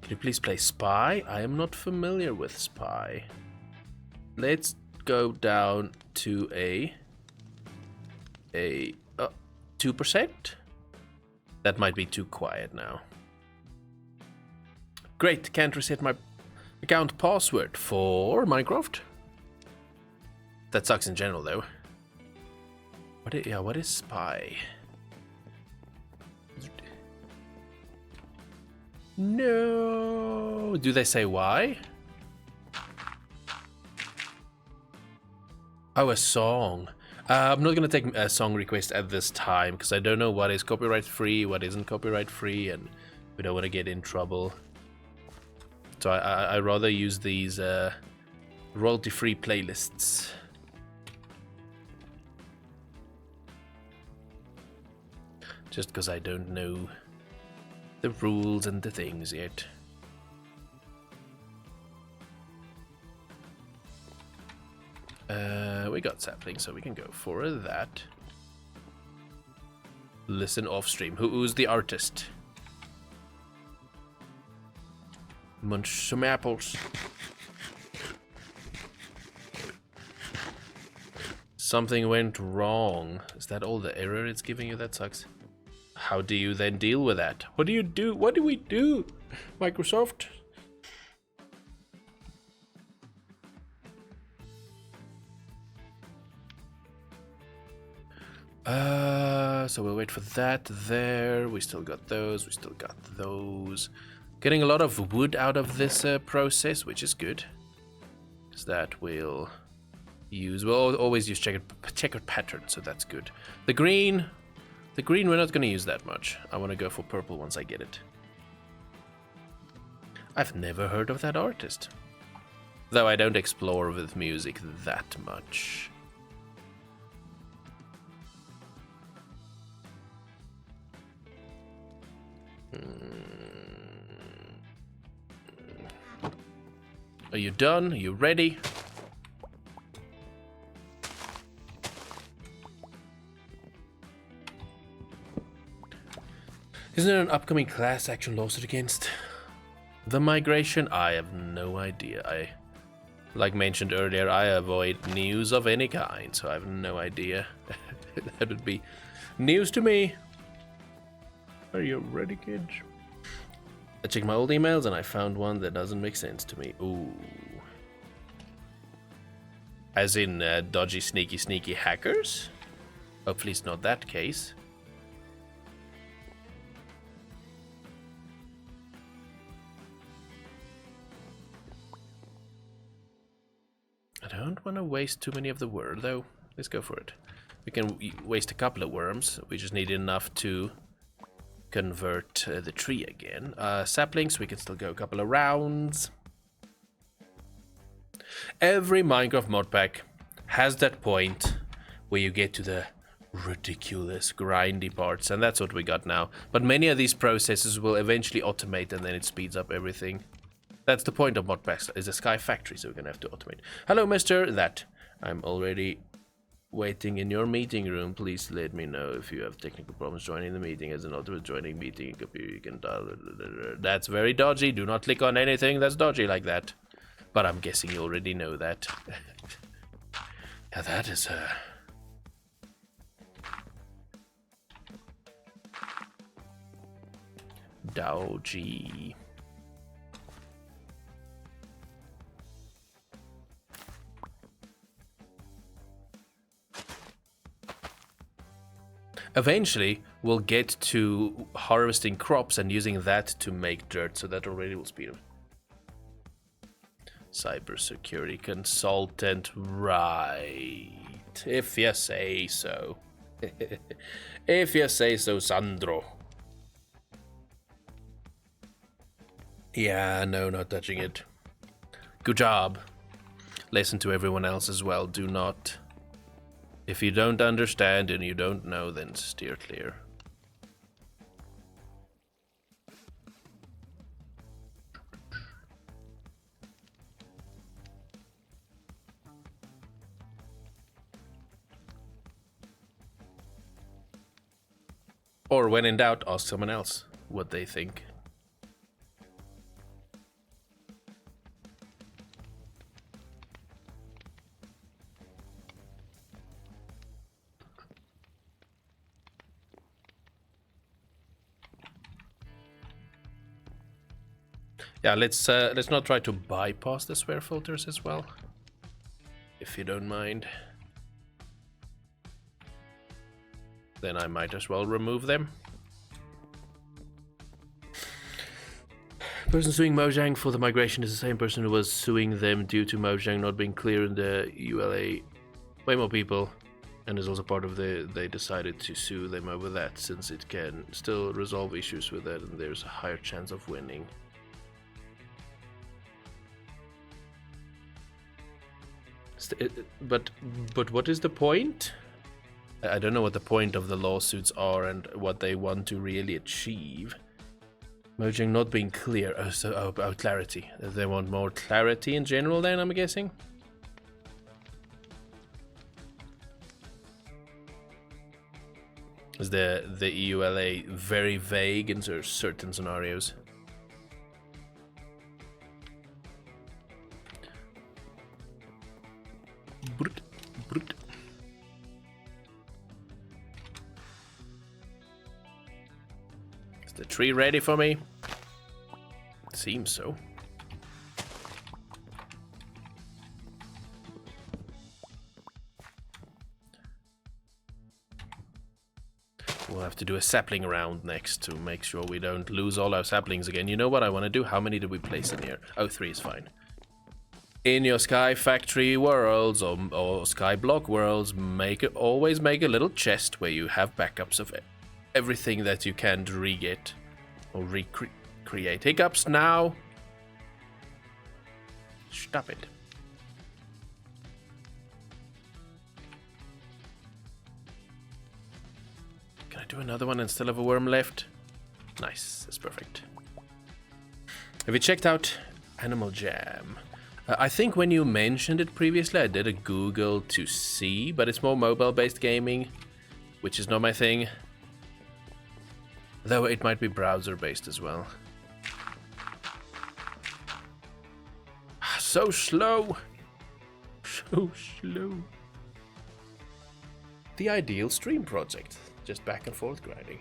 Can you please play Spy? I am not familiar with Spy. Let's go down to a 2%? That might be too quiet now. Great, can't reset my account password for Minecraft. That sucks in general though. What is Spy? No. Do they say why? Oh, a song. I'm not gonna take a song request at this time because I don't know what is copyright free, what isn't copyright free, and we don't want to get in trouble. So I rather use these royalty-free playlists. Just because I don't know the rules and the things yet. We got sapling, so we can go for that. Listen off stream. Who's the artist? Munch some apples. Something went wrong. Is that all the error it's giving you? That sucks. How do you then deal with that? What do you do? What do we do? Microsoft? So we'll wait for that there. We still got those. We still got those. Getting a lot of wood out of this process, which is good. Because that will use... We'll always use checkered pattern, so that's good. The green we're not going to use that much. I want to go for purple once I get it. I've never heard of that artist. Though I don't explore with music that much. Are you done? Are you ready? Isn't there an upcoming class action lawsuit against the migration? I have no idea. Like mentioned earlier, I avoid news of any kind, so I have no idea. That would be news to me. Are you ready, kids? I checked my old emails and I found one that doesn't make sense to me. Ooh. As in dodgy, sneaky hackers? Hopefully it's not that case. I don't want to waste too many of the word, though. Let's go for it. We can waste a couple of worms. We just need enough to convert the tree again. Saplings, we can still go a couple of rounds. Every Minecraft mod pack has that point where you get to the ridiculous grindy parts, and that's what we got now. But many of these processes will eventually automate, and then it speeds up everything. That's the point of mod packs. It's a sky factory, so we're gonna have to automate. Hello, Mr. That. I'm already waiting in your meeting room. Please let me know if you have technical problems joining the meeting. As an alternate joining meeting, you can dial. That's very dodgy. Do not click on anything that's dodgy like that. But I'm guessing you already know that. Yeah, that is dodgy. Eventually, we'll get to harvesting crops and using that to make dirt, so that already will speed up. Cybersecurity consultant, right. If you say so. If you say so, Sandro. Yeah, no, not touching it. Good job. Listen to everyone else as well. Do not. If you don't understand and you don't know, then steer clear. Or when in doubt, ask someone else what they think. Yeah, let's not try to bypass the swear filters as well, if you don't mind. Then I might as well remove them. Person suing Mojang for the migration is the same person who was suing them due to Mojang not being clear in the ULA. Way more people, and is also part of they decided to sue them over that, since it can still resolve issues with that and there's a higher chance of winning. But what is the point? I don't know what the point of the lawsuits are and what they want to really achieve. Mojang not being clear about clarity. They want more clarity in general then, I'm guessing? Is the EULA very vague in certain scenarios? tree ready for me? Seems so. We'll have to do a sapling round next to make sure we don't lose all our saplings again. You know what I want to do? How many did we place in here? Oh, 3 is fine. In your Sky Factory worlds or Sky Block worlds, always make a little chest where you have backups of everything that you can re-get or recreate. Hiccups now. Stop it. Can I do another one and still have a worm left? Nice, that's perfect. Have you checked out Animal Jam? I think when you mentioned it previously, I did a Google to see, but it's more mobile-based gaming, which is not my thing. Though it might be browser-based as well. So slow! So slow. The ideal stream project. Just back and forth grinding.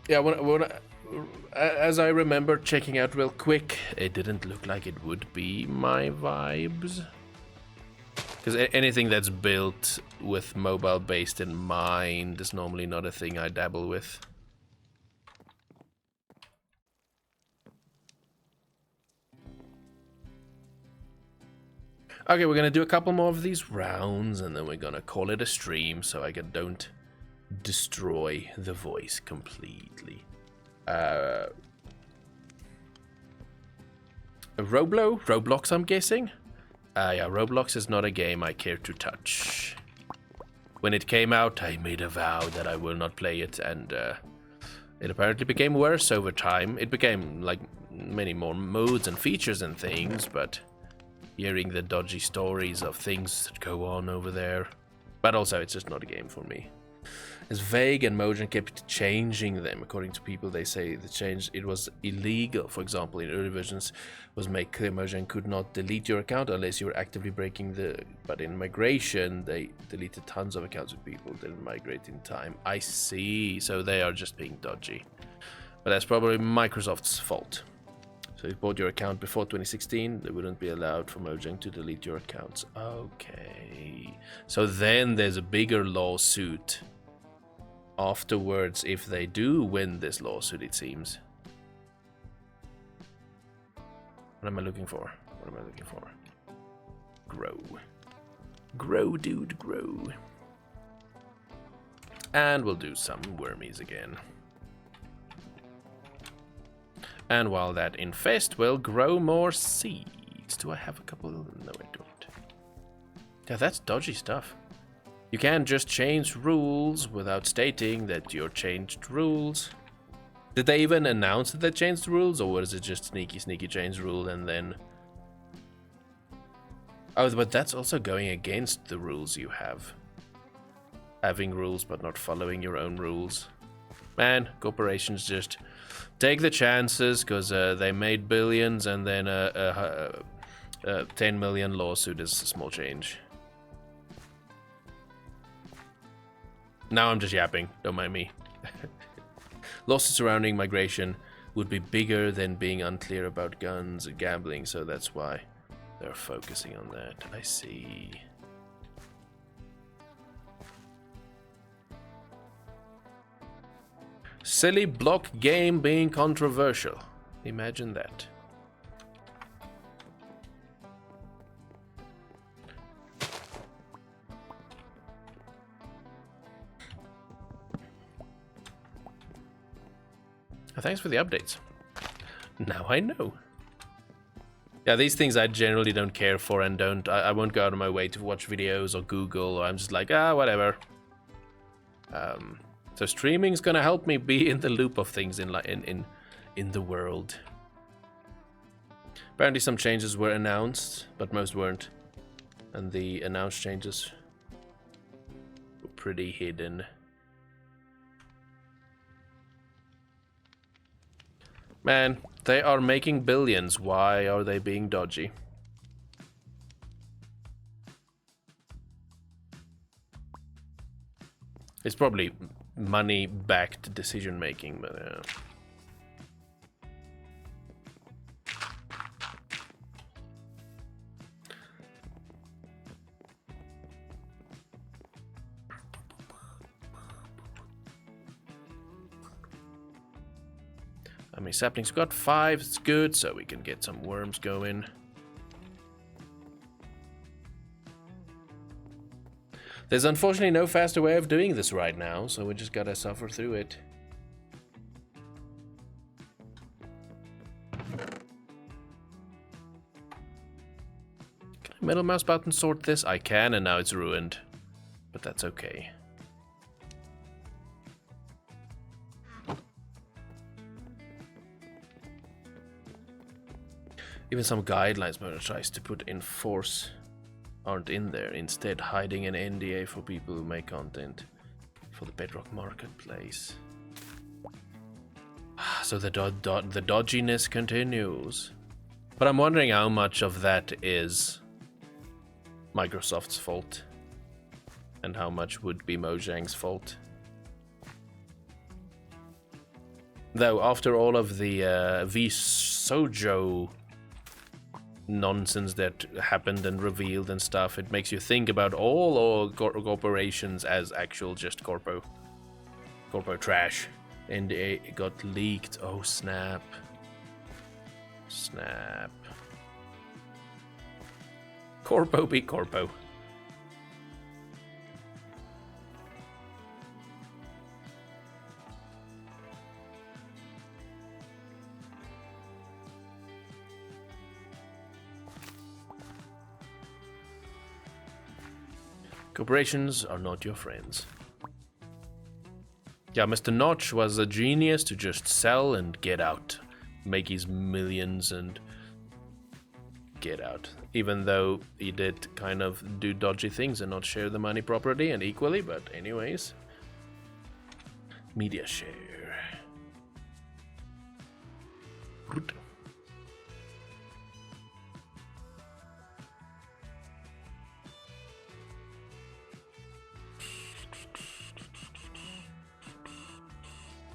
Yeah, as I remember checking out real quick, it didn't look like it would be my vibes. Because anything that's built with mobile based in mind is normally not a thing I dabble with. Okay, we're gonna do a couple more of these rounds and then we're gonna call it a stream so I don't destroy the voice completely. Roblox, I'm guessing? Yeah, Roblox is not a game I care to touch. When it came out, I made a vow that I will not play it, and it apparently became worse over time. It became, like, many more modes and features and things, but hearing the dodgy stories of things that go on over there. But also, it's just not a game for me. It's vague and Mojang kept changing them. According to people, they say the change, it was illegal. For example, in early versions, was made clear Mojang could not delete your account unless you were actively breaking the... But in migration, they deleted tons of accounts of people that didn't migrate in time. I see. So they are just being dodgy. But that's probably Microsoft's fault. So if you bought your account before 2016, they wouldn't be allowed for Mojang to delete your accounts. Okay. So then there's a bigger lawsuit afterwards if they do win this lawsuit, it seems. What am I looking for? What am I looking for? Grow. Grow, dude, grow. And we'll do some wormies again. And while that infest will grow more seeds. Do I have a couple? No, I don't. Yeah, that's dodgy stuff. You can't just change rules without stating that you changed rules. Did they even announce that they changed the rules, or was it just sneaky change rule and then... Oh, but that's also going against the rules you have. Having rules but not following your own rules. Man, corporations just take the chances because they made billions, and then a 10 million lawsuit is a small change. Now I'm just yapping, don't mind me. Losses surrounding migration would be bigger than being unclear about guns and gambling, so that's why they're focusing on that. I see. Silly block game being controversial. Imagine that. Thanks for the updates. Now I know. Yeah, these things I generally don't care for and I won't go out of my way to watch videos or Google, or I'm just like, whatever. So streaming's gonna help me be in the loop of things in the world. Apparently some changes were announced, but most weren't. And the announced changes were pretty hidden. Man, they are making billions. Why are they being dodgy? It's probably money-backed decision-making, but... How many saplings? We got 5, it's good, so we can get some worms going. There's unfortunately no faster way of doing this right now, so we just gotta suffer through it. Can I middle mouse button sort this? I can, and now it's ruined. But that's okay. Even some guidelines Murder tries to put in force aren't in there, instead hiding an NDA for people who make content for the Bedrock Marketplace. So the dodginess continues. But I'm wondering how much of that is Microsoft's fault and how much would be Mojang's fault. Though after all of the VSojo nonsense that happened and revealed and stuff, it makes you think about all corporations as actual just corpo trash. And it got leaked. Oh snap. Snap. Corpo be corpo. Corporations are not your friends. Yeah, Mr. Notch was a genius to just sell and get out. Make his millions and get out. Even though he did kind of do dodgy things and not share the money properly and equally, but anyways. Media share.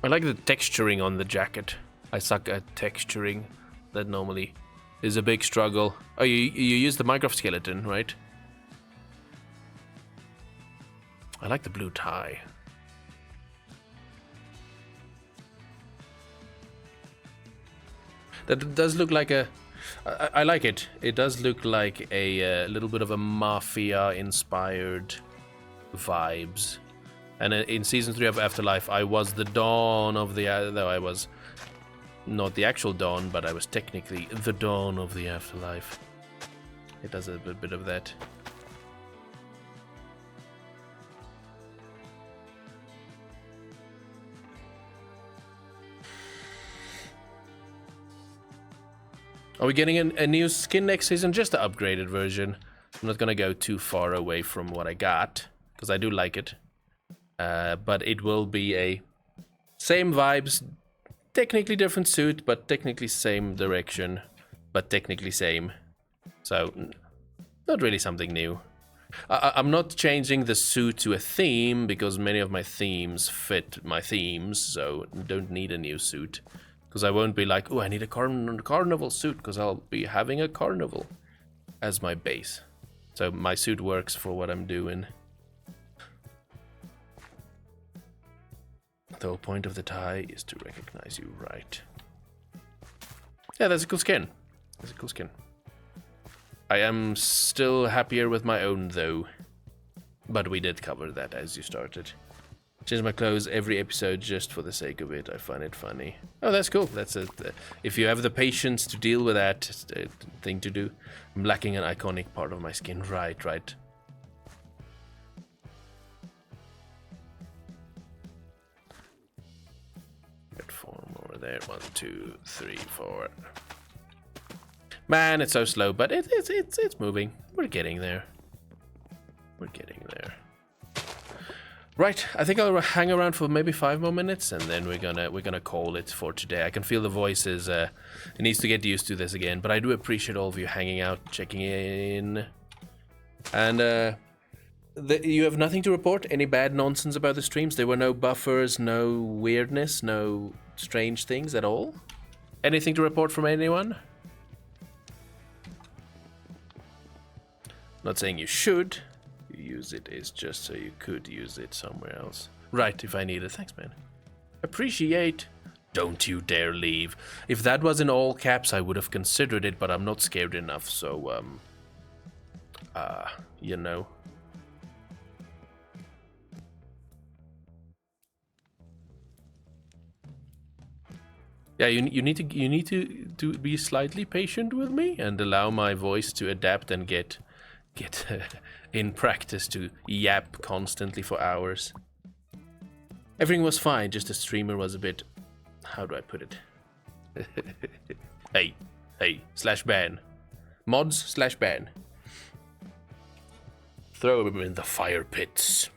I like the texturing on the jacket. I suck at texturing. That normally is a big struggle. Oh, you use the Minecraft skeleton, right? I like the blue tie. That does look like a... I like it. It does look like a little bit of a mafia-inspired vibes. And in Season 3 of Afterlife, I was the Dawn of the... Though I was not the actual Dawn, but I was technically the Dawn of the Afterlife. It does a bit of that. Are we getting a new skin next season? Just the upgraded version. I'm not gonna go too far away from what I got, because I do like it. But it will be a same vibes, technically different suit, but technically same direction, but technically same. So, not really something new. I'm not changing the suit to a theme, because many of my themes fit my themes, so don't need a new suit. Because I won't be like, oh, I need a carnival suit, because I'll be having a carnival as my base. So my suit works for what I'm doing. The whole point of the tie is to recognize you, right? Yeah, that's a cool skin. That's a cool skin. I am still happier with my own, though. But we did cover that as you started. Change my clothes every episode just for the sake of it. I find it funny. Oh, that's cool. That's a... if you have the patience to deal with that, it's a thing to do. I'm lacking an iconic part of my skin. Right, right. Got 4 more there. 1, 2, 3, 4. Man, it's so slow, but it's moving. We're getting there. We're getting there. Right, I think I'll hang around for maybe 5 more minutes, and then we're gonna call it for today. I can feel the voice is it needs to get used to this again, but I do appreciate all of you hanging out, checking in, and You have nothing to report? Any bad nonsense about the streams? There were no buffers, no weirdness, no strange things at all? Anything to report from anyone? Not saying you should use it, it's just so you could use it somewhere else. Right, if I need it. Thanks, man. Appreciate. Don't you dare leave. If that was in all caps, I would have considered it, but I'm not scared enough, so, you know. Yeah, you need to be slightly patient with me and allow my voice to adapt and get in practice to yap constantly for hours. Everything was fine, just the streamer was a bit, how do I put it? Hey, /ban. Mods /ban. Throw him in the fire pits.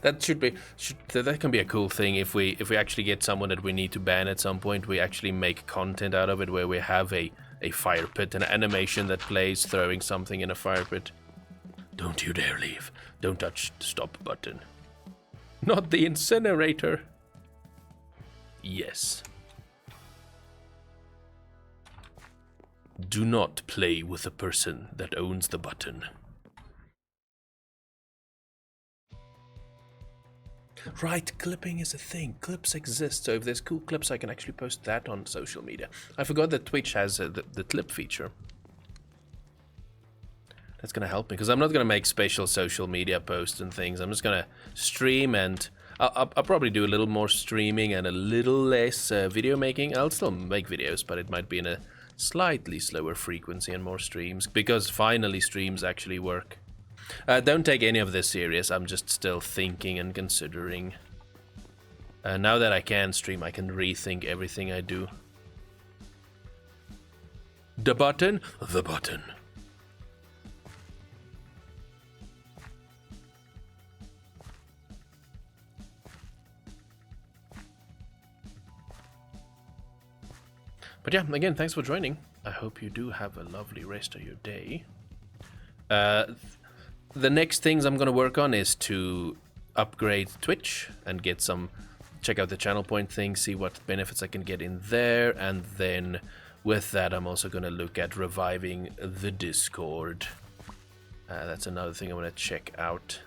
That that can be a cool thing if we actually get someone that we need to ban at some point. We actually make content out of it where we have a fire pit, an animation that plays throwing something in a fire pit. Don't you dare leave. Don't touch the stop button. Not the incinerator. Yes. Do not play with the person that owns the button. Right, clipping is a thing. Clips exist, so if there's cool clips, I can actually post that on social media. I forgot that Twitch has the clip feature. That's gonna help me, because I'm not gonna make special social media posts and things. I'm just gonna stream, and I'll probably do a little more streaming and a little less video making. I'll still make videos, but it might be in a slightly slower frequency and more streams, because finally streams actually work. Don't take any of this serious, I'm just still thinking and considering. Now that I can stream, I can rethink everything I do. The button. But yeah, again, thanks for joining. I hope you do have a lovely rest of your day. The next things I'm gonna work on is to upgrade Twitch and get some, check out the channel point thing, see what benefits I can get in there, and then with that I'm also gonna look at reviving the Discord. That's another thing I'm gonna check out,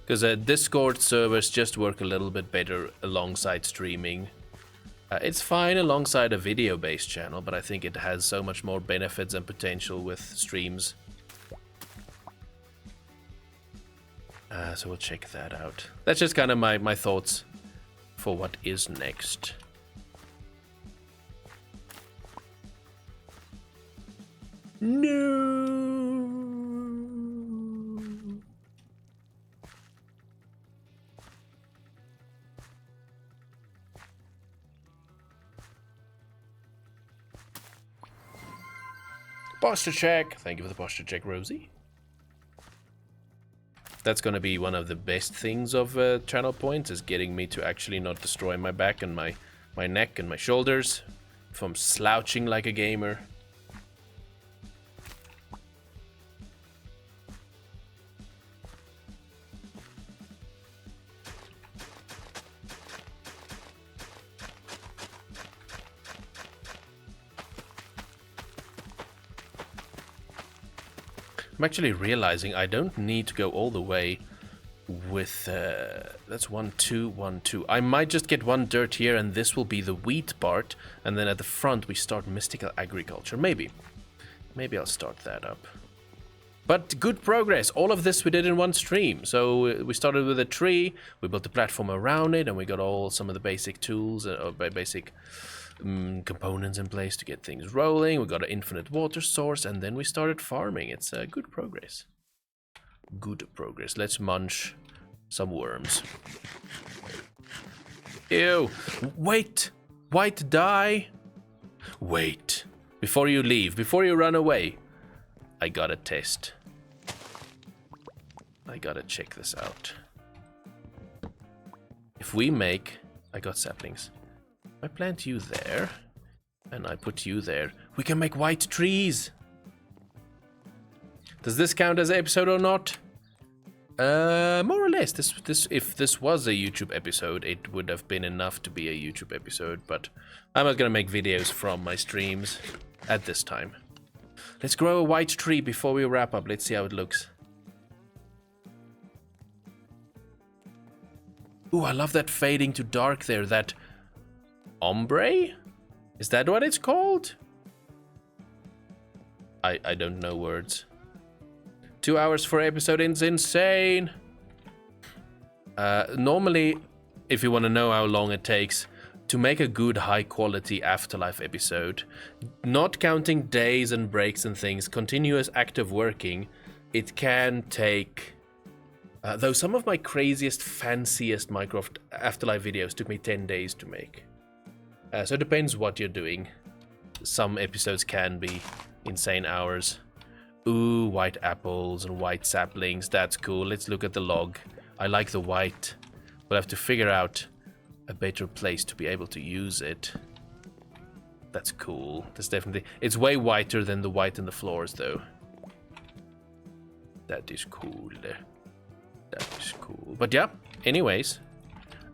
because Discord servers just work a little bit better alongside streaming. It's fine alongside a video-based channel, but I think it has so much more benefits and potential with streams. So we'll check that out. That's just kind of my thoughts for what is next. No. Posture check. Thank you for the posture check, Rosie. That's going to be one of the best things of channel points, is getting me to actually not destroy my back and my neck and my shoulders if I'm slouching like a gamer. I'm actually realizing I don't need to go all the way with, that's 1, 2, 1, 2. I might just get one dirt here, and this will be the wheat part, and then at the front we start mystical agriculture. Maybe I'll start that up. But good progress. All of this we did in one stream. So we started with a tree, we built a platform around it, and we got some of the basic tools, or basic components in place to get things rolling. We got an infinite water source, and then we started farming. It's good progress. Good progress. Let's munch some worms. Ew. Wait. White dye. Wait. Before you leave, before you run away, I gotta test. I gotta check this out. If we make... I got saplings. I plant you there, and I put you there. We can make white trees. Does this count as an episode or not? More or less. This if this was a YouTube episode, it would have been enough to be a YouTube episode, but I'm not gonna make videos from my streams at this time. Let's grow a white tree before we wrap up. Let's see how it looks. Ooh, I love that fading to dark there, that ombre? Is that what it's called? I don't know words. 2 hours for episode is insane. Normally, if you want to know how long it takes to make a good high quality Afterlife episode, not counting days and breaks and things, continuous active working, it can take, though some of my craziest, fanciest Minecraft Afterlife videos took me 10 days to make. So it depends what you're doing. Some episodes can be insane hours. Ooh, white apples and white saplings. That's cool. Let's look at the log. I like the white. We'll have to figure out a better place to be able to use it. That's cool. That's definitely... It's way whiter than the white in the floors, though. That is cool. That is cool. But yeah, anyways.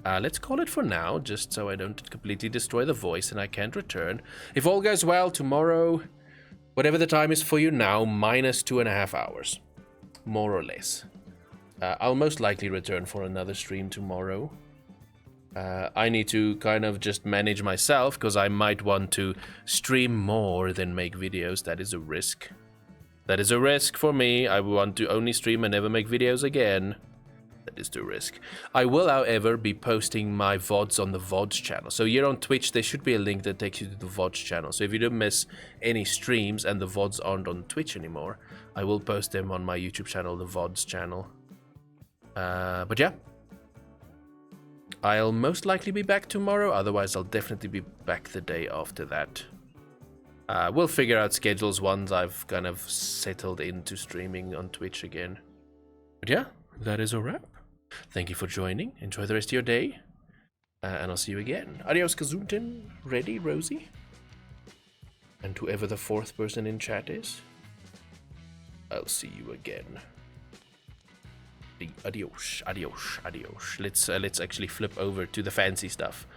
Let's call it for now, just so I don't completely destroy the voice and I can't return. If all goes well, tomorrow... Whatever the time is for you now, minus 2.5 hours. More or less. I'll most likely return for another stream tomorrow. I need to kind of just manage myself, because I might want to stream more than make videos. That is a risk. That is a risk for me. I want to only stream and never make videos again. That is the risk. I will, however, be posting my VODs on the Vods channel. So here on Twitch, there should be a link that takes you to the Vods channel. So if you don't miss any streams and the VODs aren't on Twitch anymore, I will post them on my YouTube channel, the Vods channel. But yeah. I'll most likely be back tomorrow. Otherwise, I'll definitely be back the day after that. We'll figure out schedules once I've kind of settled into streaming on Twitch again. But yeah, that is a wrap. Thank you for joining. Enjoy the rest of your day. And I'll see you again. Adios, Kazuntin. Ready, Rosie? And whoever the fourth person in chat is, I'll see you again. Adios, adios, adios. Let's actually flip over to the fancy stuff.